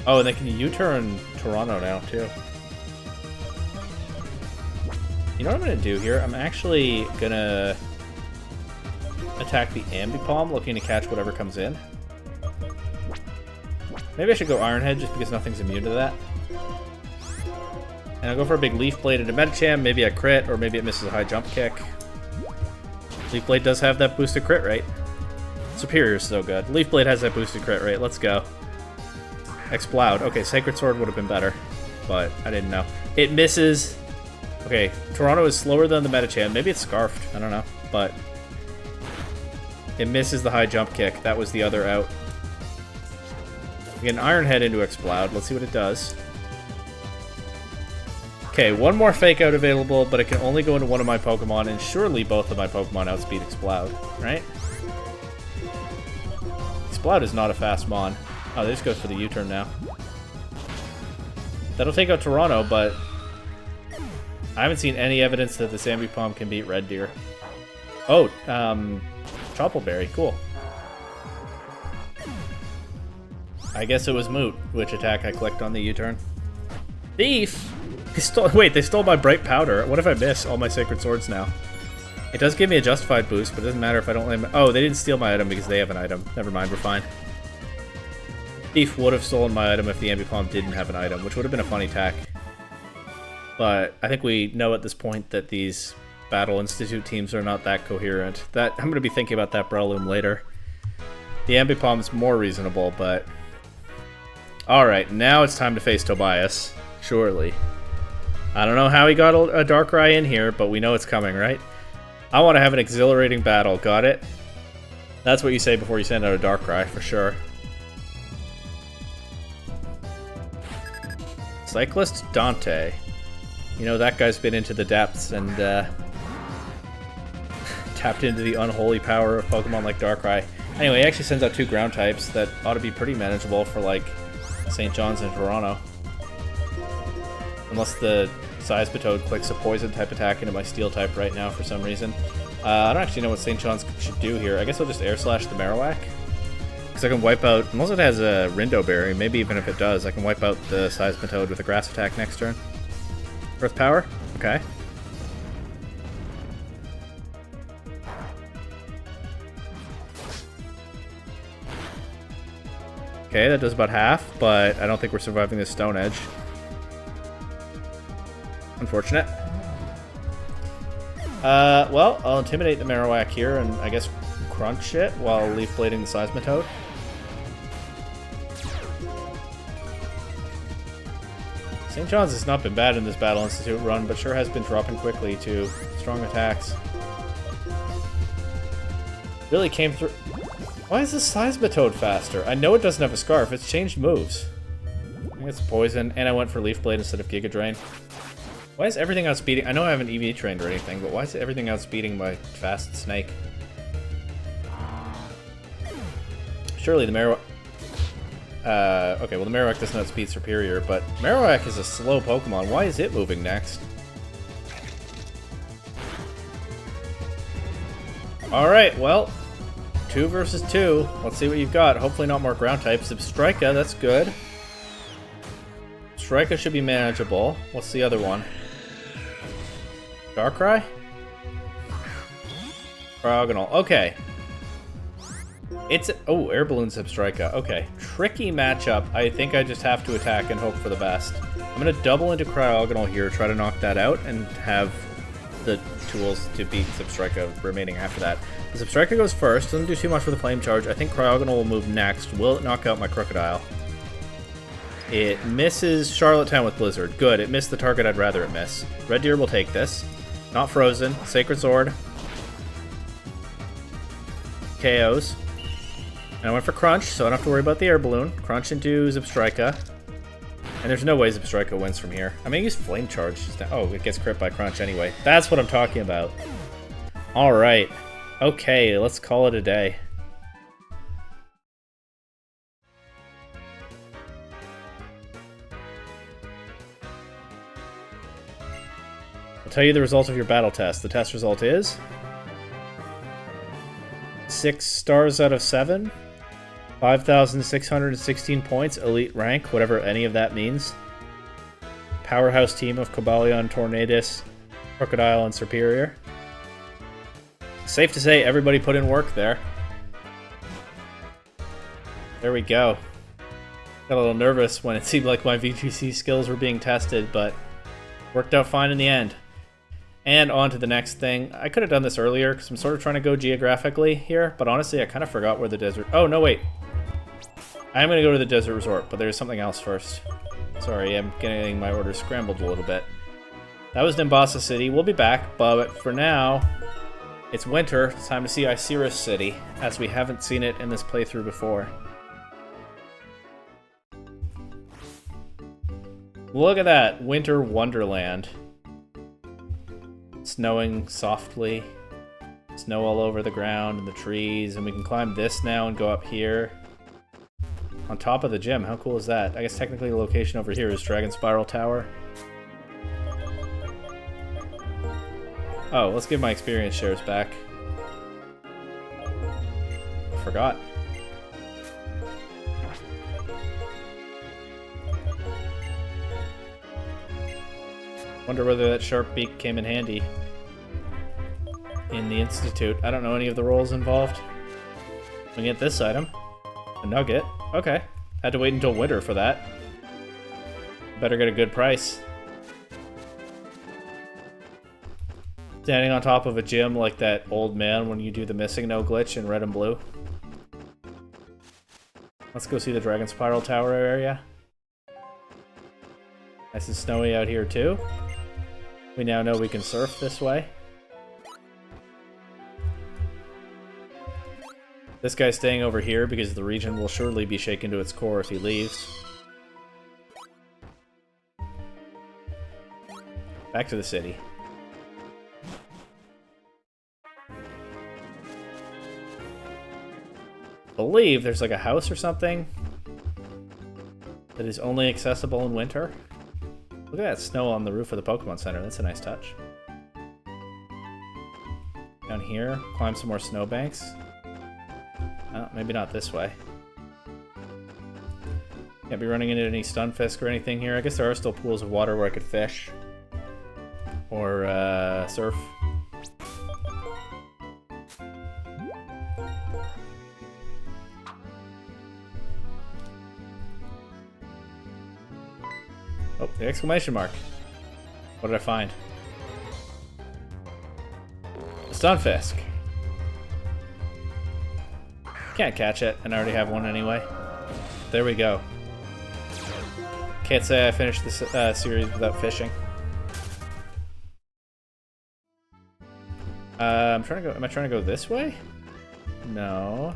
Oh, and they can U-turn Toronto now, too. You know what I'm going to do here? I'm actually going to attack the Ambipom, looking to catch whatever comes in. Maybe I should go Iron Head, just because nothing's immune to that. And I'll go for a big Leaf Blade into Medicham. Maybe a crit, or maybe it misses a high jump kick. Leaf Blade does have that boosted crit rate. Superior's so good. Leaf Blade has that boosted crit rate. Let's go. Explode. Okay, Sacred Sword would have been better, but I didn't know. It misses. Okay, Toronto is slower than the Medicham. Maybe it's Scarfed. I don't know, but it misses the high jump kick. That was the other out. We get an Iron Head into Explode. Let's see what it does. Okay, one more Fake Out available, but it can only go into one of my Pokemon, and surely both of my Pokemon outspeed Explode, right? Explode is not a fast Mon. Oh, they just go for the U-turn now. That'll take out Toronto, but I haven't seen any evidence that the Ambipom can beat Red Deer. Oh, Choppleberry, cool. I guess it was moot, which attack I clicked on the U-turn. Thief! Wait, they stole my Bright Powder. What if I miss all my Sacred Swords now? It does give me a Justified boost, but it doesn't matter if I don't land my... Oh, they didn't steal my item because they have an item. Never mind, we're fine. Thief would have stolen my item if the Ambipom didn't have an item, which would have been a funny attack. But I think we know at this point that these Battle Institute teams are not that coherent. I'm going to be thinking about that Breloom later. The Ambipom's more reasonable, but... Alright, now it's time to face Tobias. Surely. I don't know how he got a Darkrai in here, but we know it's coming, right? I want to have an exhilarating battle, got it? That's what you say before you send out a Darkrai, for sure. Cyclist Dante. You know, that guy's been into the depths and tapped into the unholy power of Pokemon like Darkrai. Anyway, he actually sends out 2 ground types that ought to be pretty manageable for, like, St. John's and Toronto. Unless the Seismitoad clicks a poison type attack into my steel type right now for some reason. I don't actually know what St. John's should do here. I guess I'll just air slash the Marowak. Because I can wipe out, unless it has a Rindo Berry, maybe even if it does, I can wipe out the Seismitoad with a grass attack next turn. Earth Power? Okay. Okay, that does about half, but I don't think we're surviving this Stone Edge. Unfortunate. Well, I'll intimidate the Marowak here and I guess crunch it while leaf blading the Seismitoad. St. John's has not been bad in this Battle Institute run, but sure has been dropping quickly to strong attacks. Really came through. Why is this Seismitoad faster? I know it doesn't have a Scarf, it's changed moves. I think it's Poison, and I went for Leaf Blade instead of Giga Drain. Why is everything outspeeding? I know I haven't EV trained or anything, but why is everything outspeeding my fast snake? Surely the Marowak... okay, well the Marowak doesn't outspeed Superior, but Marowak is a slow Pokemon. Why is it moving next? Alright, well... 2 versus 2. Let's see what you've got. Hopefully not more ground types. Zebstrika, that's good. Strika should be manageable. What's the other one? Darkrai? Cryogonal. Okay. It's... Oh, Air Balloon Zebstrika. Okay. Tricky matchup. I think I just have to attack and hope for the best. I'm going to double into Cryogonal here, try to knock that out, and have the tools to beat Zebstrika remaining after that. The Zebstrika goes first. Doesn't do too much with the Flame Charge. I think Cryogonal will move next. Will it knock out my Crocodile? It misses Charlottetown with Blizzard. Good. It missed the target I'd rather it miss. Red Deer will take this. Not Frozen. Sacred Sword. KOs. And I went for Crunch, so I don't have to worry about the Air Balloon. Crunch into Zebstrika. And there's no way Zebstrika wins from here. I'm going to use Flame Charge. Oh, it gets crit by Crunch anyway. That's what I'm talking about. Alright. Okay, let's call it a day. I'll tell you the result of your battle test. The test result is 6 stars out of 7, 5,616 points, elite rank, whatever any of that means. Powerhouse team of Cobalion, Tornadus, Crocodile, and Superior. Safe to say everybody put in work there. There we go. Got a little nervous when it seemed like my VGC skills were being tested, but worked out fine in the end. And on to the next thing. I could have done this earlier because I'm sort of trying to go geographically here, but honestly I kind of forgot where the desert... Oh, no, wait. I am going to go to the desert resort, but there's something else first. Sorry, I'm getting my orders scrambled a little bit. That was Nimbasa City. We'll be back, but for now, it's winter. It's time to see Isurus City, as we haven't seen it in this playthrough before. Look at that, Winter Wonderland. Snowing softly. Snow all over the ground and the trees, and we can climb this now and go up here. On top of the gym, how cool is that? I guess technically the location over here is Dragon Spiral Tower. Oh, let's give my experience shares back. Forgot. Wonder whether that sharp beak came in handy in the Institute. I don't know any of the roles involved. We get this item. A nugget. Okay. Had to wait until winter for that. Better get a good price. Standing on top of a gym like that old man when you do the missing no glitch in red and blue. Let's go see the Dragon Spiral Tower area. Nice and snowy out here too. We now know we can surf this way. This guy's staying over here because the region will surely be shaken to its core if he leaves. Back to the city. I believe there's like a house or something that is only accessible in winter. Look at that snow on the roof of the Pokemon Center. That's a nice touch. Down here, climb some more snowbanks. Oh, maybe not this way. Can't be running into any Stunfisk or anything here. I guess there are still pools of water where I could fish. Or, surf. Oh, the exclamation mark. What did I find? A Stunfisk. Can't catch it, and I already have one anyway. There we go. Can't say I finished this series without fishing. I'm trying to go. Am I trying to go this way? No.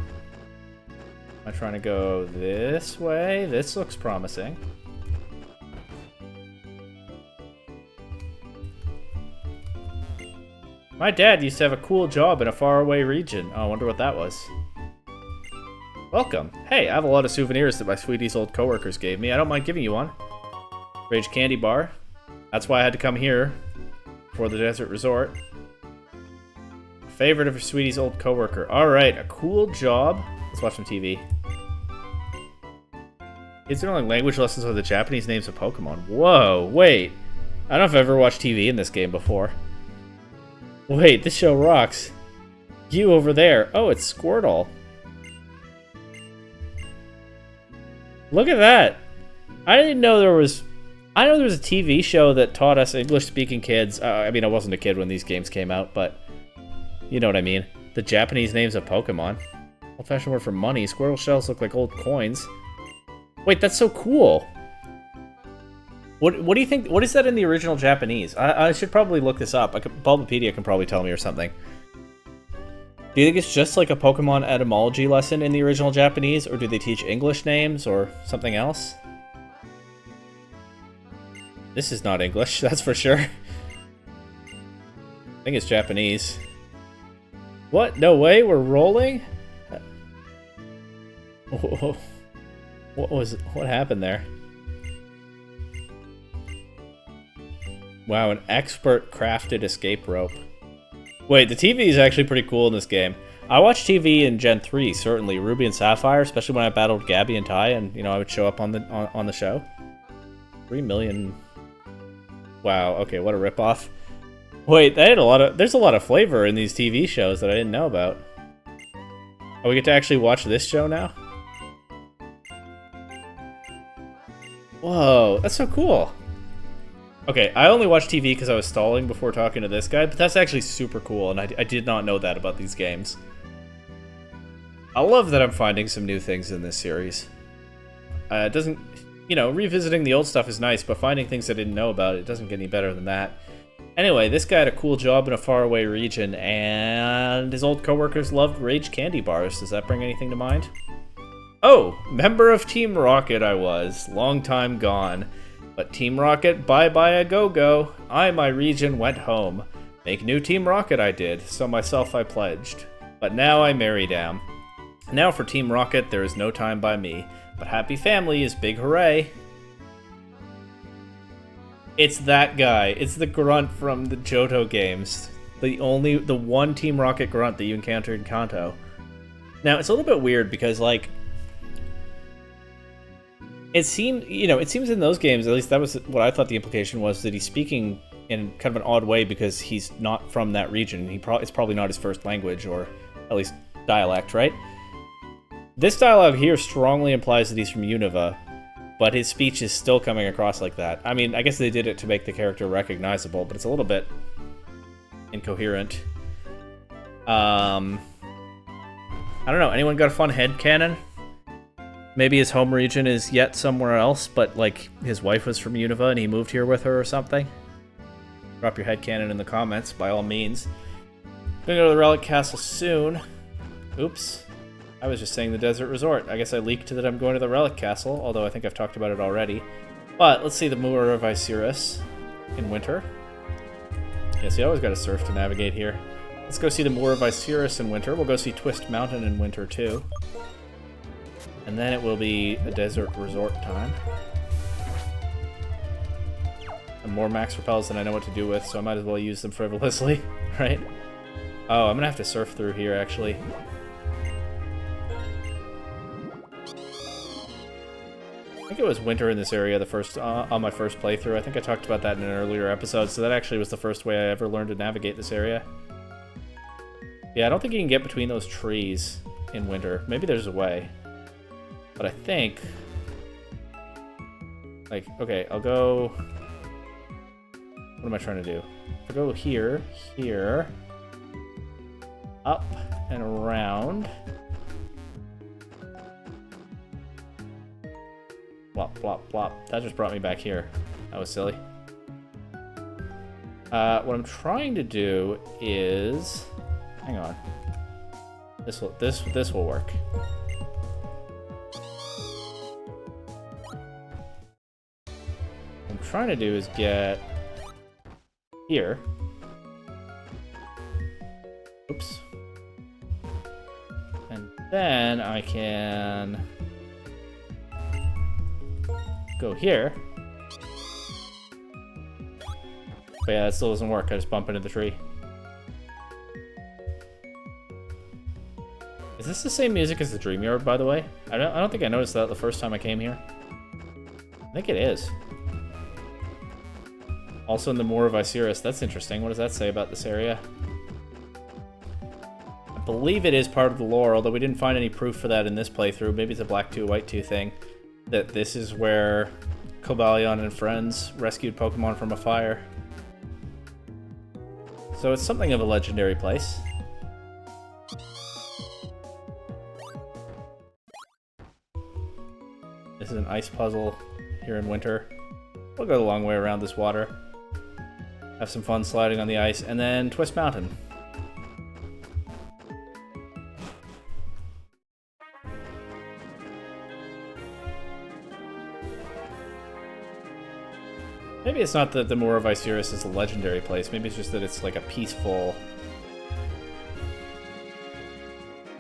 Am I trying to go this way? This looks promising. My dad used to have a cool job in a faraway region. Oh, I wonder what that was. Welcome. Hey, I have a lot of souvenirs that my sweetie's old coworkers gave me. I don't mind giving you one. Rage Candy Bar. That's why I had to come here for the desert resort. Favorite of your sweetie's old coworker. Alright, a cool job. Let's watch some TV. Kids doing like language lessons with the Japanese names of Pokemon. Whoa, wait. I don't know if I've ever watched TV in this game before. Wait, this show rocks. You over there. Oh, it's Squirtle. Look at that. I didn't know there was... I know there was a TV show that taught us English-speaking kids. I mean, I wasn't a kid when these games came out, but... You know what I mean. The Japanese names of Pokemon. Old-fashioned word for money. Squirtle shells look like old coins. Wait, that's so cool. What do you think? What is that in the original Japanese? I should probably look this up. Bulbapedia can probably tell me or something. Do you think it's just like a Pokemon etymology lesson in the original Japanese, or do they teach English names or something else? This is not English, that's for sure. I think it's Japanese. What? No way? We're rolling? What happened there? Wow, an expert crafted escape rope. Wait, the TV is actually pretty cool in this game. I watched TV in Gen 3, certainly. Ruby and Sapphire, especially when I battled Gabby and Ty, and, you know, I would show up on the show. 3 million... Wow, okay, what a ripoff. Wait, there's a lot of flavor in these TV shows that I didn't know about. Oh, we get to actually watch this show now? Whoa, that's so cool. Okay, I only watched TV because I was stalling before talking to this guy, but that's actually super cool, and I did not know that about these games. I love that I'm finding some new things in this series. It doesn't... You know, revisiting the old stuff is nice, but finding things I didn't know about, it doesn't get any better than that. Anyway, this guy had a cool job in a faraway region, and his old coworkers loved Rage Candy Bars. Does that bring anything to mind? Oh, member of Team Rocket I was, long time gone. But Team Rocket, bye-bye a go-go. I, my region, went home. Make new Team Rocket I did, so myself I pledged. But now I married am. Now for Team Rocket, there is no time by me. But happy family is big hooray. It's that guy. It's the grunt from the Johto games. The one Team Rocket grunt that you encountered in Kanto. Now, it's a little bit weird because, like... It seems in those games, at least that was what I thought the implication was, that he's speaking in kind of an odd way because he's not from that region. It's probably not his first language, or at least dialect, right? This dialogue here strongly implies that he's from Unova, but his speech is still coming across like that. I mean, I guess they did it to make the character recognizable, but it's a little bit incoherent. I don't know, anyone got a fun headcanon? Maybe his home region is yet somewhere else, but, like, his wife was from Unova and he moved here with her or something? Drop your headcanon in the comments, by all means. Gonna go to the Relic Castle soon. Oops. I was just saying the Desert Resort. I guess I leaked that I'm going to the Relic Castle, although I think I've talked about it already. But, let's see the Moor of Isurus in winter. Yeah, so you always gotta surf to navigate here. Let's go see the Moor of Isurus in winter. We'll go see Twist Mountain in winter, too. And then it will be a desert resort time. And more max repels than I know what to do with, so I might as well use them frivolously, right? Oh, I'm gonna have to surf through here, actually. I think it was winter in this area on my first playthrough. I think I talked about that in an earlier episode, so that actually was the first way I ever learned to navigate this area. Yeah, I don't think you can get between those trees in winter. Maybe there's a way. But I think... Like, okay, I'll go... What am I trying to do? I'll go here, here... Up and around... Plop, plop, plop. That just brought me back here. That was silly. What I'm trying to do is... Hang on. This will work. What I'm trying to do is get... Here. Oops. And then I can... go here. But yeah, that still doesn't work. I just bump into the tree. Is this the same music as the Dream Yard, by the way? I don't think I noticed that the first time I came here. I think it is. Also in the Moor of Osiris. That's interesting. What does that say about this area? I believe it is part of the lore, although we didn't find any proof for that in this playthrough. Maybe it's a Black 2, White 2 thing. That this is where Cobalion and friends rescued Pokemon from a fire. So it's something of a legendary place. This is an ice puzzle here in winter. We'll go the long way around this water. Have some fun sliding on the ice, and then Twist Mountain. Maybe it's not that the Moor of Osiris is a legendary place. Maybe it's just that it's like a peaceful,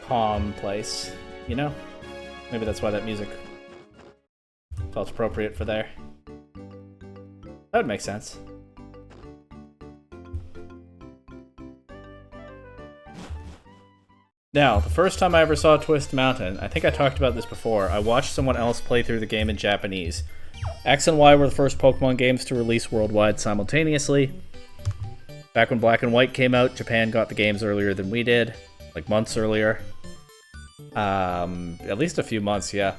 calm place, you know? Maybe that's why that music felt appropriate for there. That would make sense. Now, the first time I ever saw Twist Mountain, I think I talked about this before, I watched someone else play through the game in Japanese. X and Y were the first Pokemon games to release worldwide simultaneously. Back when Black and White came out, Japan got the games earlier than we did, like months earlier. At least a few months, yeah.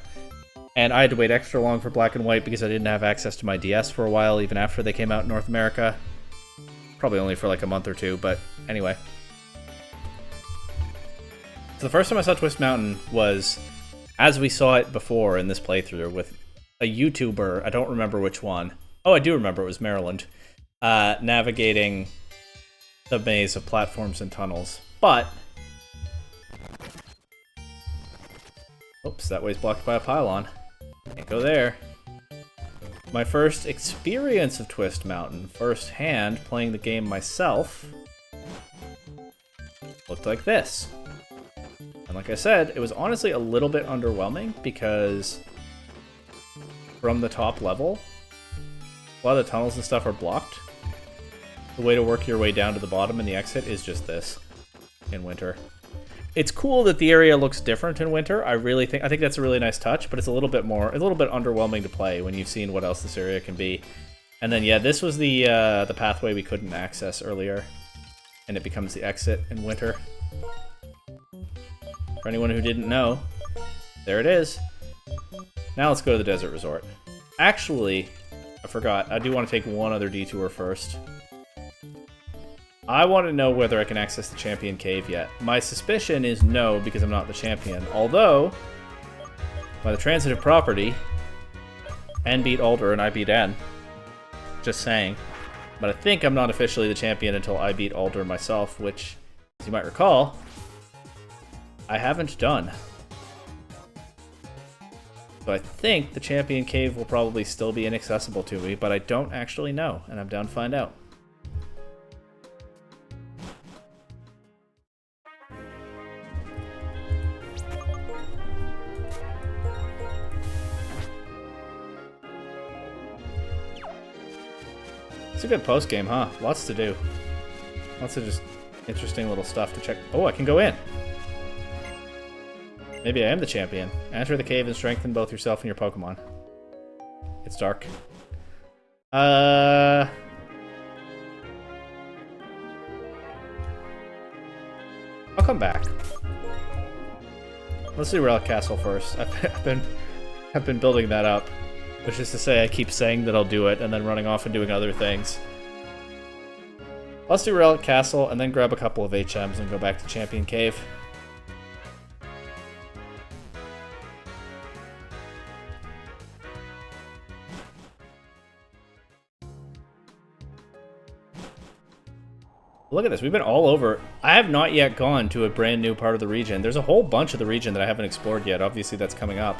And I had to wait extra long for Black and White because I didn't have access to my DS for a while, even after they came out in North America. Probably only for like a month or two, but anyway. So the first time I saw Twist Mountain was, as we saw it before in this playthrough, with a YouTuber, I don't remember which one. Oh, I do remember, it was Maryland. Navigating the maze of platforms and tunnels. But... Oops, that way's blocked by a pylon. Can't go there. My first experience of Twist Mountain, firsthand, playing the game myself, looked like this. And like I said, it was honestly a little bit underwhelming because from the top level, a lot of the tunnels and stuff are blocked. The way to work your way down to the bottom and the exit is just this in winter. It's cool that the area looks different in winter. I think that's a really nice touch, but it's a little bit underwhelming to play when you've seen what else this area can be. And then yeah, this was the pathway we couldn't access earlier, and it becomes the exit in winter. For anyone who didn't know, there it is. Now let's go to the desert resort. Actually, I forgot. I do want to take one other detour first. I want to know whether I can access the champion cave yet. My suspicion is no, because I'm not the champion. Although, by the transitive property, N beat Alder and I beat N. Just saying. But I think I'm not officially the champion until I beat Alder myself, which, as you might recall, I haven't done. So I think the champion cave will probably still be inaccessible to me, but I don't actually know, and I'm down to find out. It's a good post game, huh? Lots to do. Lots of just interesting little stuff to check. Oh, I can go in. Maybe I am the champion. Enter the cave and strengthen both yourself and your Pokemon. It's dark. I'll come back. Let's do Relic Castle first. I've been building that up, which is to say I keep saying that I'll do it and then running off and doing other things. Let's do Relic Castle and then grab a couple of HMs and go back to Champion Cave. Look at this, we've been all over. I have not yet gone to a brand new part of the region. There's a whole bunch of the region that I haven't explored yet. Obviously that's coming up.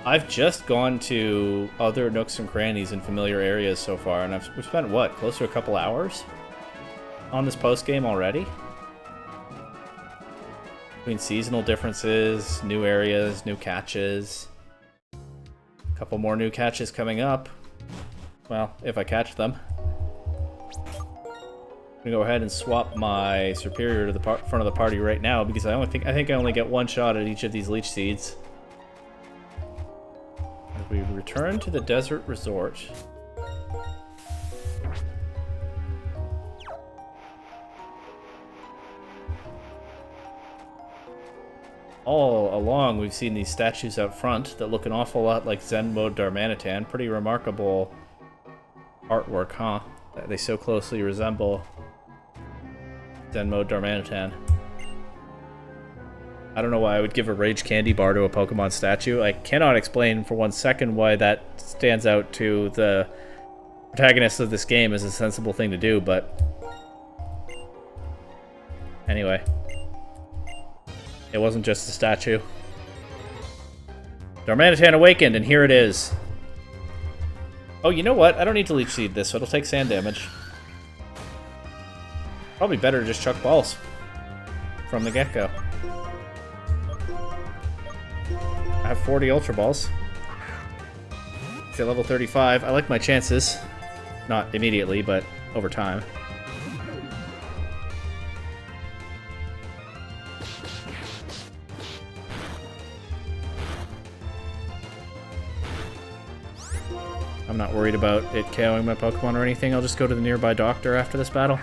I've just gone to other nooks and crannies in familiar areas so far, and we've spent, what, close to a couple hours on this post-game already? Between seasonal differences, new areas, new catches. A couple more new catches coming up. Well, if I catch them. I'm gonna go ahead and swap my superior to the front of the party right now because I think I only get one shot at each of these leech seeds. As we return to the desert resort. All along we've seen these statues out front that look an awful lot like Zen Mode Darmanitan. Pretty remarkable artwork, huh? That they so closely resemble Zen Mode Darmanitan. I don't know why I would give a Rage Candy Bar to a Pokemon statue. I cannot explain for 1 second why that stands out to the protagonist of this game as a sensible thing to do, but anyway. It wasn't just a statue. Darmanitan awakened, and here it is. Oh, you know what? I don't need to Leech Seed this, so it'll take sand damage. Probably better to just chuck balls from the get-go. I have 40 Ultra Balls. It's at level 35. I like my chances. Not immediately, but over time. I'm not worried about it KOing my Pokemon or anything. I'll just go to the nearby doctor after this battle.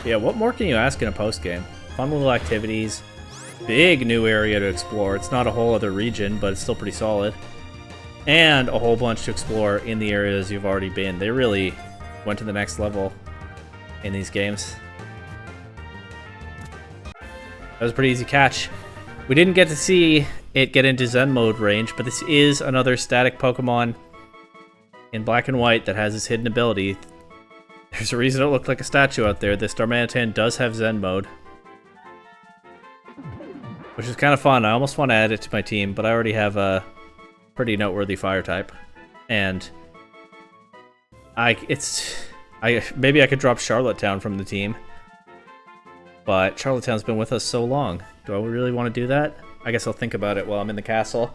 Yeah, what more can you ask in a post-game? Fun little activities. Big new area to explore. It's not a whole other region, but it's still pretty solid. And a whole bunch to explore in the areas you've already been. They really went to the next level in these games. That was a pretty easy catch. We didn't get to see it get into Zen mode range, but this is another static Pokemon in black and white that has this hidden ability. There's a reason it looked like a statue out there. This Darmanitan does have Zen mode, which is kind of fun. I almost want to add it to my team, but I already have a pretty noteworthy fire type, and maybe I could drop Charlottetown from the team, but Charlottetown's been with us so long. Do I really want to do that? I guess I'll think about it while I'm in the castle.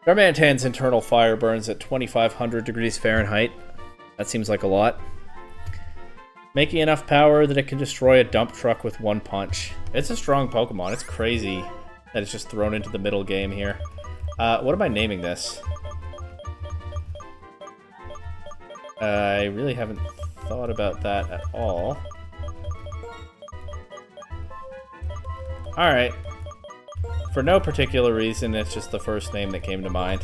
Darmanitan's internal fire burns at 2,500 degrees Fahrenheit. That seems like a lot. Making enough power that it can destroy a dump truck with one punch. It's a strong Pokemon. It's crazy that it's just thrown into the middle game here. What am I naming this? I really haven't thought about that at all. Alright. For no particular reason, it's just the first name that came to mind.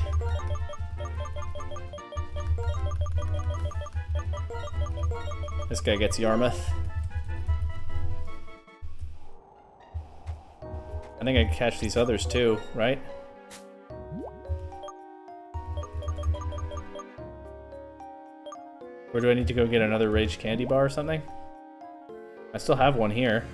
This guy gets Yarmouth. I think I can catch these others too, right? Or do I need to go get another Rage Candy Bar or something? I still have one here.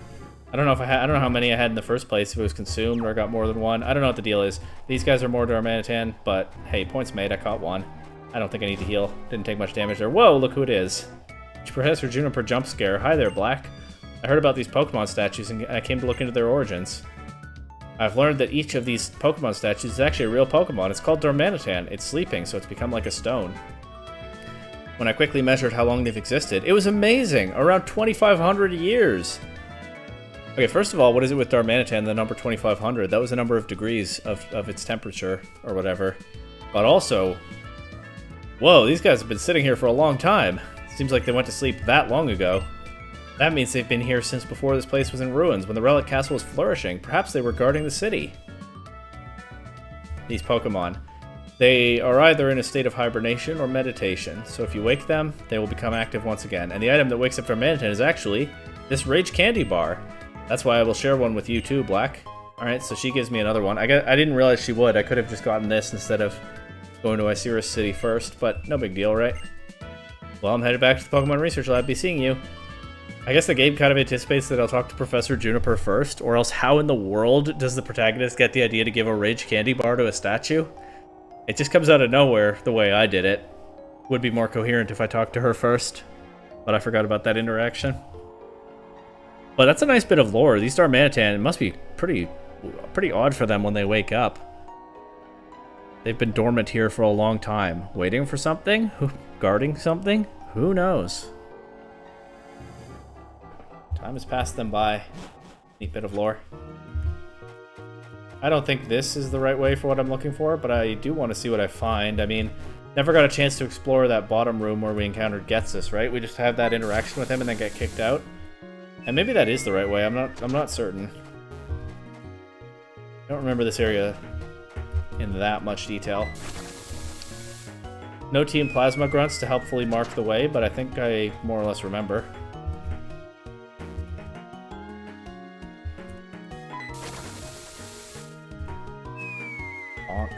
I don't know if I don't know how many I had in the first place, if it was consumed or I got more than one. I don't know what the deal is. These guys are more Darmanitan, but hey, points made. I caught one. I don't think I need to heal. Didn't take much damage there. Whoa, look who it is. Professor Juniper Jump Scare. Hi there, Black. I heard about these Pokemon statues and I came to look into their origins. I've learned that each of these Pokemon statues is actually a real Pokemon. It's called Darmanitan. It's sleeping, so it's become like a stone. When I quickly measured how long they've existed, it was amazing! Around 2,500 years! Okay, first of all, what is it with Darmanitan, the number 2,500? That was the number of degrees of its temperature, or whatever. But also, whoa, these guys have been sitting here for a long time. Seems like they went to sleep that long ago. That means they've been here since before this place was in ruins, when the Relic Castle was flourishing. Perhaps they were guarding the city. These Pokemon. They are either in a state of hibernation or meditation, so if you wake them, they will become active once again. And the item that wakes up Darmanitan is actually this Rage Candy Bar. That's why I will share one with you too, Black. Alright, so she gives me another one. I didn't realize she would. I could have just gotten this instead of going to Osiris City first, but no big deal, right? Well, I'm headed back to the Pokemon Research Lab. Be seeing you. I guess the game kind of anticipates that I'll talk to Professor Juniper first, or else how in the world does the protagonist get the idea to give a Rage Candy Bar to a statue? It just comes out of nowhere, the way I did it. Would be more coherent if I talked to her first, but I forgot about that interaction. But that's a nice bit of lore. These Darmanitan, it must be pretty odd for them when they wake up. They've been dormant here for a long time. Waiting for something? Guarding something? Who knows? Time has passed them by. Neat bit of lore. I don't think this is the right way for what I'm looking for, but I do want to see what I find. I mean, never got a chance to explore that bottom room where we encountered Getsus, right? We just have that interaction with him and then get kicked out. And maybe that is the right way. I'm not certain. I don't remember this area in that much detail. No Team Plasma Grunts to helpfully mark the way, but I think I more or less remember. Bonk.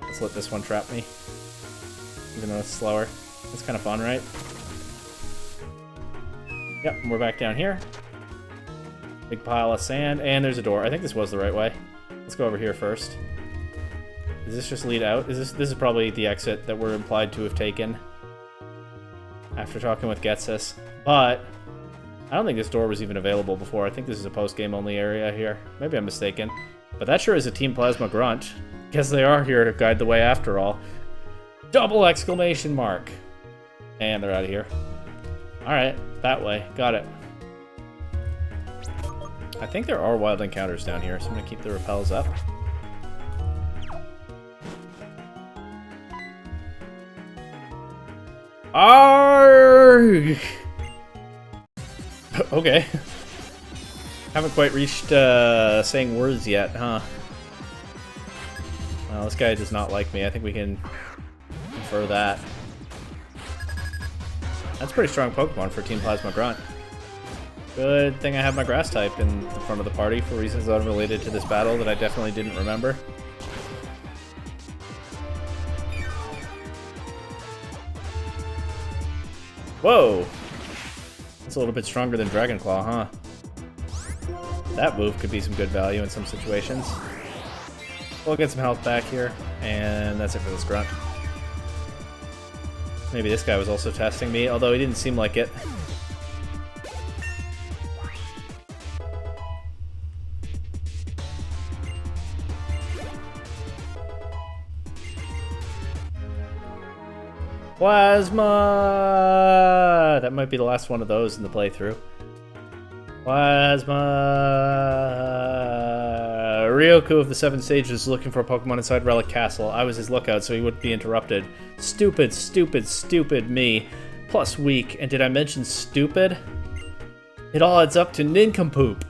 Let's let this one trap me. Even though it's slower. It's kind of fun, right? Yep, we're back down here. Big pile of sand, and there's a door. I think this was the right way. Let's go over here first. Does this just lead out? This is probably the exit that we're implied to have taken after talking with Getsus. But I don't think this door was even available before. I think this is a post-game only area here. Maybe I'm mistaken. But that sure is a Team Plasma Grunt. Guess they are here to guide the way after all. Double exclamation mark. And they're out of here. Alright, that way. Got it. I think there are wild encounters down here, so I'm going to keep the repels up. Arrgh! Okay. Haven't quite reached saying words yet, huh? Well, this guy does not like me. I think we can infer that. That's a pretty strong Pokemon for Team Plasma Grunt. Good thing I have my Grass type in the front of the party for reasons unrelated to this battle that I definitely didn't remember. Whoa! That's a little bit stronger than Dragon Claw, huh? That move could be some good value in some situations. We'll get some health back here, and that's it for this Grunt. Maybe this guy was also testing me, although he didn't seem like it. Plasma! That might be the last one of those in the playthrough. Plasma! Ryoku of the Seven Sages is looking for a Pokemon inside Relic Castle. I was his lookout, so he wouldn't be interrupted. Stupid, stupid, stupid me. Plus weak. And did I mention stupid? It all adds up to nincompoop.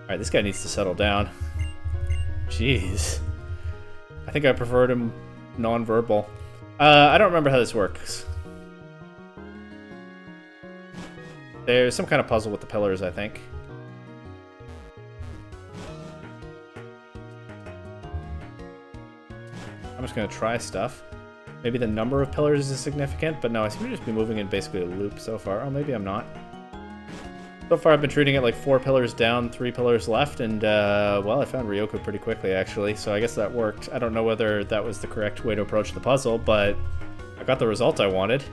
Alright, this guy needs to settle down. Jeez. I think I preferred him non-verbal. I don't remember how this works. There's some kind of puzzle with the pillars, I think. I'm just going to try stuff. Maybe the number of pillars is significant, but no, I seem to just be moving in basically a loop so far. Oh, maybe I'm not. So far I've been treating it like 4 pillars down, 3 pillars left, and, well, I found Ryoku pretty quickly, actually, so I guess that worked. I don't know whether that was the correct way to approach the puzzle, but I got the result I wanted.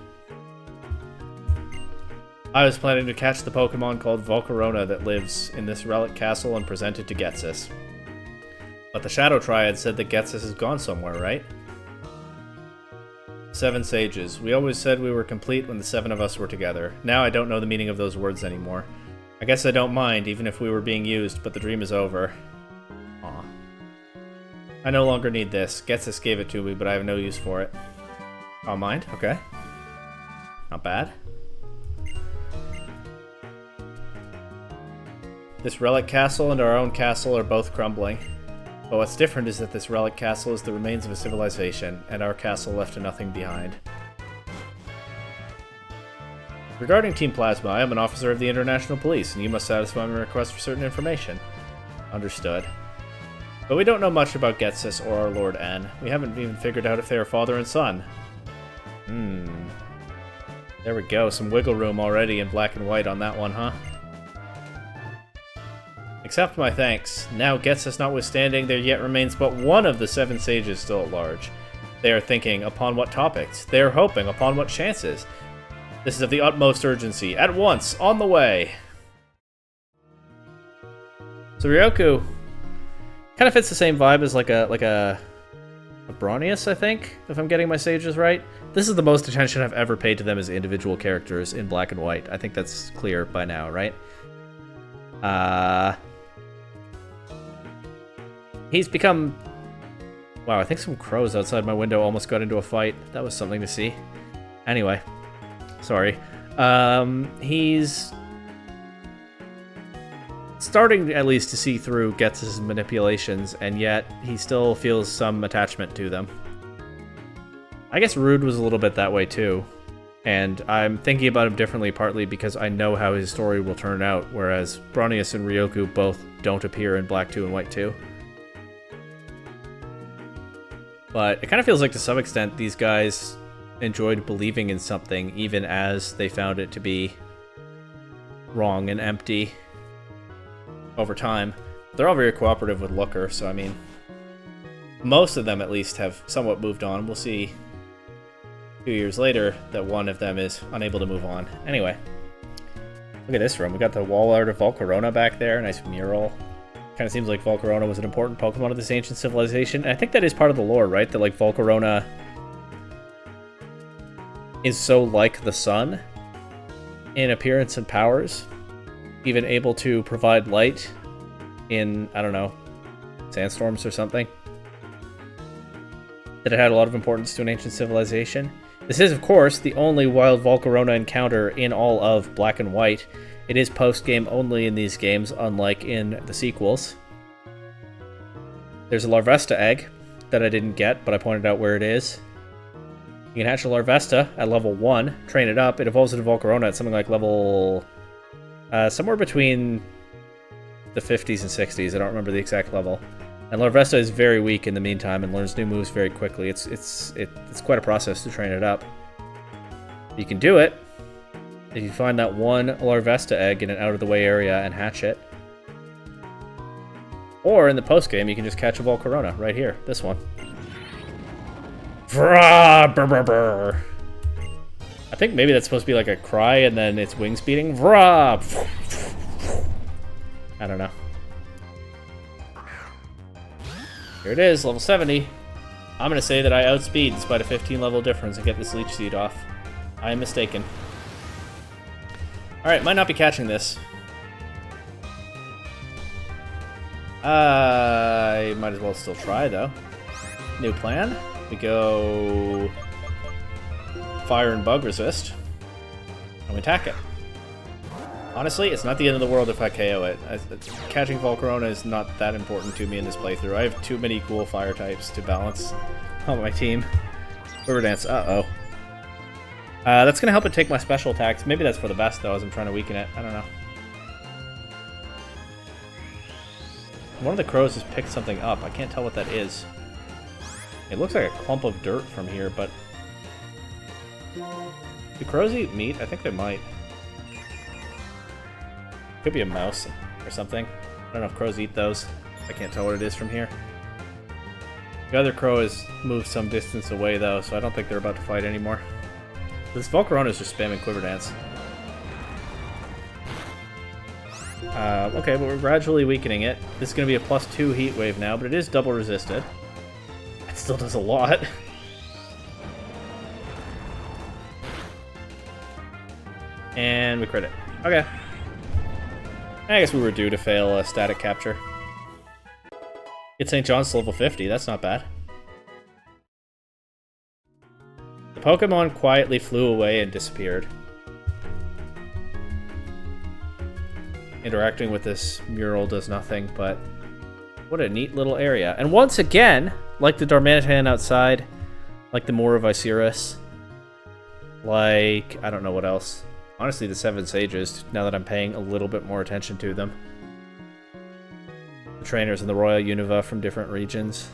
I was planning to catch the Pokemon called Volcarona that lives in this relic castle and present it to Getsus. But the Shadow Triad said that Getsus has gone somewhere, right? 7 sages. We always said we were complete when the 7 of us were together. Now I don't know the meaning of those words anymore. I guess I don't mind, even if we were being used, but the dream is over. Aw. I no longer need this. Getsus gave it to me, but I have no use for it. Oh, mind? Okay. Not bad. This relic castle and our own castle are both crumbling. But what's different is that this relic castle is the remains of a civilization, and our castle left nothing behind. Regarding Team Plasma, I am an officer of the International Police, and you must satisfy my request for certain information. Understood. But we don't know much about Getsus or our Lord N. We haven't even figured out if they are father and son. There we go, some wiggle room already in black and white on that one, huh? Accept my thanks. Now Getsus notwithstanding, there yet remains but one of the 7 sages still at large. They are thinking, upon what topics? They are hoping, upon what chances? This is of the utmost urgency. At once, on the way! So Ryoku kind of fits the same vibe as like a Brawnius, I think, if I'm getting my sages right. This is the most attention I've ever paid to them as individual characters in black and white. I think that's clear by now, right? He's become... Wow, I think some crows outside my window almost got into a fight. That was something to see. Anyway. Sorry. He's starting at least to see through Getsus' manipulations, and yet he still feels some attachment to them. I guess Rude was a little bit that way too, and I'm thinking about him differently partly because I know how his story will turn out, whereas Brawnius and Ryoku both don't appear in Black 2 and White 2. But it kind of feels like to some extent these guys enjoyed believing in something even as they found it to be wrong and empty over time. They're all very cooperative with Looker, so I mean, most of them at least have somewhat moved on. We'll see 2 years later that one of them is unable to move on. Anyway, look at this room. We got the wall art of Volcarona back there, nice mural. Kind of seems like Volcarona was an important Pokemon of this ancient civilization. And I think that is part of the lore, right? That like Volcarona is so like the sun in appearance and powers, even able to provide light in, I don't know, sandstorms or something, that it had a lot of importance to an ancient civilization. This is, of course, the only wild Volcarona encounter in all of Black and White. It is post-game only in these games, unlike in the sequels. There's a Larvesta egg that I didn't get, but I pointed out where it is. You can hatch a Larvesta at level 1, train it up, it evolves into Volcarona at something like level... somewhere between the 50s and 60s, I don't remember the exact level. And Larvesta is very weak in the meantime and learns new moves very quickly. It's quite a process to train it up. You can do it if you find that one Larvesta egg in an out-of-the-way area and hatch it. Or in the post-game, you can just catch a Volcarona right here, this one. Vrah, brr, brr, brr. I think maybe that's supposed to be like a cry and then its wings beating. Vrah! I don't know. Here it is, level 70. I'm going to say that I outspeed despite a 15 level difference and get this Leech Seed off. I am mistaken. Alright, might not be catching this. I might as well still try, though. New plan. We go Fire and Bug Resist. And we attack it. Honestly, it's not the end of the world if I KO it. Catching Volcarona is not that important to me in this playthrough. I have too many cool fire types to balance on my team. River Dance, uh-oh. That's going to help it take my special attacks. Maybe that's for the best, though, as I'm trying to weaken it. I don't know. One of the crows has picked something up. I can't tell what that is. It looks like a clump of dirt from here, but... Do crows eat meat? I think they might. Could be a mouse or something. I don't know if crows eat those. I can't tell what it is from here. The other crow has moved some distance away, though, so I don't think they're about to fight anymore. This Volcarona is just spamming Quiver Dance. Okay, but we're gradually weakening it. This is going to be a +2 heat wave now, but it is double resisted. It still does a lot. And we crit it. Okay. I guess we were due to fail a static capture. Get St. John's to level 50, that's not bad. The Pokemon quietly flew away and disappeared. Interacting with this mural does nothing, but what a neat little area. And once again, like the Darmanitan outside, like the Moor of Osiris, like, I don't know what else. Honestly, the Seven Sages, now that I'm paying a little bit more attention to them. The trainers in the Royal Unova from different regions.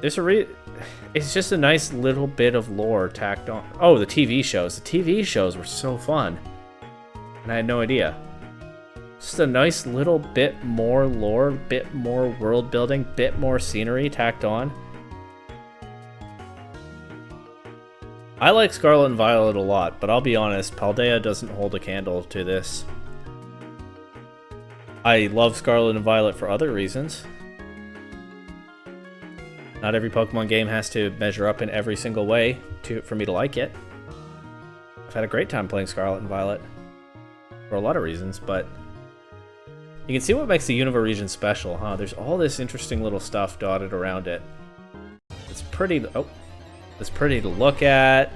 There's it's just a nice little bit of lore tacked on. Oh, the TV shows. The TV shows were so fun. And I had no idea. Just a nice little bit more lore, bit more world building, bit more scenery tacked on. I like Scarlet and Violet a lot, but I'll be honest, Paldea doesn't hold a candle to this. I love Scarlet and Violet for other reasons. Not every Pokemon game has to measure up in every single way for me to like it. I've had a great time playing Scarlet and Violet. For a lot of reasons, but you can see what makes the Unova region special, huh? There's all this interesting little stuff dotted around it. It's pretty. Oh, it's pretty to look at.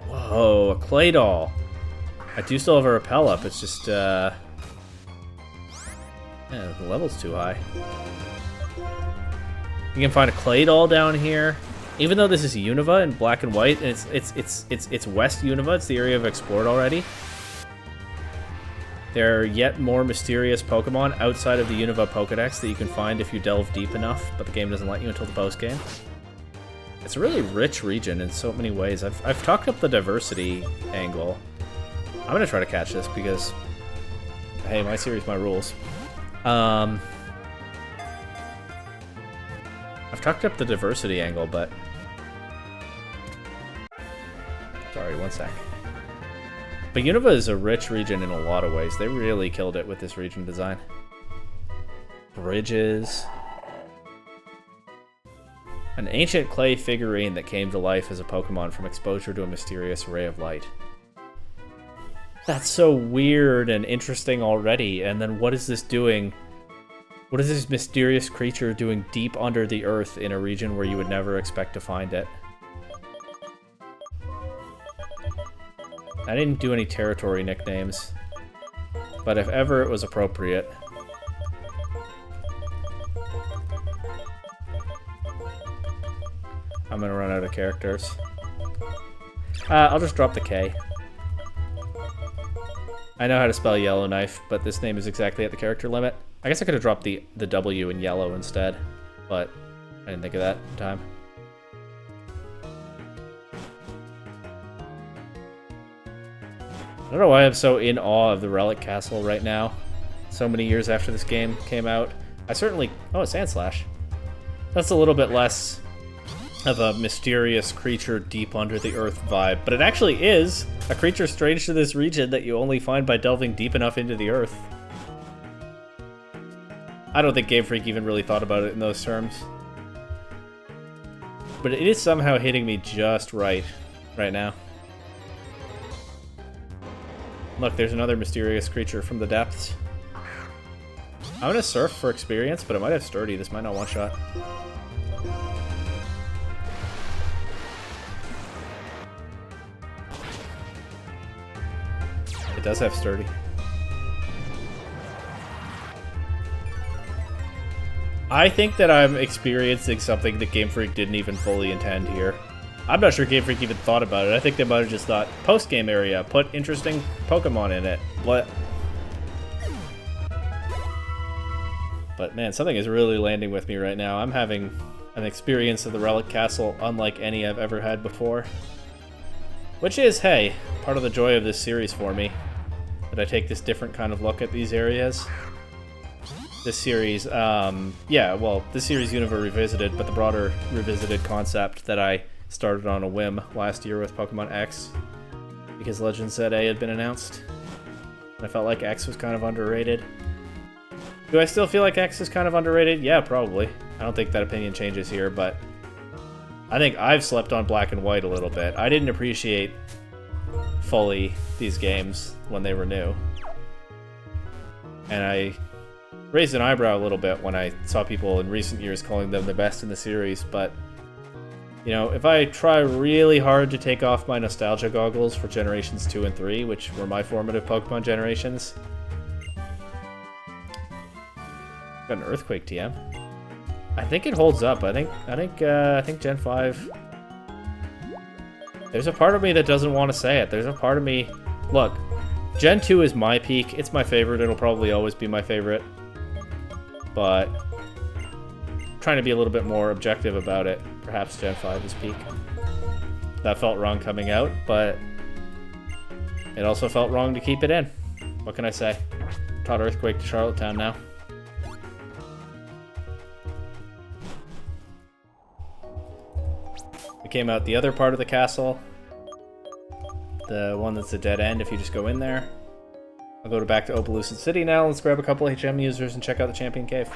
Whoa, a clay doll. I do still have a repel up. It's just yeah, the level's too high. You can find a clay doll down here. Even though this is Unova in black and white, and it's West Unova. It's the area I've explored already. There are yet more mysterious Pokemon outside of the Unova Pokedex that you can find if you delve deep enough, but the game doesn't let you until the post-game. It's a really rich region in so many ways. I've talked up the diversity angle. I'm gonna try to catch this because, hey, my series, my rules. I've talked up the diversity angle, but... Sorry, one sec. But Unova is a rich region in a lot of ways. They really killed it with this region design. Bridges. An ancient clay figurine that came to life as a Pokemon from exposure to a mysterious ray of light. That's so weird and interesting already. And then what is this doing? What is this mysterious creature doing deep under the earth in a region where you would never expect to find it? I didn't do any territory nicknames, but if ever it was appropriate. I'm gonna run out of characters. I'll just drop the K. I know how to spell Yellowknife, but this name is exactly at the character limit. I guess I could have dropped the W in yellow instead, but I didn't think of that in time. I don't know why I'm so in awe of the Relic Castle right now. So many years after this game came out. I certainly... Oh, it's Sandslash. That's a little bit less of a mysterious creature deep under the earth vibe, but it actually is a creature strange to this region that you only find by delving deep enough into the earth. I don't think Game Freak even really thought about it in those terms. But it is somehow hitting me just right now. Look, there's another mysterious creature from the depths. I'm gonna surf for experience, but it might have sturdy. This might not one-shot. It does have sturdy. I think that I'm experiencing something that Game Freak didn't even fully intend here. I'm not sure Game Freak even thought about it. I think they might have just thought, post-game area, put interesting Pokemon in it. But man, something is really landing with me right now. I'm having an experience of the Relic Castle unlike any I've ever had before. Which is, hey, part of the joy of this series for me. That I take this different kind of look at these areas. This series, yeah, well, this series Unova Revisited, but the broader Revisited concept that I started on a whim last year with Pokemon X, because Legend ZA had been announced. I felt like X was kind of underrated. Do I still feel like X is kind of underrated? Yeah, probably. I don't think that opinion changes here, but I think I've slept on Black and White a little bit. I didn't appreciate fully these games when they were new. And I raised an eyebrow a little bit when I saw people in recent years calling them the best in the series, but you know, if I try really hard to take off my nostalgia goggles for Generations 2 and 3, which were my formative Pokemon generations... Got an Earthquake TM. I think it holds up. I think Gen 5... There's a part of me that doesn't want to say it. There's a part of me... Look, Gen 2 is my peak. It's my favorite. It'll probably always be my favorite. But... trying to be a little bit more objective about it. Perhaps Gen 5 is peak. That felt wrong coming out, but it also felt wrong to keep it in. What can I say? Taught Earthquake to Charlottetown now. We came out the other part of the castle. The one that's a dead end if you just go in there. I'll go back to Opelousas City now. Let's grab a couple HM users and check out the Champion Cave.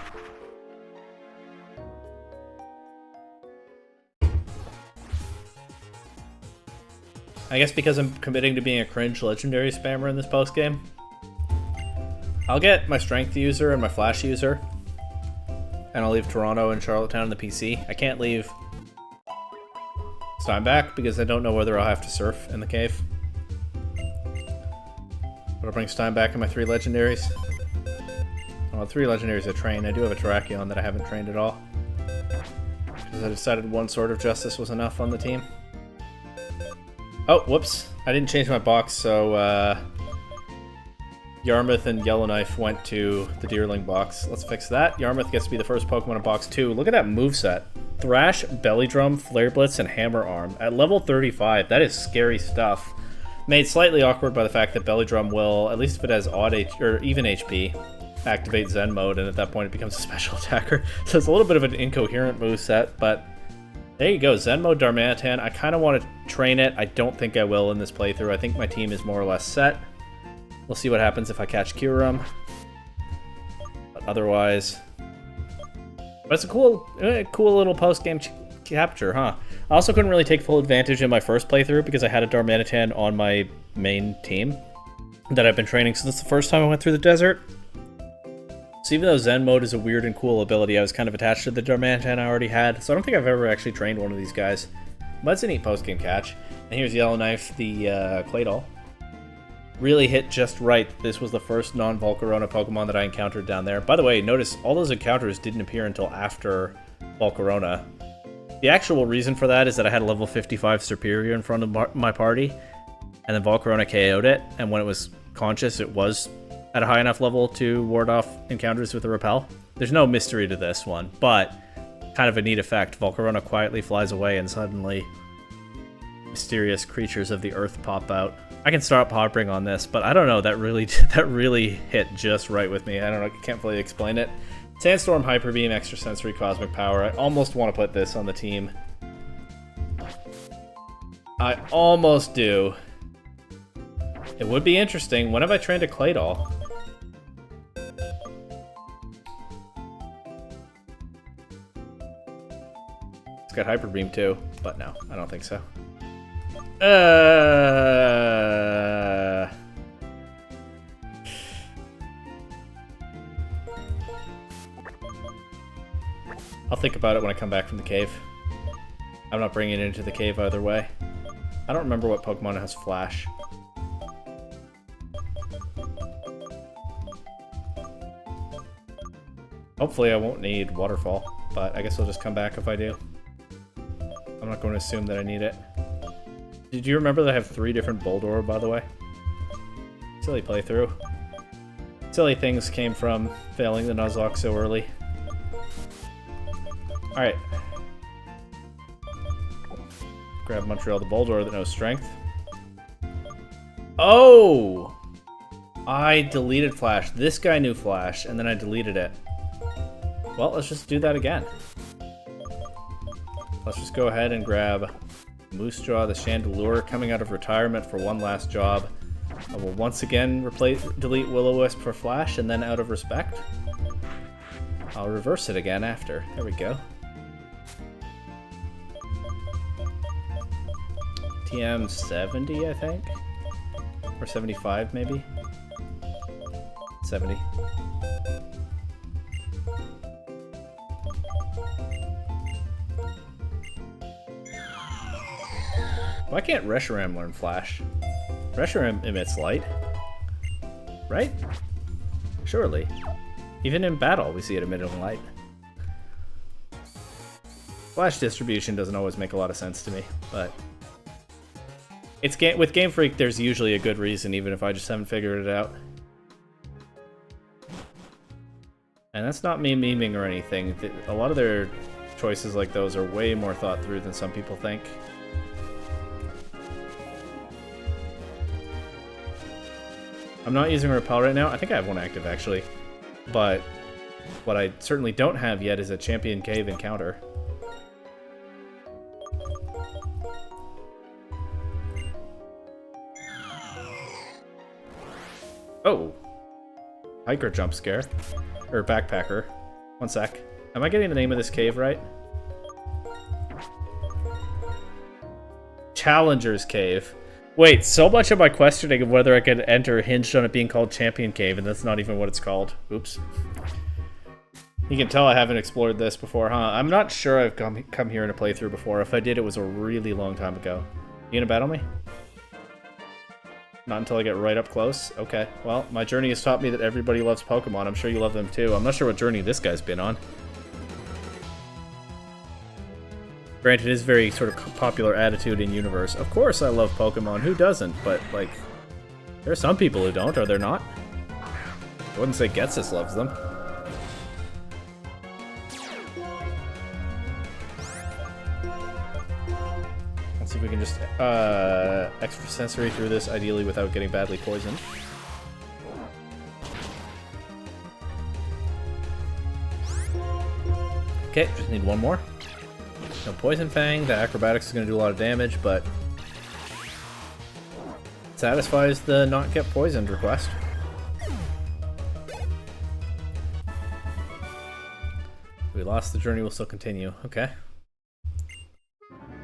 I guess because I'm committing to being a cringe legendary spammer in this postgame, I'll get my strength user and my flash user, and I'll leave Toronto and Charlottetown in the PC. I can't leave Steinbach because I don't know whether I'll have to surf in the cave. But I'll bring Steinbach and my 3 legendaries. Well, 3 legendaries I train. I do have a Terrakion that I haven't trained at all, because I decided one Sword of Justice was enough on the team. Oh, whoops. I didn't change my box, so Yarmouth and Yellowknife went to the Deerling box. Let's fix that. Yarmouth gets to be the first Pokemon in box 2. Look at that moveset. Thrash, Belly Drum, Flare Blitz, and Hammer Arm. At level 35, that is scary stuff. Made slightly awkward by the fact that Belly Drum will, at least if it has odd or even HP, activate Zen mode, and at that point it becomes a special attacker. So it's a little bit of an incoherent moveset, but there you go, Zen mode Darmanitan. I kind of want to train it. I don't think I will in this playthrough. I think my team is more or less set. We'll see what happens if I catch Kyurem. But otherwise... But it's a cool little post-game capture, huh? I also couldn't really take full advantage in my first playthrough because I had a Darmanitan on my main team that I've been training since the first time I went through the desert. So even though Zen mode is a weird and cool ability, I was kind of attached to the Darmanitan I already had, so I don't think I've ever actually trained one of these guys. But it's a neat post-game catch. And here's Yellowknife, the Claydol. Really hit just right. This was the first non-Volcarona Pokemon that I encountered down there. By the way, notice all those encounters didn't appear until after Volcarona. The actual reason for that is that I had a level 55 Superior in front of my party, and then Volcarona KO'd it, and when it was conscious, it was at a high enough level to ward off encounters with a repel. There's no mystery to this one, but kind of a neat effect. Volcarona quietly flies away and suddenly mysterious creatures of the earth pop out. I can start popping on this, but I don't know, that really hit just right with me. I don't know, I can't fully explain it. Sandstorm, Hyper Beam, Extrasensory, Cosmic Power. I almost want to put this on the team. I almost do. It would be interesting. When have I trained a Claydol? It's got Hyper Beam too, but no, I don't think so. I'll think about it when I come back from the cave. I'm not bringing it into the cave either way. I don't remember what Pokemon has Flash. Hopefully I won't need Waterfall, but I guess I'll just come back if I do. I'm not going to assume that I need it. Did you remember that I have 3 different Boldore, by the way? Silly playthrough. Silly things came from failing the Nuzlocke so early. Alright. Grab Montreal the Boldore that knows Strength. Oh! I deleted Flash. This guy knew Flash, and then I deleted it. Well, let's just do that again. Let's just go ahead and grab Moose Jaw, the Chandelure, coming out of retirement for one last job. I will once again delete Will-O-Wisp for Flash, and then out of respect, I'll reverse it again after. There we go. TM 70, I think? Or 75, maybe? 70. Why can't Reshiram learn Flash? Reshiram emits light. Right? Surely. Even in battle, we see it emitting light. Flash distribution doesn't always make a lot of sense to me, but... with Game Freak, there's usually a good reason, even if I just haven't figured it out. And that's not me memeing or anything. A lot of their choices like those are way more thought through than some people think. I'm not using Repel right now. I think I have one active, actually. But what I certainly don't have yet is a Champion Cave encounter. Oh! Hiker jump scare. Or backpacker. One sec. Am I getting the name of this cave right? Challenger's Cave. Wait, so much of my questioning of whether I could enter hinged on it being called Champion Cave, and that's not even what it's called. Oops. You can tell I haven't explored this before, huh? I'm not sure I've come here in a playthrough before. If I did, it was a really long time ago. You gonna battle me? Not until I get right up close? Okay. Well, my journey has taught me that everybody loves Pokemon. I'm sure you love them too. I'm not sure what journey this guy's been on. Granted, it is very sort of popular attitude in universe. Of course I love Pokemon. Who doesn't? But, like, there are some people who don't, are there not? I wouldn't say Getsus loves them. Let's see if we can just extrasensory through this, ideally without getting badly poisoned. Okay, just need one more. No Poison Fang. The Acrobatics is going to do a lot of damage, but satisfies the not get poisoned request. We lost the journey, will still continue. Okay.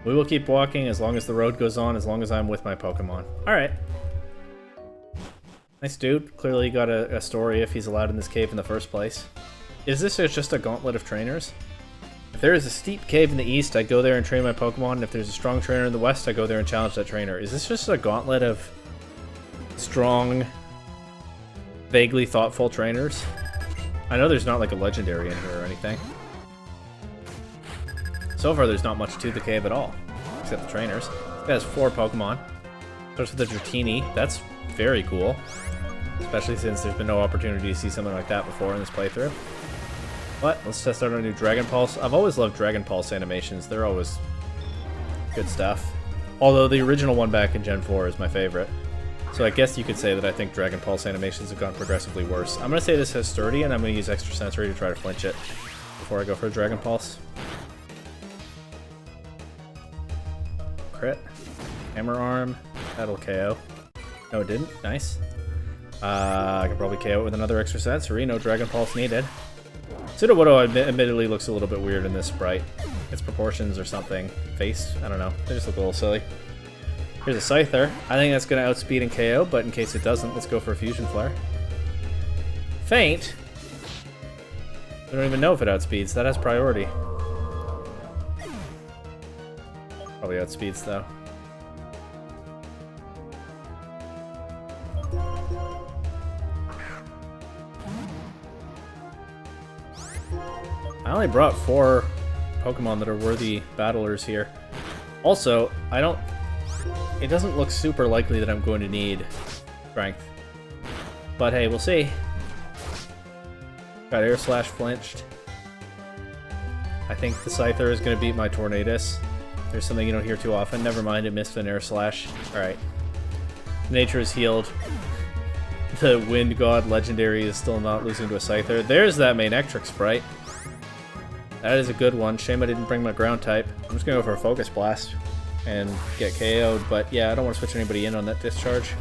We will keep walking as long as the road goes on, as long as I'm with my Pokemon. Alright. Nice dude. Clearly got a story if he's allowed in this cave in the first place. Is this just a gauntlet of trainers? If there is a steep cave in the east, I go there and train my Pokemon, and if there's a strong trainer in the west, I go there and challenge that trainer. Is this just a gauntlet of strong, vaguely thoughtful trainers? I know there's not like a legendary in here or anything. So far, there's not much to the cave at all, except the trainers. This guy has 4 Pokemon. Starts with the Dratini. That's very cool, especially since there's been no opportunity to see something like that before in this playthrough. But let's test out our new Dragon Pulse. I've always loved Dragon Pulse animations. They're always good stuff. Although the original one back in Gen 4 is my favorite. So I guess you could say that I think Dragon Pulse animations have gone progressively worse. I'm going to say this has Sturdy, and I'm going to use Extrasensory to try to flinch it before I go for a Dragon Pulse. Crit. Hammer Arm. That'll KO. No, it didn't. Nice. I could probably KO it with another Extrasensory. No Dragon Pulse needed. Sudowoodo admittedly looks a little bit weird in this sprite. Its proportions or something. Face? I don't know. They just look a little silly. Here's a Scyther. I think that's going to outspeed and KO, but in case it doesn't, let's go for a Fusion Flare. Faint? We don't even know if it outspeeds. That has priority. Probably outspeeds, though. I only brought 4 Pokemon that are worthy battlers here. Also, it doesn't look super likely that I'm going to need Strength. But hey, we'll see. Got Air Slash flinched. I think the Scyther is going to beat my Tornadus. There's something you don't hear too often. Never mind, it missed an Air Slash. Alright. Nature is healed. The Wind God Legendary is still not losing to a Scyther. There's that Manectric sprite. That is a good one. Shame I didn't bring my ground type. I'm just going to go for a Focus Blast and get KO'd, but yeah, I don't want to switch anybody in on that discharge.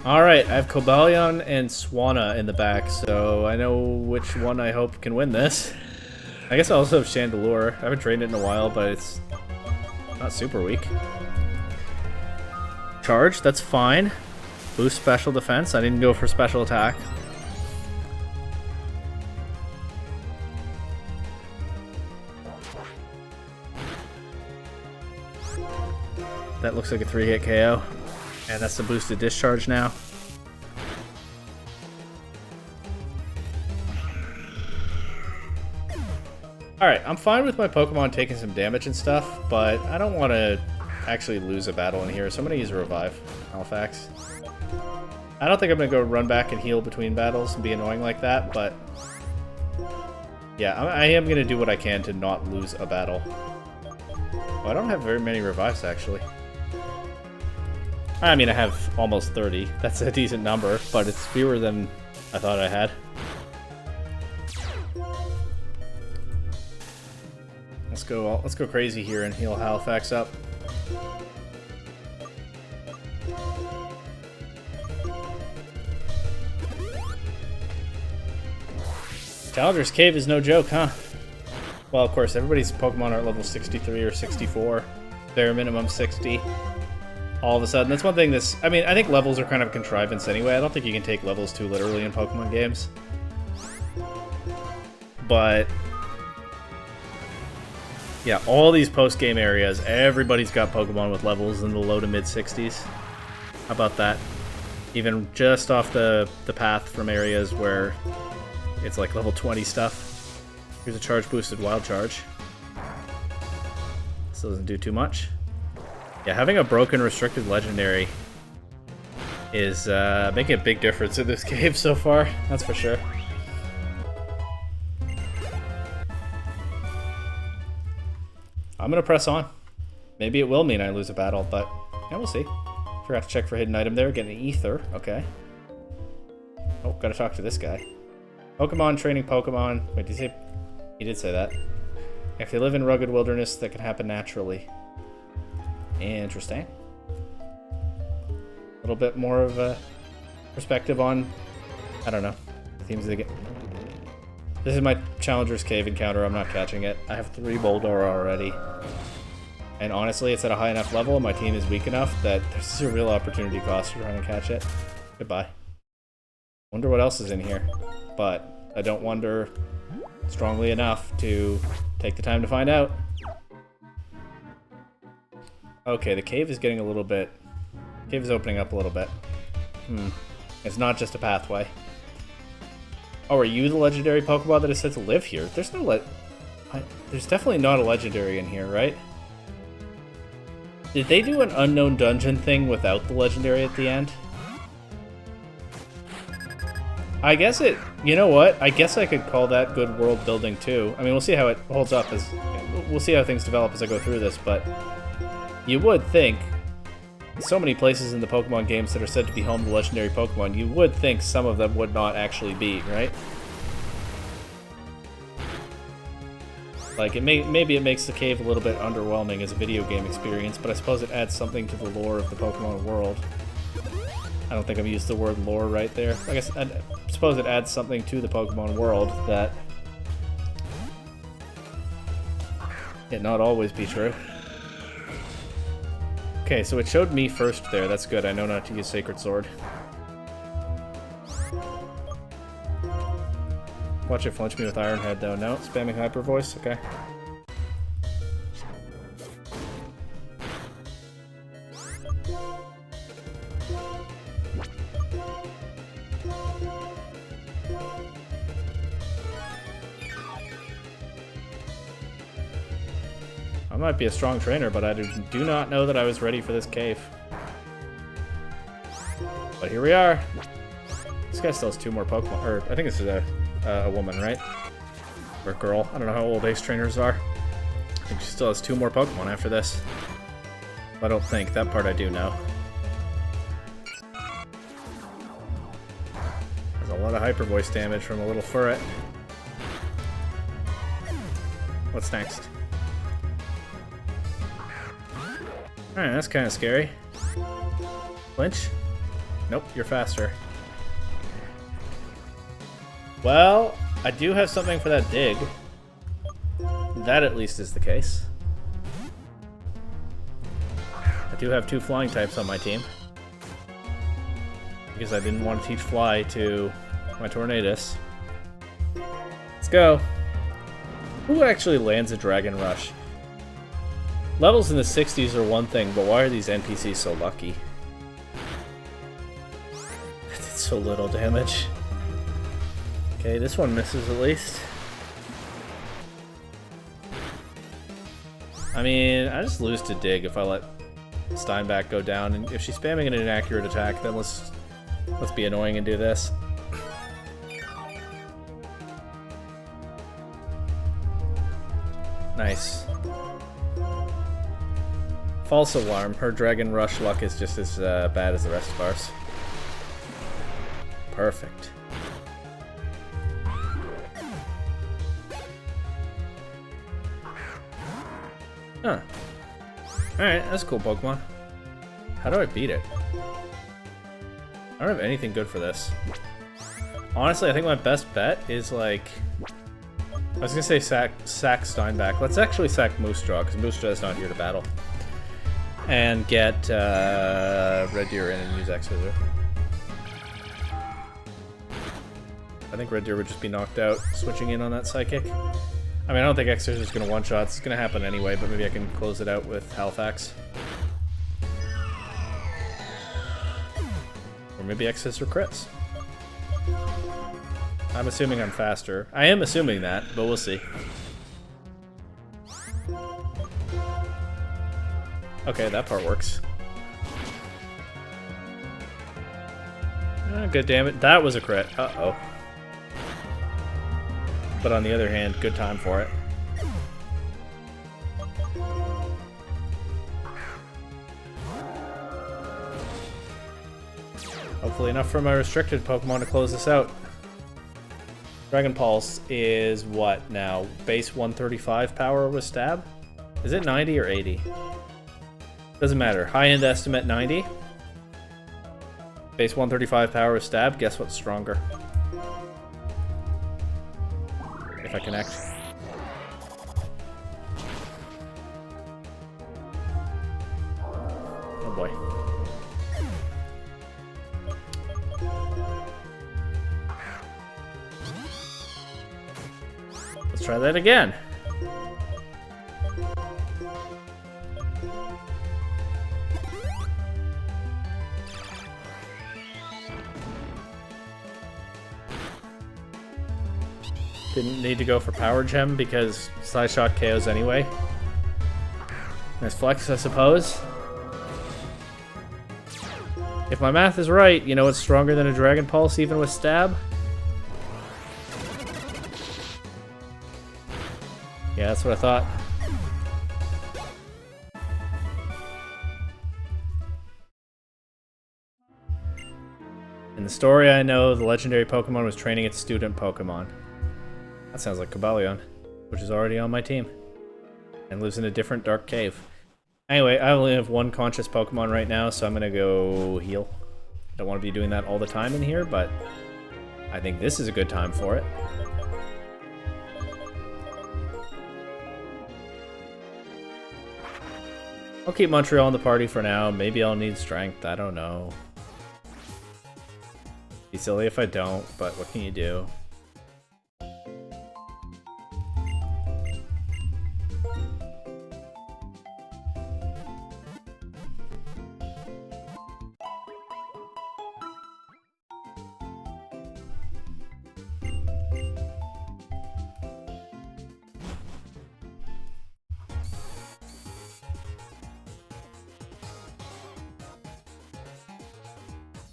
Alright, I have Cobalion and Swanna in the back, so I know which one I hope can win this. I guess I also have Chandelure. I haven't trained it in a while, but it's not super weak. Charge, that's fine. Boost special defense. I didn't go for special attack. That looks like a 3-hit KO. And that's the boosted discharge now. Alright, I'm fine with my Pokemon taking some damage and stuff, but I don't want to actually lose a battle in here, so I'm going to use a Revive, Halifax. I don't think I'm going to go run back and heal between battles and be annoying like that, but yeah, I am going to do what I can to not lose a battle. Oh, I don't have very many Revives, actually. I mean, I have almost 30. That's a decent number, but it's fewer than I thought I had. Let's go crazy here and heal Halifax up. Challenger's Cave is no joke, huh? Well, of course, everybody's Pokemon are at level 63 or 64. Bare minimum 60. All of a sudden, that's one thing that's... I mean, I think levels are kind of a contrivance anyway. I don't think you can take levels too literally in Pokemon games. But... yeah, all these post-game areas, everybody's got Pokemon with levels in the low to mid-60s. How about that? Even just off the path from areas where it's like level 20 stuff. Here's a charge-boosted Wild Charge. This doesn't do too much. Yeah, having a broken restricted legendary is making a big difference in this game so far, that's for sure. I'm gonna press on. Maybe it will mean I lose a battle, but yeah, we'll see. Forgot to check for hidden item there. Get an ether. Okay. Oh, gotta talk to this guy. Pokemon training Pokemon. Wait, did he say? He did say that. If they live in rugged wilderness, that can happen naturally. Interesting. A little bit more of a perspective on, I don't know, the themes of the game. This is my Challenger's Cave encounter. I'm not catching it. I have 3 Boldore already. And honestly, it's at a high enough level and my team is weak enough that there's a real opportunity cost for trying to catch it. Goodbye. Wonder what else is in here. But I don't wonder strongly enough to take the time to find out. Okay, the cave is getting a little bit... cave is opening up a little bit. It's not just a pathway. Oh, are you the legendary Pokemon that is said to live here? There's no there's definitely not a legendary in here, right? Did they do an unknown dungeon thing without the legendary at the end? I guess it... you know what? I guess I could call that good world building too. I mean, we'll see how it holds up as... we'll see how things develop as I go through this, but... you would think... so many places in the Pokemon games that are said to be home to legendary Pokemon, you would think some of them would not actually be, right? Like, maybe it makes the cave a little bit underwhelming as a video game experience, but I suppose it adds something to the lore of the Pokemon world. I don't think I've used the word lore right there. I guess I suppose it adds something to the Pokemon world that it not always be true. Okay, so it showed me first there. That's good. I know not to use Sacred Sword. Watch it flinch me with Iron Head, though. No, spamming Hyper Voice. Okay. I might be a strong trainer, but I do not know that I was ready for this cave. But here we are. This guy still has 2 more Pokemon. Or, I think this is a woman, right? Or a girl. I don't know how old ace trainers are. I think she still has 2 more Pokemon after this. I don't think. That part I do know. There's a lot of Hyper Voice damage from a little Furret. What's next? Alright, that's kind of scary. Flinch? Nope, you're faster. Well, I do have something for that dig. That at least is the case. I do have 2 flying types on my team. Because I didn't want to teach fly to my Tornadus. Let's go. Who actually lands a Dragon Rush? Levels in the 60s are one thing, but why are these NPCs so lucky? That did so little damage. Okay, this one misses at least. I mean, I just lose to dig if I let Steinbach go down, and if she's spamming an inaccurate attack, then let's be annoying and do this. Nice. False alarm. Her Dragon Rush luck is just as bad as the rest of ours. Perfect. Huh. Alright, that's a cool Pokemon. How do I beat it? I don't have anything good for this. Honestly, I think my best bet is like... I was gonna say sack Steinbach. Let's actually sack Moose Jaw, because Moose Jaw is not here to battle. And get Red Deer in and use X-Scissor. I think Red Deer would just be knocked out switching in on that Psychic. I mean, I don't think X-Scissor is going to one-shot. It's going to happen anyway, but maybe I can close it out with Halifax. Or maybe X-Scissor crits. I'm assuming I'm faster. I am assuming that, but we'll see. Okay, that part works. Good damn it. That was a crit. Uh-oh. But on the other hand, good time for it. Hopefully enough for my restricted Pokemon to close this out. Dragon Pulse is what now? Base 135 power with stab? Is it 90 or 80? Doesn't matter. High-end estimate 90. Base 135 power with stab. Guess what's stronger? If I connect. Oh boy. Let's try that again. Didn't need to go for Power Gem because Side Shot KOs anyway. Nice flex, I suppose. If my math is right, you know what's stronger than a Dragon Pulse even with stab? Yeah, that's what I thought. In the story I know, the legendary Pokemon was training its student Pokemon. That sounds like Cobalion, which is already on my team. And lives in a different dark cave. Anyway, I only have one conscious Pokemon right now, so I'm gonna go heal. Don't want to be doing that all the time in here, but I think this is a good time for it. I'll keep Montreal in the party for now. Maybe I'll need strength, I don't know. Be silly if I don't, but what can you do?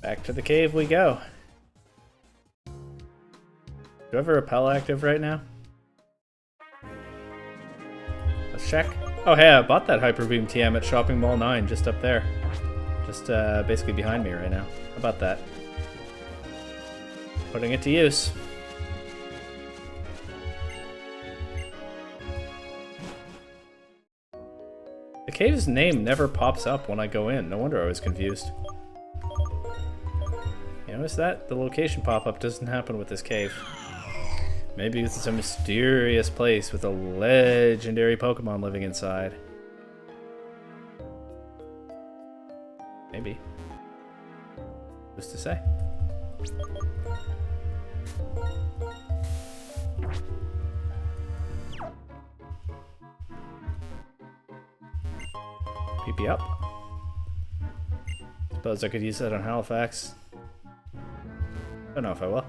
Back to the cave we go. Do I have a repel active right now? Let's check. Oh hey, I bought that Hyper Beam TM at Shopping Mall 9, just up there. Just basically behind me right now. How about that? Putting it to use. The cave's name never pops up when I go in. No wonder I was confused. You notice that? The location pop-up doesn't happen with this cave. Maybe it's a mysterious place with a legendary Pokemon living inside. Maybe. Who's to say? PP up. Suppose I could use that on Halifax. Don't know if I will.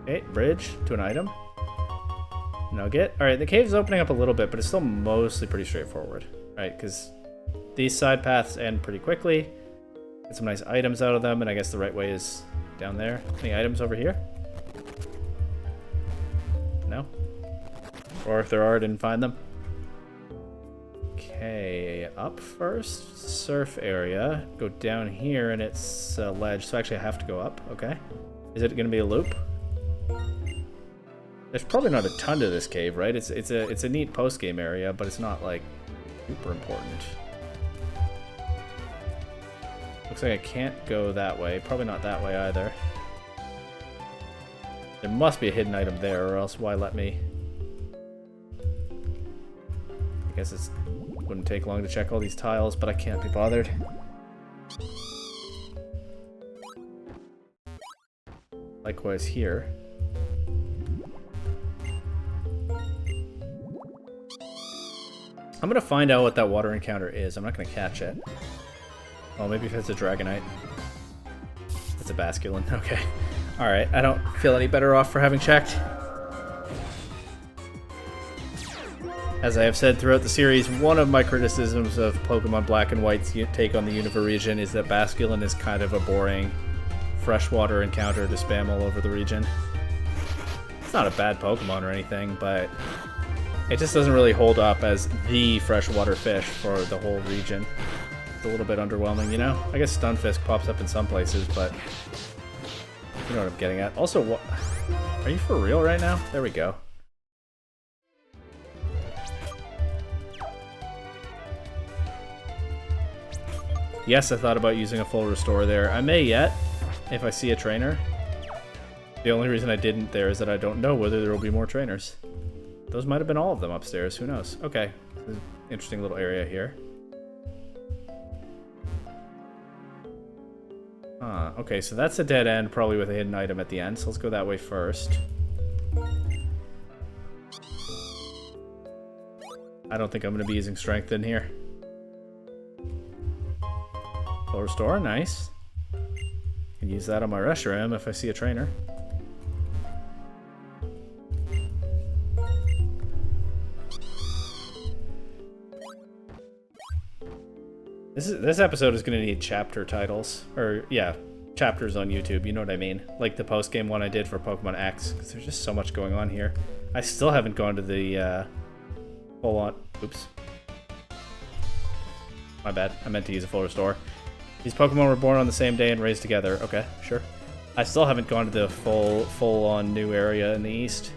Okay, bridge to an item. Nugget. Alright, the cave's opening up a little bit, but it's still mostly pretty straightforward. Right, because these side paths end pretty quickly. Get some nice items out of them, and I guess the right way is down there. Any items over here? No? Or if there are, I didn't find them. Okay, up first, surf area. Go down here and it's a ledge, so actually I have to go up, okay. Is it gonna be a loop? There's probably not a ton to this cave, right? It's a neat post-game area, but it's not like super important. Looks like I can't go that way, probably not that way either. There must be a hidden item there, or else why let me? I guess it wouldn't take long to check all these tiles, but I can't be bothered. Likewise here. I'm gonna find out what that water encounter is. I'm not gonna catch it. Oh, maybe if it's a Dragonite. It's a Basculin. Okay. Alright, I don't feel any better off for having checked. As I have said throughout the series, one of my criticisms of Pokemon Black and White's take on the Unova region is that Basculin is kind of a boring freshwater encounter to spam all over the region. It's not a bad Pokemon or anything, but it just doesn't really hold up as the freshwater fish for the whole region. It's a little bit underwhelming, you know? I guess Stunfisk pops up in some places, but you know what I'm getting at. Also, what? Are you for real right now? There we go. Yes, I thought about using a full restore there. I may yet, if I see a trainer. The only reason I didn't there is that I don't know whether there will be more trainers. Those might have been all of them upstairs, who knows? Okay, interesting little area here. Okay, so that's a dead end, probably with a hidden item at the end, so let's go that way first. I don't think I'm going to be using strength in here. Full restore, nice. Can use that on my Reshiram if I see a trainer. This episode is going to need chapter titles, or yeah, chapters on YouTube. You know what I mean? Like the post game one I did for Pokemon X, because there's just so much going on here. I still haven't gone to the full on. Oops, my bad. I meant to use a full restore. These Pokemon were born on the same day and raised together. Okay, sure. I still haven't gone to the full-on new area in the east.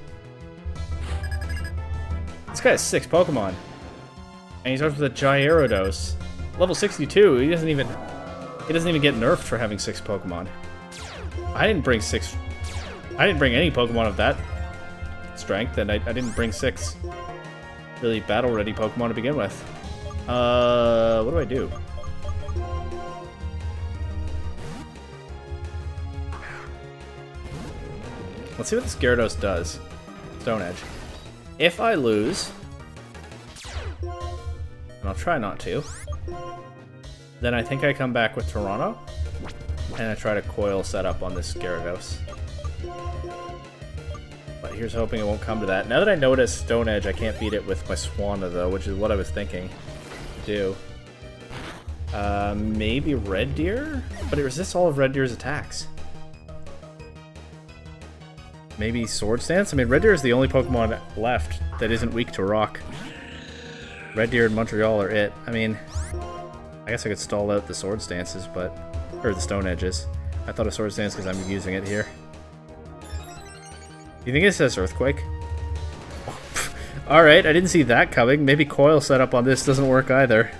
This guy has 6 Pokemon. And he starts with a Gyarados. Level 62, he doesn't even get nerfed for having 6 Pokemon. I didn't bring any Pokemon of that strength, and I didn't bring 6 really battle-ready Pokemon to begin with. What do I do? Let's see what this Gyarados does. Stone Edge. If I lose, and I'll try not to, then I think I come back with Toronto, and I try to coil setup on this Gyarados. But here's hoping it won't come to that. Now that I know it has Stone Edge, I can't beat it with my Swanna, though, which is what I was thinking to do. Maybe Red Deer? But it resists all of Red Deer's attacks. Maybe Sword Stance? I mean, Red Deer is the only Pokemon left that isn't weak to Rock. Red Deer and Montreal are it. I mean, I guess I could stall out the Sword Stances, but... or the Stone Edges. I thought of Sword Stance because I'm using it here. Do you think it says Earthquake? Alright, I didn't see that coming. Maybe Coil setup on this doesn't work either.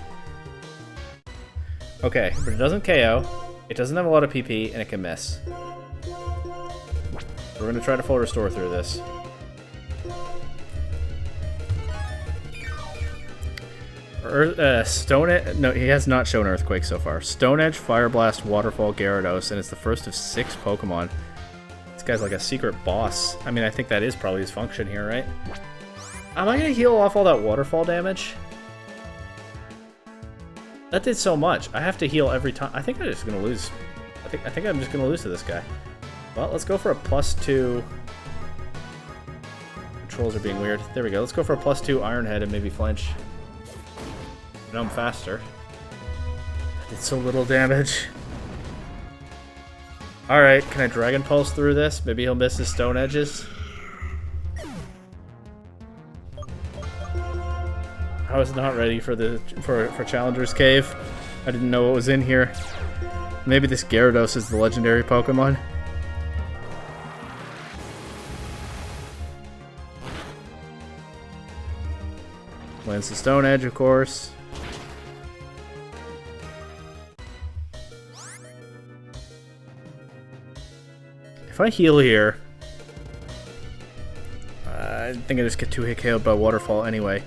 Okay, but it doesn't KO. It doesn't have a lot of PP, and it can miss. We're going to try to full restore through this. Stone Edge. No, he has not shown Earthquake so far. Stone Edge, Fire Blast, Waterfall, Gyarados, and it's the first of 6 Pokemon. This guy's like a secret boss. I mean, I think that is probably his function here, right? Am I gonna heal off all that Waterfall damage? That did so much. I have to heal every time. I think I'm just gonna lose. I think I'm just gonna lose to this guy. Well, let's go for a +2. Controls are being weird. There we go. Let's go for a +2 Iron Head and maybe flinch. Now I'm faster. I did so little damage. Alright, can I Dragon Pulse through this? Maybe he'll miss his Stone Edges. I was not ready for Challenger's Cave. I didn't know what was in here. Maybe this Gyarados is the legendary Pokemon. Lands the Stone Edge, of course. If I heal here, I think I just get 2-hit KO'd by Waterfall anyway.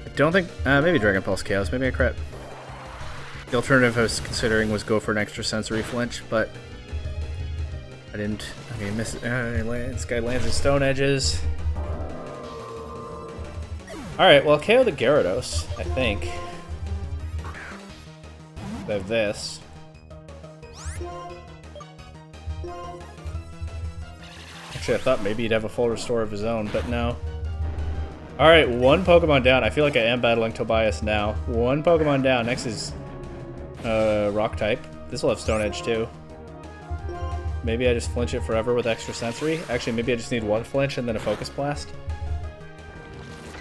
I don't think... maybe Dragon Pulse KOs, maybe I crit. The alternative I was considering was go for an extra sensory flinch, but I didn't. Okay, miss it. This guy lands his Stone Edges. Alright, well, KO the Gyarados, I think. I have this. Actually, I thought maybe he'd have a full restore of his own, but no. Alright, 1 Pokemon down. I feel like I am battling Tobias now. 1 Pokemon down. Next is Rock type. This will have Stone Edge too. Maybe I just flinch it forever with extra sensory. Actually, maybe I just need 1 flinch and then a Focus Blast.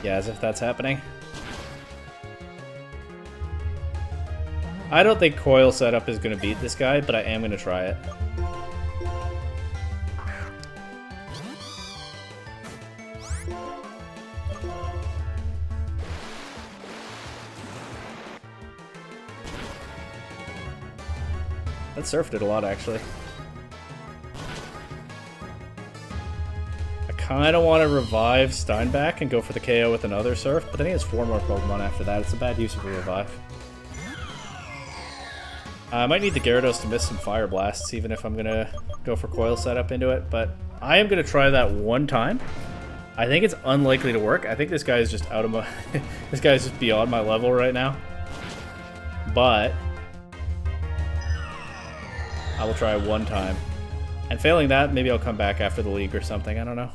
Yeah, as if that's happening. I don't think Coil setup is going to beat this guy, but I am going to try it. That Surf did a lot, actually. I kind of want to revive Steinbach and go for the KO with another Surf, but then he has 4 more Pokemon after that. It's a bad use of a revive. I might need the Gyarados to miss some Fire Blasts, even if I'm going to go for Coil setup into it, but I am going to try that 1 time. I think it's unlikely to work. I think this guy is just out of my... this guy is just beyond my level right now. But I will try 1 time. And failing that, maybe I'll come back after the league or something. I don't know.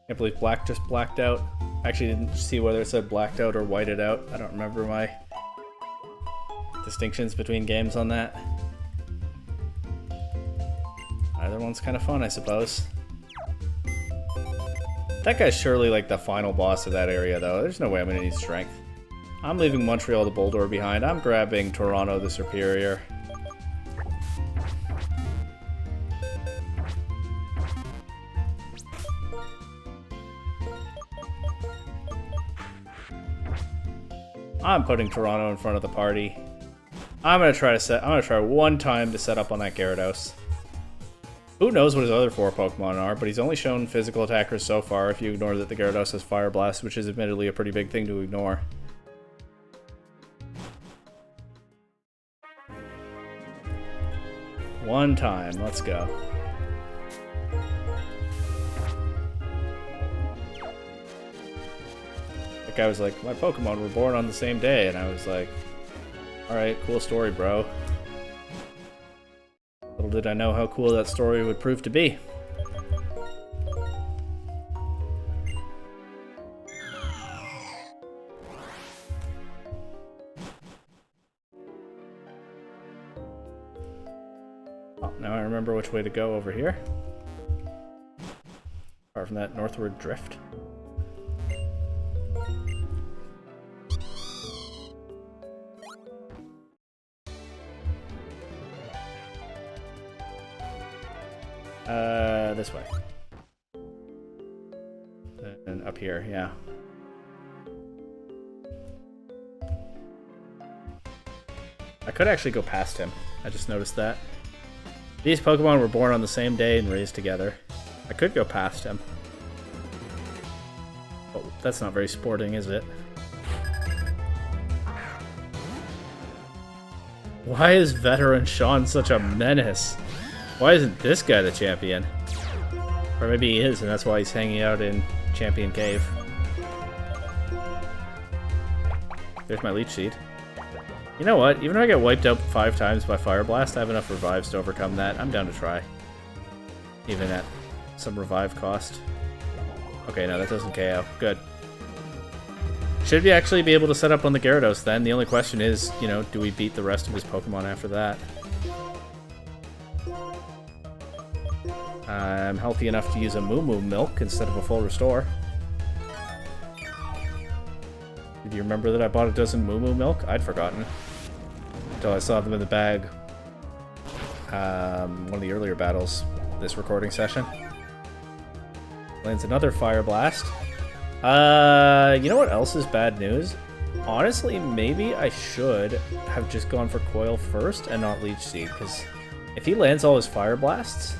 Can't believe black just blacked out. Actually didn't see whether it said blacked out or whited out. I don't remember my distinctions between games on that. Either one's kind of fun, I suppose. That guy's surely like the final boss of that area, though. There's no way I'm going to need strength. I'm leaving Montreal the Boldore behind. I'm grabbing Toronto the Superior. I'm putting Toronto in front of the party. I'm gonna try 1 time to set up on that Gyarados. Who knows what his other 4 Pokemon are, but he's only shown physical attackers so far if you ignore that the Gyarados has Fire Blast, which is admittedly a pretty big thing to ignore. One time, let's go. That guy was like, my Pokemon were born on the same day, and I was like, alright, cool story, bro. Little did I know how cool that story would prove to be. Oh, now I remember which way to go over here. Apart from that northward drift. This way. And up here, yeah. I could actually go past him. I just noticed that. These Pokemon were born on the same day and raised together. I could go past him. But that's not very sporting, is it? Why is veteran Sean such a menace? Why isn't this guy the champion? Or maybe he is, and that's why he's hanging out in Champion Cave. There's my Leech Seed. You know what? Even if I get wiped out 5 times by Fire Blast, I have enough revives to overcome that. I'm down to try. Even at some revive cost. Okay, no, that doesn't KO. Good. Should we actually be able to set up on the Gyarados then? The only question is, you know, do we beat the rest of his Pokemon after that? I'm healthy enough to use a Moo Moo Milk instead of a full restore. Did you remember that I bought a dozen Moo Moo Milk? I'd forgotten. Until I saw them in the bag. One of the earlier battles this recording session. Lands another Fire Blast. You know what else is bad news? Honestly, maybe I should have just gone for Coil first and not Leech Seed, because if he lands all his Fire Blasts,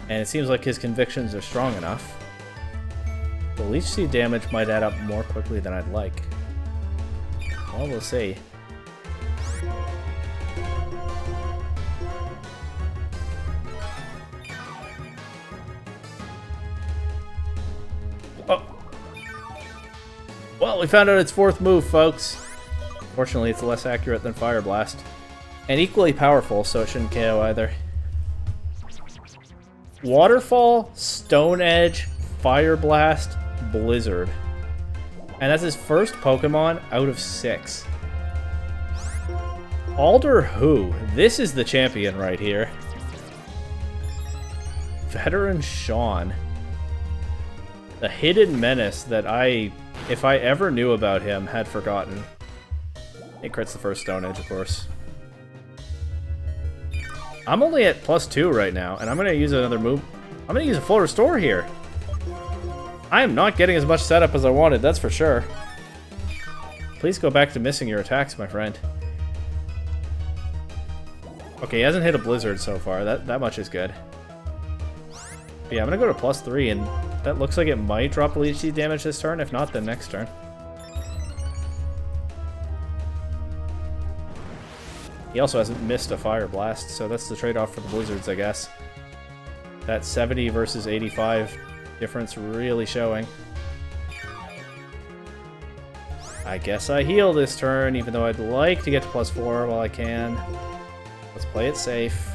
and it seems like his convictions are strong enough, the Leech Seed damage might add up more quickly than I'd like. Well, we'll see. Oh! Well, we found out its 4th move, folks. Fortunately, it's less accurate than Fire Blast. And equally powerful, so it shouldn't KO either. Waterfall, Stone Edge, Fire Blast, Blizzard. And that's his first Pokemon out of 6. Alder who? This is the champion right here. Veteran Sean. The hidden menace that if I ever knew about him, had forgotten. It crits the first Stone Edge, of course. I'm only at +2 right now, and I'm going to use another move. I'm going to use a full restore here. I am not getting as much setup as I wanted, that's for sure. Please go back to missing your attacks, my friend. Okay, he hasn't hit a Blizzard so far. That much is good. But yeah, I'm going to go to +3, and that looks like it might drop Leech Seed damage this turn. If not, then next turn. He also hasn't missed a Fire Blast, so that's the trade-off for the Blizzards, I guess. That 70 versus 85 difference really showing. I guess I heal this turn, even though I'd like to get to +4 while I can. Let's play it safe.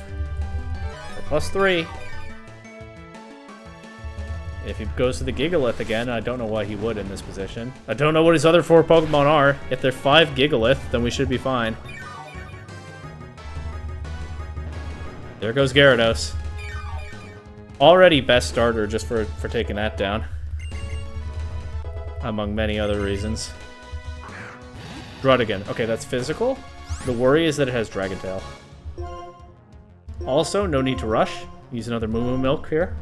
For +3. If he goes to the Gigalith again, I don't know why he would in this position. I don't know what his other 4 Pokemon are. If they're 5 Gigalith, then we should be fine. There goes Gyarados. Already best starter just for taking that down. Among many other reasons. Druddigan. Okay, that's physical. The worry is that it has Dragon Tail. Also, no need to rush. Use another Moo Moo Milk here.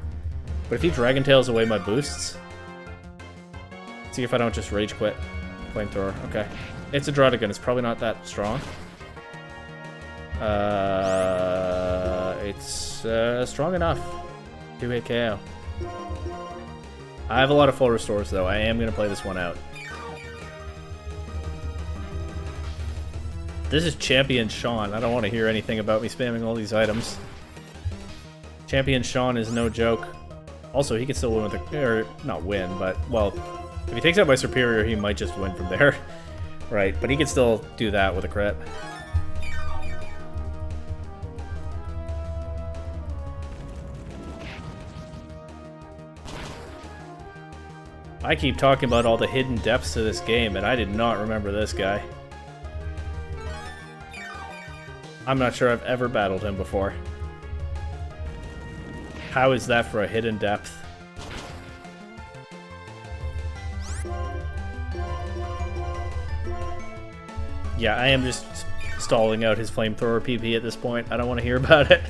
But if he Dragon Tails away my boosts... See if I don't just Rage Quit. Flamethrower. Okay. It's a Druddigan. It's probably not that strong. It's strong enough. 2-hit KO. I have a lot of full restores, though. I am going to play this one out. This is Champion Sean. I don't want to hear anything about me spamming all these items. Champion Sean is no joke. Also, he can still win with the... Or, not win, but... Well, if he takes out my Superior, he might just win from there. Right, but he can still do that with a crit. I keep talking about all the hidden depths to this game, and I did not remember this guy. I'm not sure I've ever battled him before. How is that for a hidden depth? Yeah, I am just stalling out his Flamethrower PP at this point. I don't want to hear about it.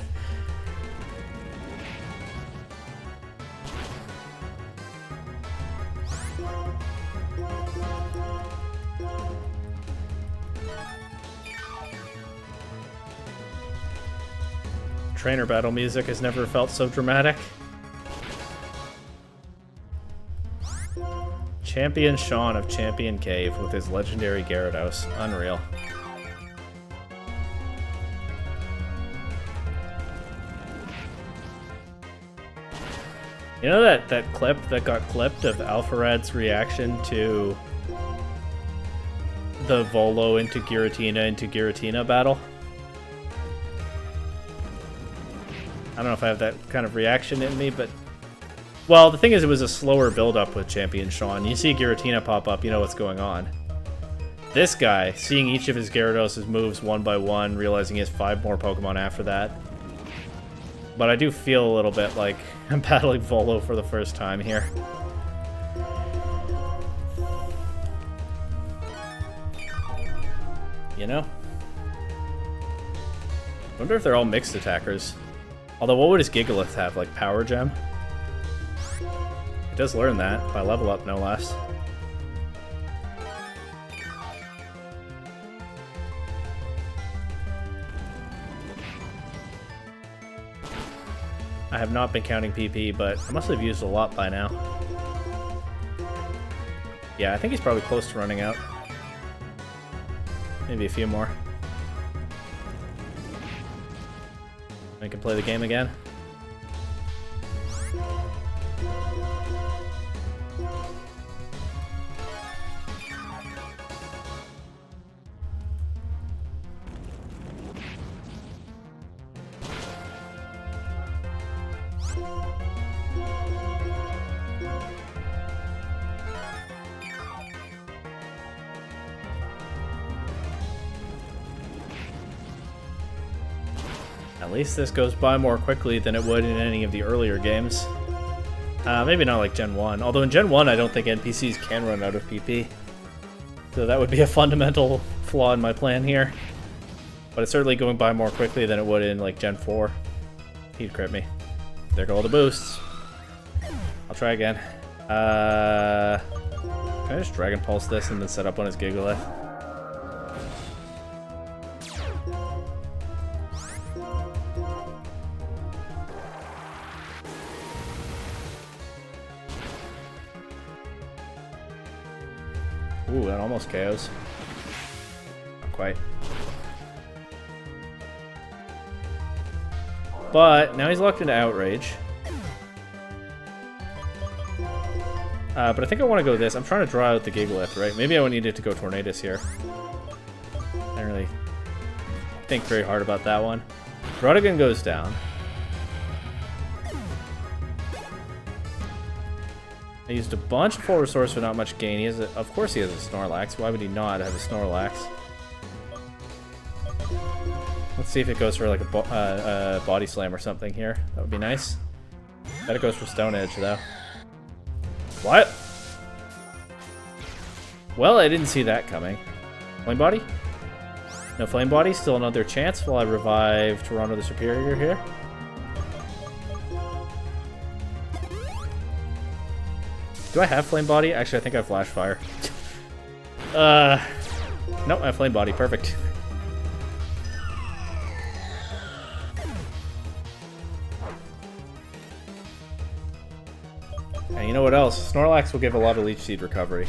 Trainer battle music has never felt so dramatic. Champion Sean of Champion Cave with his legendary Gyarados. Unreal. You know that clip that got clipped of Alpharad's reaction to the Volo into Giratina battle? I don't know if I have that kind of reaction in me, but... Well, the thing is, it was a slower build-up with Champion Sean. You see Giratina pop up, you know what's going on. This guy, seeing each of his Gyarados' moves one by one, realizing he has 5 more Pokemon after that. But I do feel a little bit like I'm battling Volo for the first time here. You know? I wonder if they're all mixed attackers. Although, what would his Gigalith have? Like, Power Gem? It does learn that, by level up, no less. I have not been counting PP, but I must have used a lot by now. Yeah, I think he's probably close to running out. Maybe a few more. I can play the game again. At least this goes by more quickly than it would in any of the earlier games. Maybe not like Gen 1. Although in Gen 1 I don't think NPCs can run out of PP. So that would be a fundamental flaw in my plan here. But it's certainly going by more quickly than it would in like Gen 4. He'd crit me. There go all the boosts. I'll try again. Can I just Dragon Pulse this and then set up on his Gigalith? Ooh, that almost KOs. Not quite. But now he's locked into Outrage. But I think I want to go this. I'm trying to draw out the Gigalith, right? Maybe I would need it to go Tornadus here. I didn't really think very hard about that one. Rodigan goes down. I used a bunch of full resource for not much gain. He has of course he has a Snorlax. Why would he not have a Snorlax? Let's see if it goes for like a Body Slam or something here. That would be nice. Bet it goes for Stone Edge though. What? Well, I didn't see that coming. Flame Body? No Flame Body. Still another chance while I revive Toronto the Superior here. Do I have Flame Body? Actually, I think I have Flash Fire. Nope, I have Flame Body. Perfect. And you know what else? Snorlax will give a lot of Leech Seed recovery.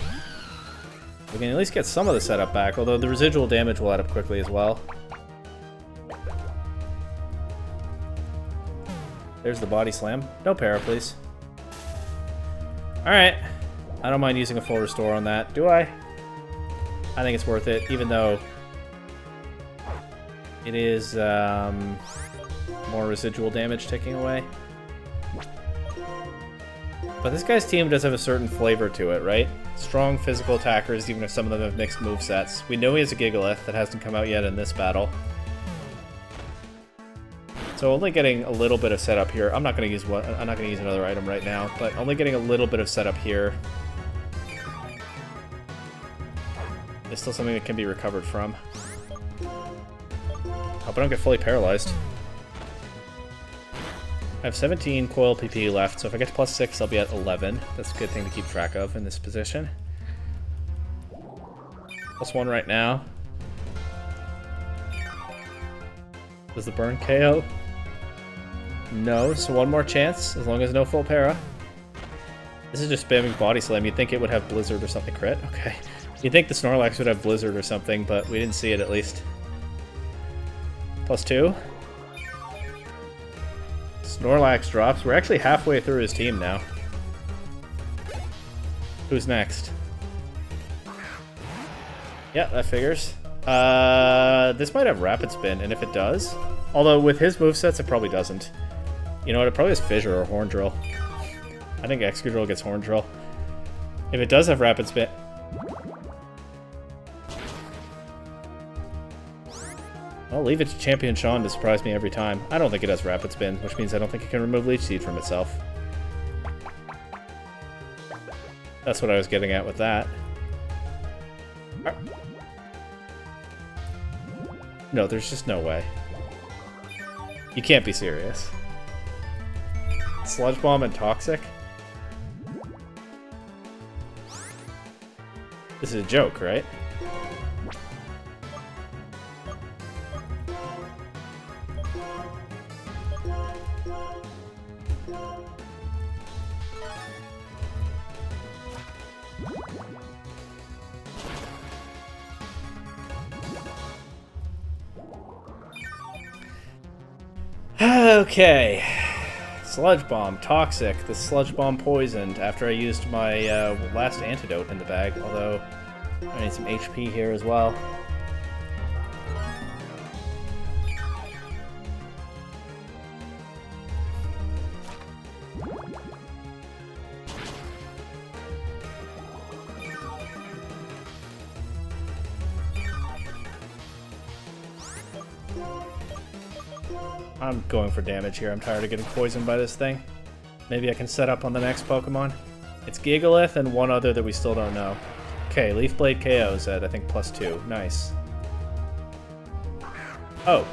We can at least get some of the setup back, although the residual damage will add up quickly as well. There's the Body Slam. No para, please. Alright. I don't mind using a full restore on that. Do I? I think it's worth it, even though it is more residual damage taking away. But this guy's team does have a certain flavor to it, right? Strong physical attackers, even if some of them have mixed movesets. We know he has a Gigalith that hasn't come out yet in this battle. So only getting a little bit of setup here. I'm not going to use one. I'm not going to use another item right now, but only getting a little bit of setup here is still something that can be recovered from. Hope I don't get fully paralyzed. I have 17 coil PP left, so if I get to +6, I'll be at 11. That's a good thing to keep track of in this position. +1 right now. Does the burn KO? No, so one more chance, as long as no full para. This is just spamming body slam. You'd think it would have blizzard or something. Crit? Okay. You'd think the Snorlax would have blizzard or something, but we didn't see it at least. +2. Snorlax drops. We're actually halfway through his team now. Who's next? Yeah, that figures. This might have Rapid Spin, and if it does... Although, with his movesets, it probably doesn't. You know what? It probably has Fissure or Horn Drill. I think Excadrill gets Horn Drill. If it does have Rapid Spin... I'll leave it to Champion Sean to surprise me every time. I don't think it has Rapid Spin, which means I don't think it can remove Leech Seed from itself. That's what I was getting at with that. No, there's just no way. You can't be serious. Sludge Bomb and Toxic? This is a joke, right? Okay. Sludge Bomb, Toxic. The Sludge Bomb poisoned after I used my last antidote in the bag, although I need some HP here as well. I'm going for damage here. I'm tired of getting poisoned by this thing. Maybe I can set up on the next Pokemon. It's Gigalith and one other that we still don't know. Okay, Leaf Blade KO's at, I think, +2. Nice. Oh.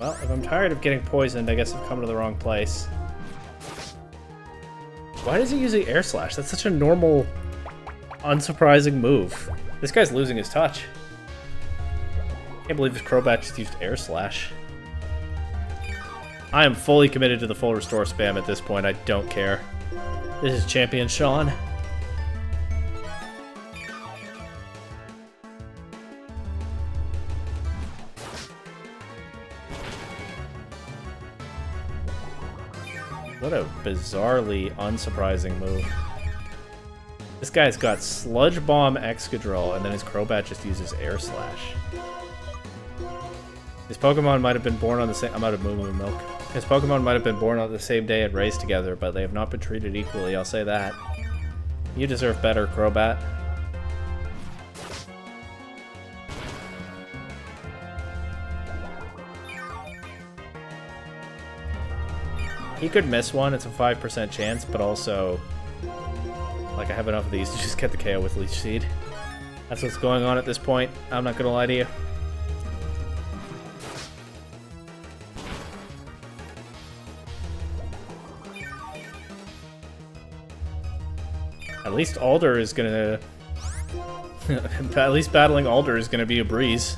Well, if I'm tired of getting poisoned, I guess I've come to the wrong place. Why is he using Air Slash? That's such a normal, unsurprising move. This guy's losing his touch. Can't believe this Crobat just used Air Slash. I am fully committed to the full restore spam at this point. I don't care. This is Champion Sean. What a bizarrely unsurprising move. This guy's got Sludge Bomb Excadrill, and then his Crobat just uses Air Slash. His Pokemon might have been born on the same... I'm out of Moo Moo Milk. His Pokemon might have been born on the same day and raised together, but they have not been treated equally, I'll say that. You deserve better, Crobat. He could miss one, it's a 5% chance, but also... Like, I have enough of these to just get the KO with Leech Seed. That's what's going on at this point, I'm not gonna lie to you. At least Alder is gonna... At least battling Alder is gonna be a breeze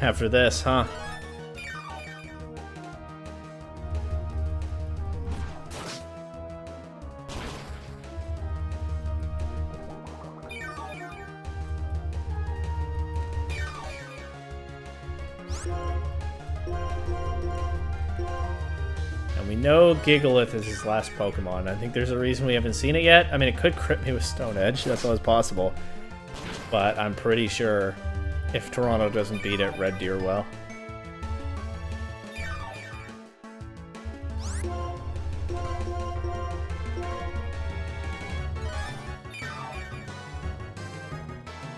after this, huh? No, Gigalith is his last Pokemon. I think there's a reason we haven't seen it yet. I mean, it could crit me with Stone Edge. That's always possible. But I'm pretty sure if Toronto doesn't beat it, Red Deer will.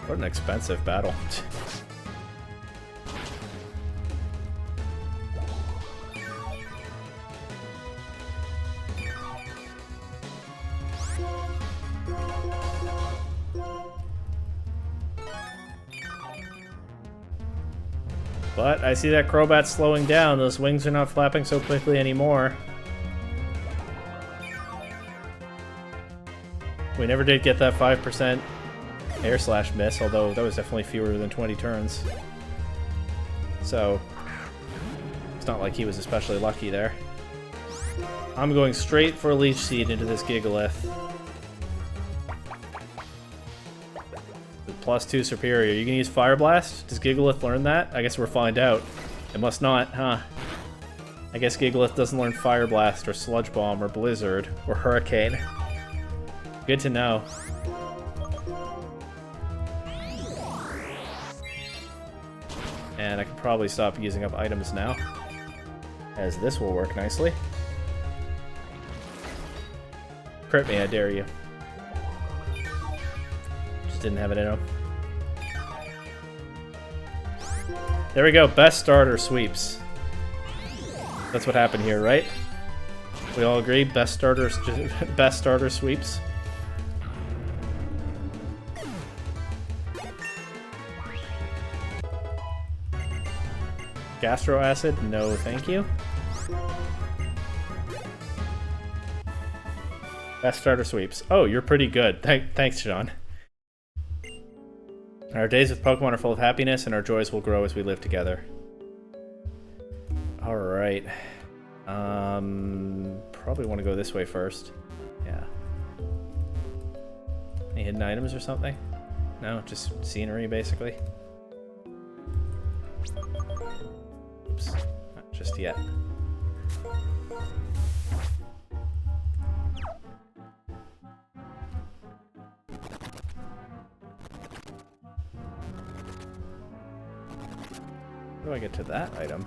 What an expensive battle. But I see that Crobat slowing down. Those wings are not flapping so quickly anymore. We never did get that 5% Air Slash miss, although that was definitely fewer than 20 turns. So, it's not like he was especially lucky there. I'm going straight for a Leech Seed into this Gigalith. +2 superior. You can use Fire Blast? Does Gigalith learn that? I guess we'll find out. It must not, huh? I guess Gigalith doesn't learn Fire Blast or Sludge Bomb or Blizzard or Hurricane. Good to know. And I can probably stop using up items now, as this will work nicely. Crit me, I dare you. Just didn't have it in him. There we go, best starter sweeps. That's what happened here, right? We all agree, best starter sweeps. Gastro Acid, no thank you. Best starter sweeps. Oh, you're pretty good. Thanks, Sean. Our days with Pokemon are full of happiness, and our joys will grow as we live together. Alright. Probably want to go this way first. Yeah. Any hidden items or something? No, just scenery, basically. Oops. Not just yet. How do I get to that item?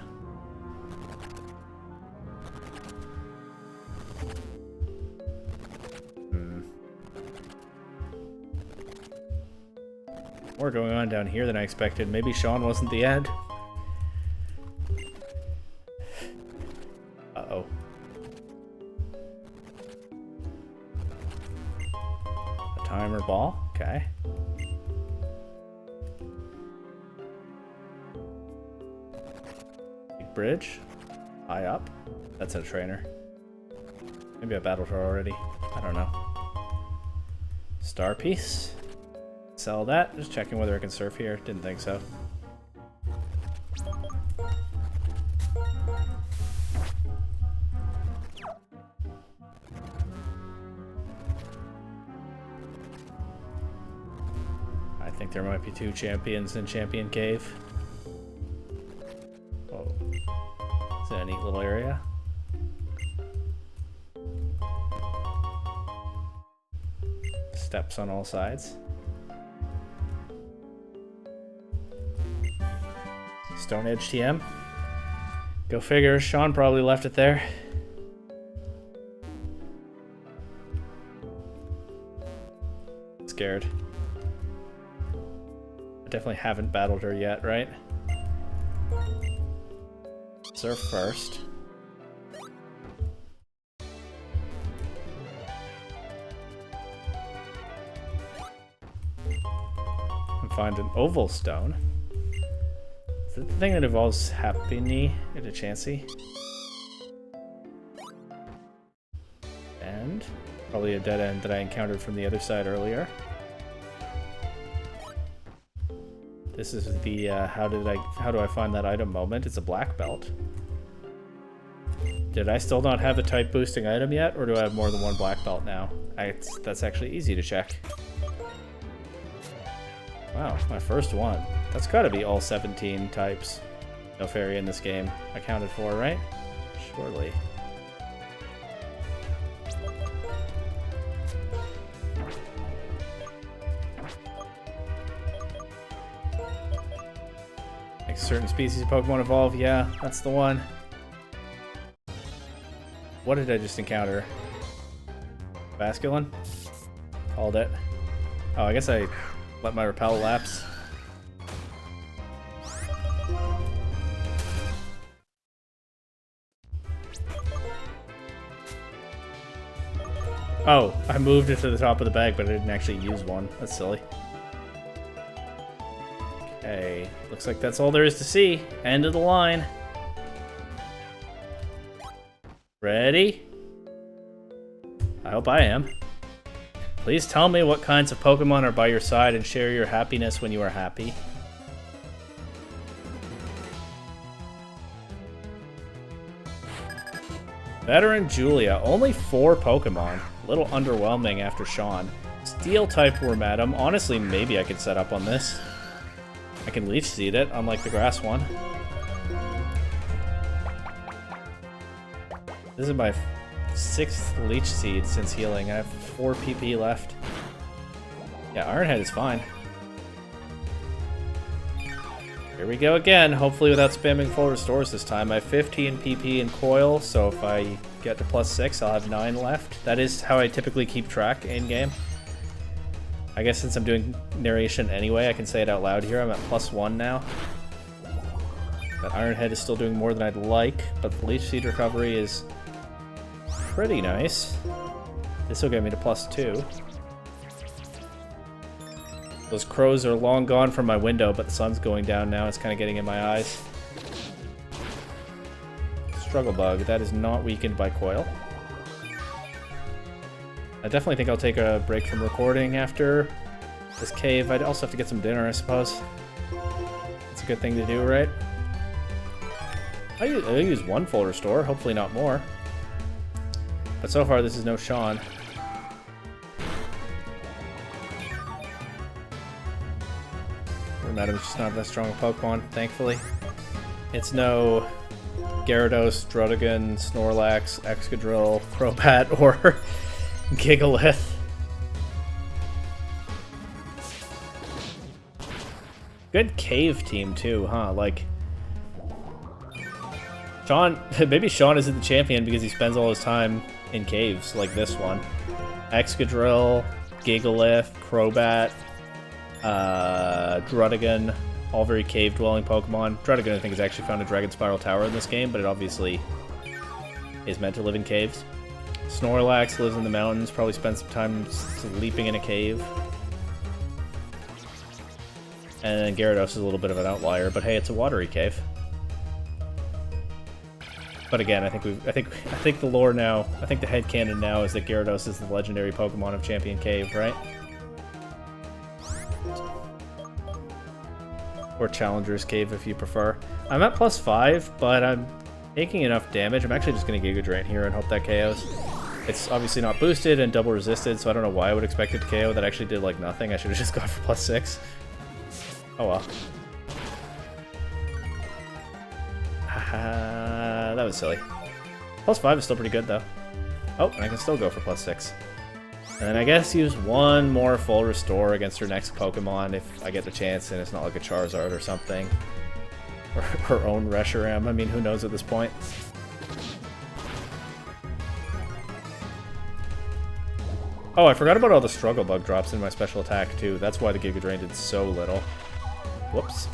More going on down here than I expected. Maybe Sean wasn't the end. Uh-oh. A timer ball? Okay. Big bridge. High up. That's a trainer. Maybe I battled her already. I don't know. Star piece. Sell that. Just checking whether I can surf here. Didn't think so. I think there might be 2 champions in Champion Cave. Oh. Is that a neat little area? Steps on all sides. Stone Edge TM. Go figure, Sean probably left it there. Scared. I definitely haven't battled her yet, right? Surf first. And find an oval stone. The thing that evolves Happiny into Chansey. And probably a dead end that I encountered from the other side earlier. This is the how do I find that item moment. It's a black belt. Did I still not have a type boosting item yet, or do I have more than one black belt now? That's actually easy to check. Wow, my first one. That's gotta be all 17 types. No fairy in this game accounted for, right? Surely. Like certain species of Pokemon evolve, yeah, that's the one. What did I just encounter? Basculin? Called it. Oh, I guess I let my repel lapse. Oh, I moved it to the top of the bag, but I didn't actually use one. That's silly. Okay, looks like that's all there is to see. End of the line. Ready? I hope I am. Please tell me what kinds of Pokemon are by your side and share your happiness when you are happy. Veteran Julia, only 4 Pokemon. A little underwhelming after Sean. Steel-type Wormadam. Honestly, maybe I could set up on this. I can Leech Seed it, unlike the grass one. This is my 6th Leech Seed since healing. I have 4 PP left. Yeah, Ironhead is fine. Here we go again, hopefully without spamming full restores this time. I have 15 PP in Coil, so if I get to +6, I'll have 9 left. That is how I typically keep track in-game. I guess since I'm doing narration anyway, I can say it out loud here. I'm at +1 now. That Ironhead is still doing more than I'd like, but the Leech Seed recovery is pretty nice. This will get me to +2. Those crows are long gone from my window, but the sun's going down now. It's kind of getting in my eyes. Struggle Bug. That is not weakened by Coil. I definitely think I'll take a break from recording after this cave. I'd also have to get some dinner, I suppose. It's a good thing to do, right? I'll use 1 full restore, hopefully not more. But so far, this is no Sean. Wormadam's just not that strong a Pokemon, thankfully. It's no Gyarados, Druddigon, Snorlax, Excadrill, Crobat, or Gigalith. Good cave team too, huh? Like Sean, maybe Sean isn't the champion because he spends all his time in caves like this one. Excadrill, Gigalith, Crobat, Druddigon, all very cave-dwelling Pokemon. Druddigon, I think, has actually found a Dragon Spiral Tower in this game, but it obviously is meant to live in caves. Snorlax lives in the mountains, probably spends some time sleeping in a cave. And then Gyarados is a little bit of an outlier, but hey, it's a watery cave. But again, I think the lore now, I think the headcanon now is that Gyarados is the legendary Pokemon of Champion Cave, right? Or Challenger's Cave if you prefer. I'm at +5, but I'm taking enough damage. I'm actually just going to Giga Drain here and hope that KOs. It's obviously not boosted and double resisted, so I don't know why I would expect it to KO. That actually did like nothing. I should have just gone for +6. Oh well. That was silly. +5 is still pretty good though. Oh, and I can still go for +6. And then I guess use 1 more full restore against her next Pokemon if I get the chance and it's not like a Charizard or something. Or her own Reshiram. I mean, who knows at this point. Oh, I forgot about all the Struggle Bug drops in my special attack too. That's why the Giga Drain did so little. Whoops.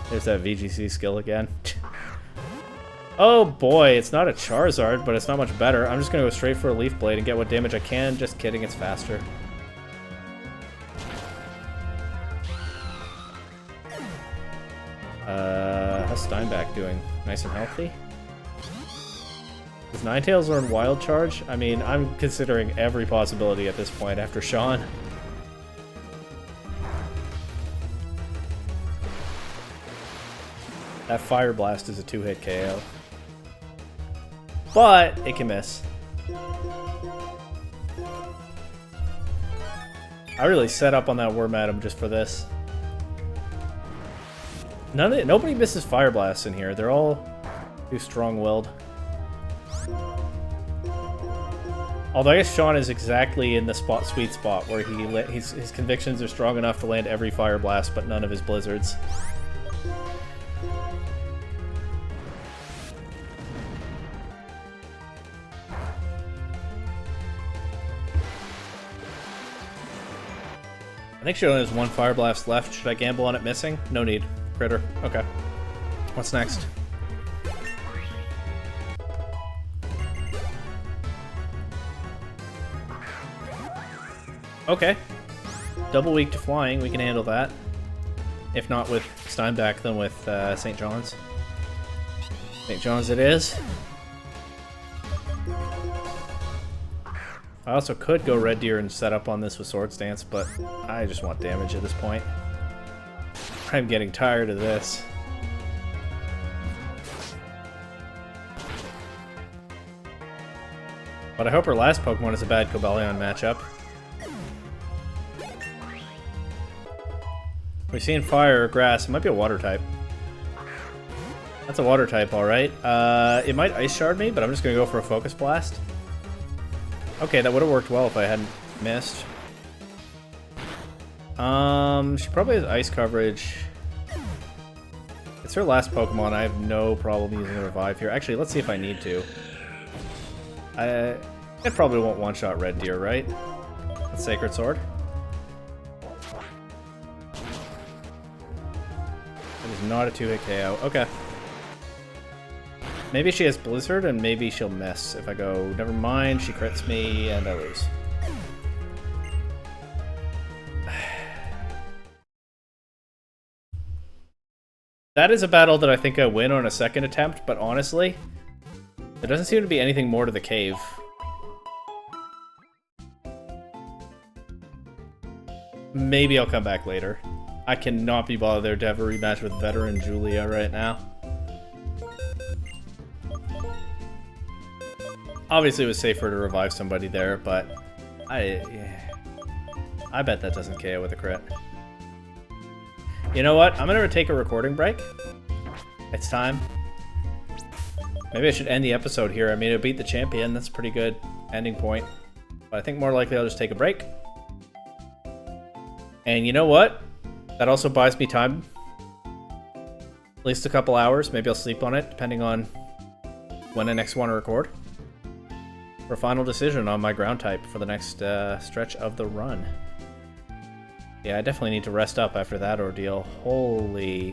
There's that VGC skill again. Oh boy, it's not a Charizard, but it's not much better. I'm just gonna go straight for a Leaf Blade and get what damage I can. Just kidding, it's faster. How's Steinbach doing? Nice and healthy? Does Ninetales learn Wild Charge? I mean, I'm considering every possibility at this point after Sean. That Fire Blast is a 2-hit KO. But it can miss. I really set up on that Wormadam just for this. Nobody misses Fire Blasts in here. They're all too strong-willed. Although I guess Sean is exactly in the sweet spot where his convictions are strong enough to land every Fire Blast, but none of his Blizzards. I think she only has 1 Fire Blast left. Should I gamble on it missing? No need. Critter. Okay. What's next? Okay. Double weak to flying. We can handle that. If not with Steinbach, then with St. John's. St. John's it is. I also could go Red Deer and set up on this with Swords Dance, but I just want damage at this point. I'm getting tired of this. But I hope her last Pokemon is a bad Cobalion matchup. We're seeing fire or grass. It might be a water type. That's a water type, alright. It might Ice Shard me, but I'm just going to go for a Focus Blast. Okay, that would have worked well if I hadn't missed. She probably has Ice Coverage. It's her last Pokemon. I have no problem using a Revive here. Actually, let's see if I need to. It probably won't one-shot Red Deer, right? That's Sacred Sword. That is not a 2-hit KO. Okay. Maybe she has Blizzard, and maybe she'll miss if I go, never mind, she crits me, and I lose. That is a battle that I think I win on a second attempt, but honestly, there doesn't seem to be anything more to the cave. Maybe I'll come back later. I cannot be bothered to have a rematch with veteran Julia right now. Obviously, it was safer to revive somebody there, but I bet that doesn't KO with a crit. You know what? I'm gonna take a recording break. It's time. Maybe I should end the episode here. I mean, I beat the champion. That's a pretty good ending point. But I think more likely I'll just take a break. And you know what? That also buys me time. At least a couple hours. Maybe I'll sleep on it, depending on when I next want to record. For a final decision on my ground type for the next stretch of the run. Yeah, I definitely need to rest up after that ordeal. Holy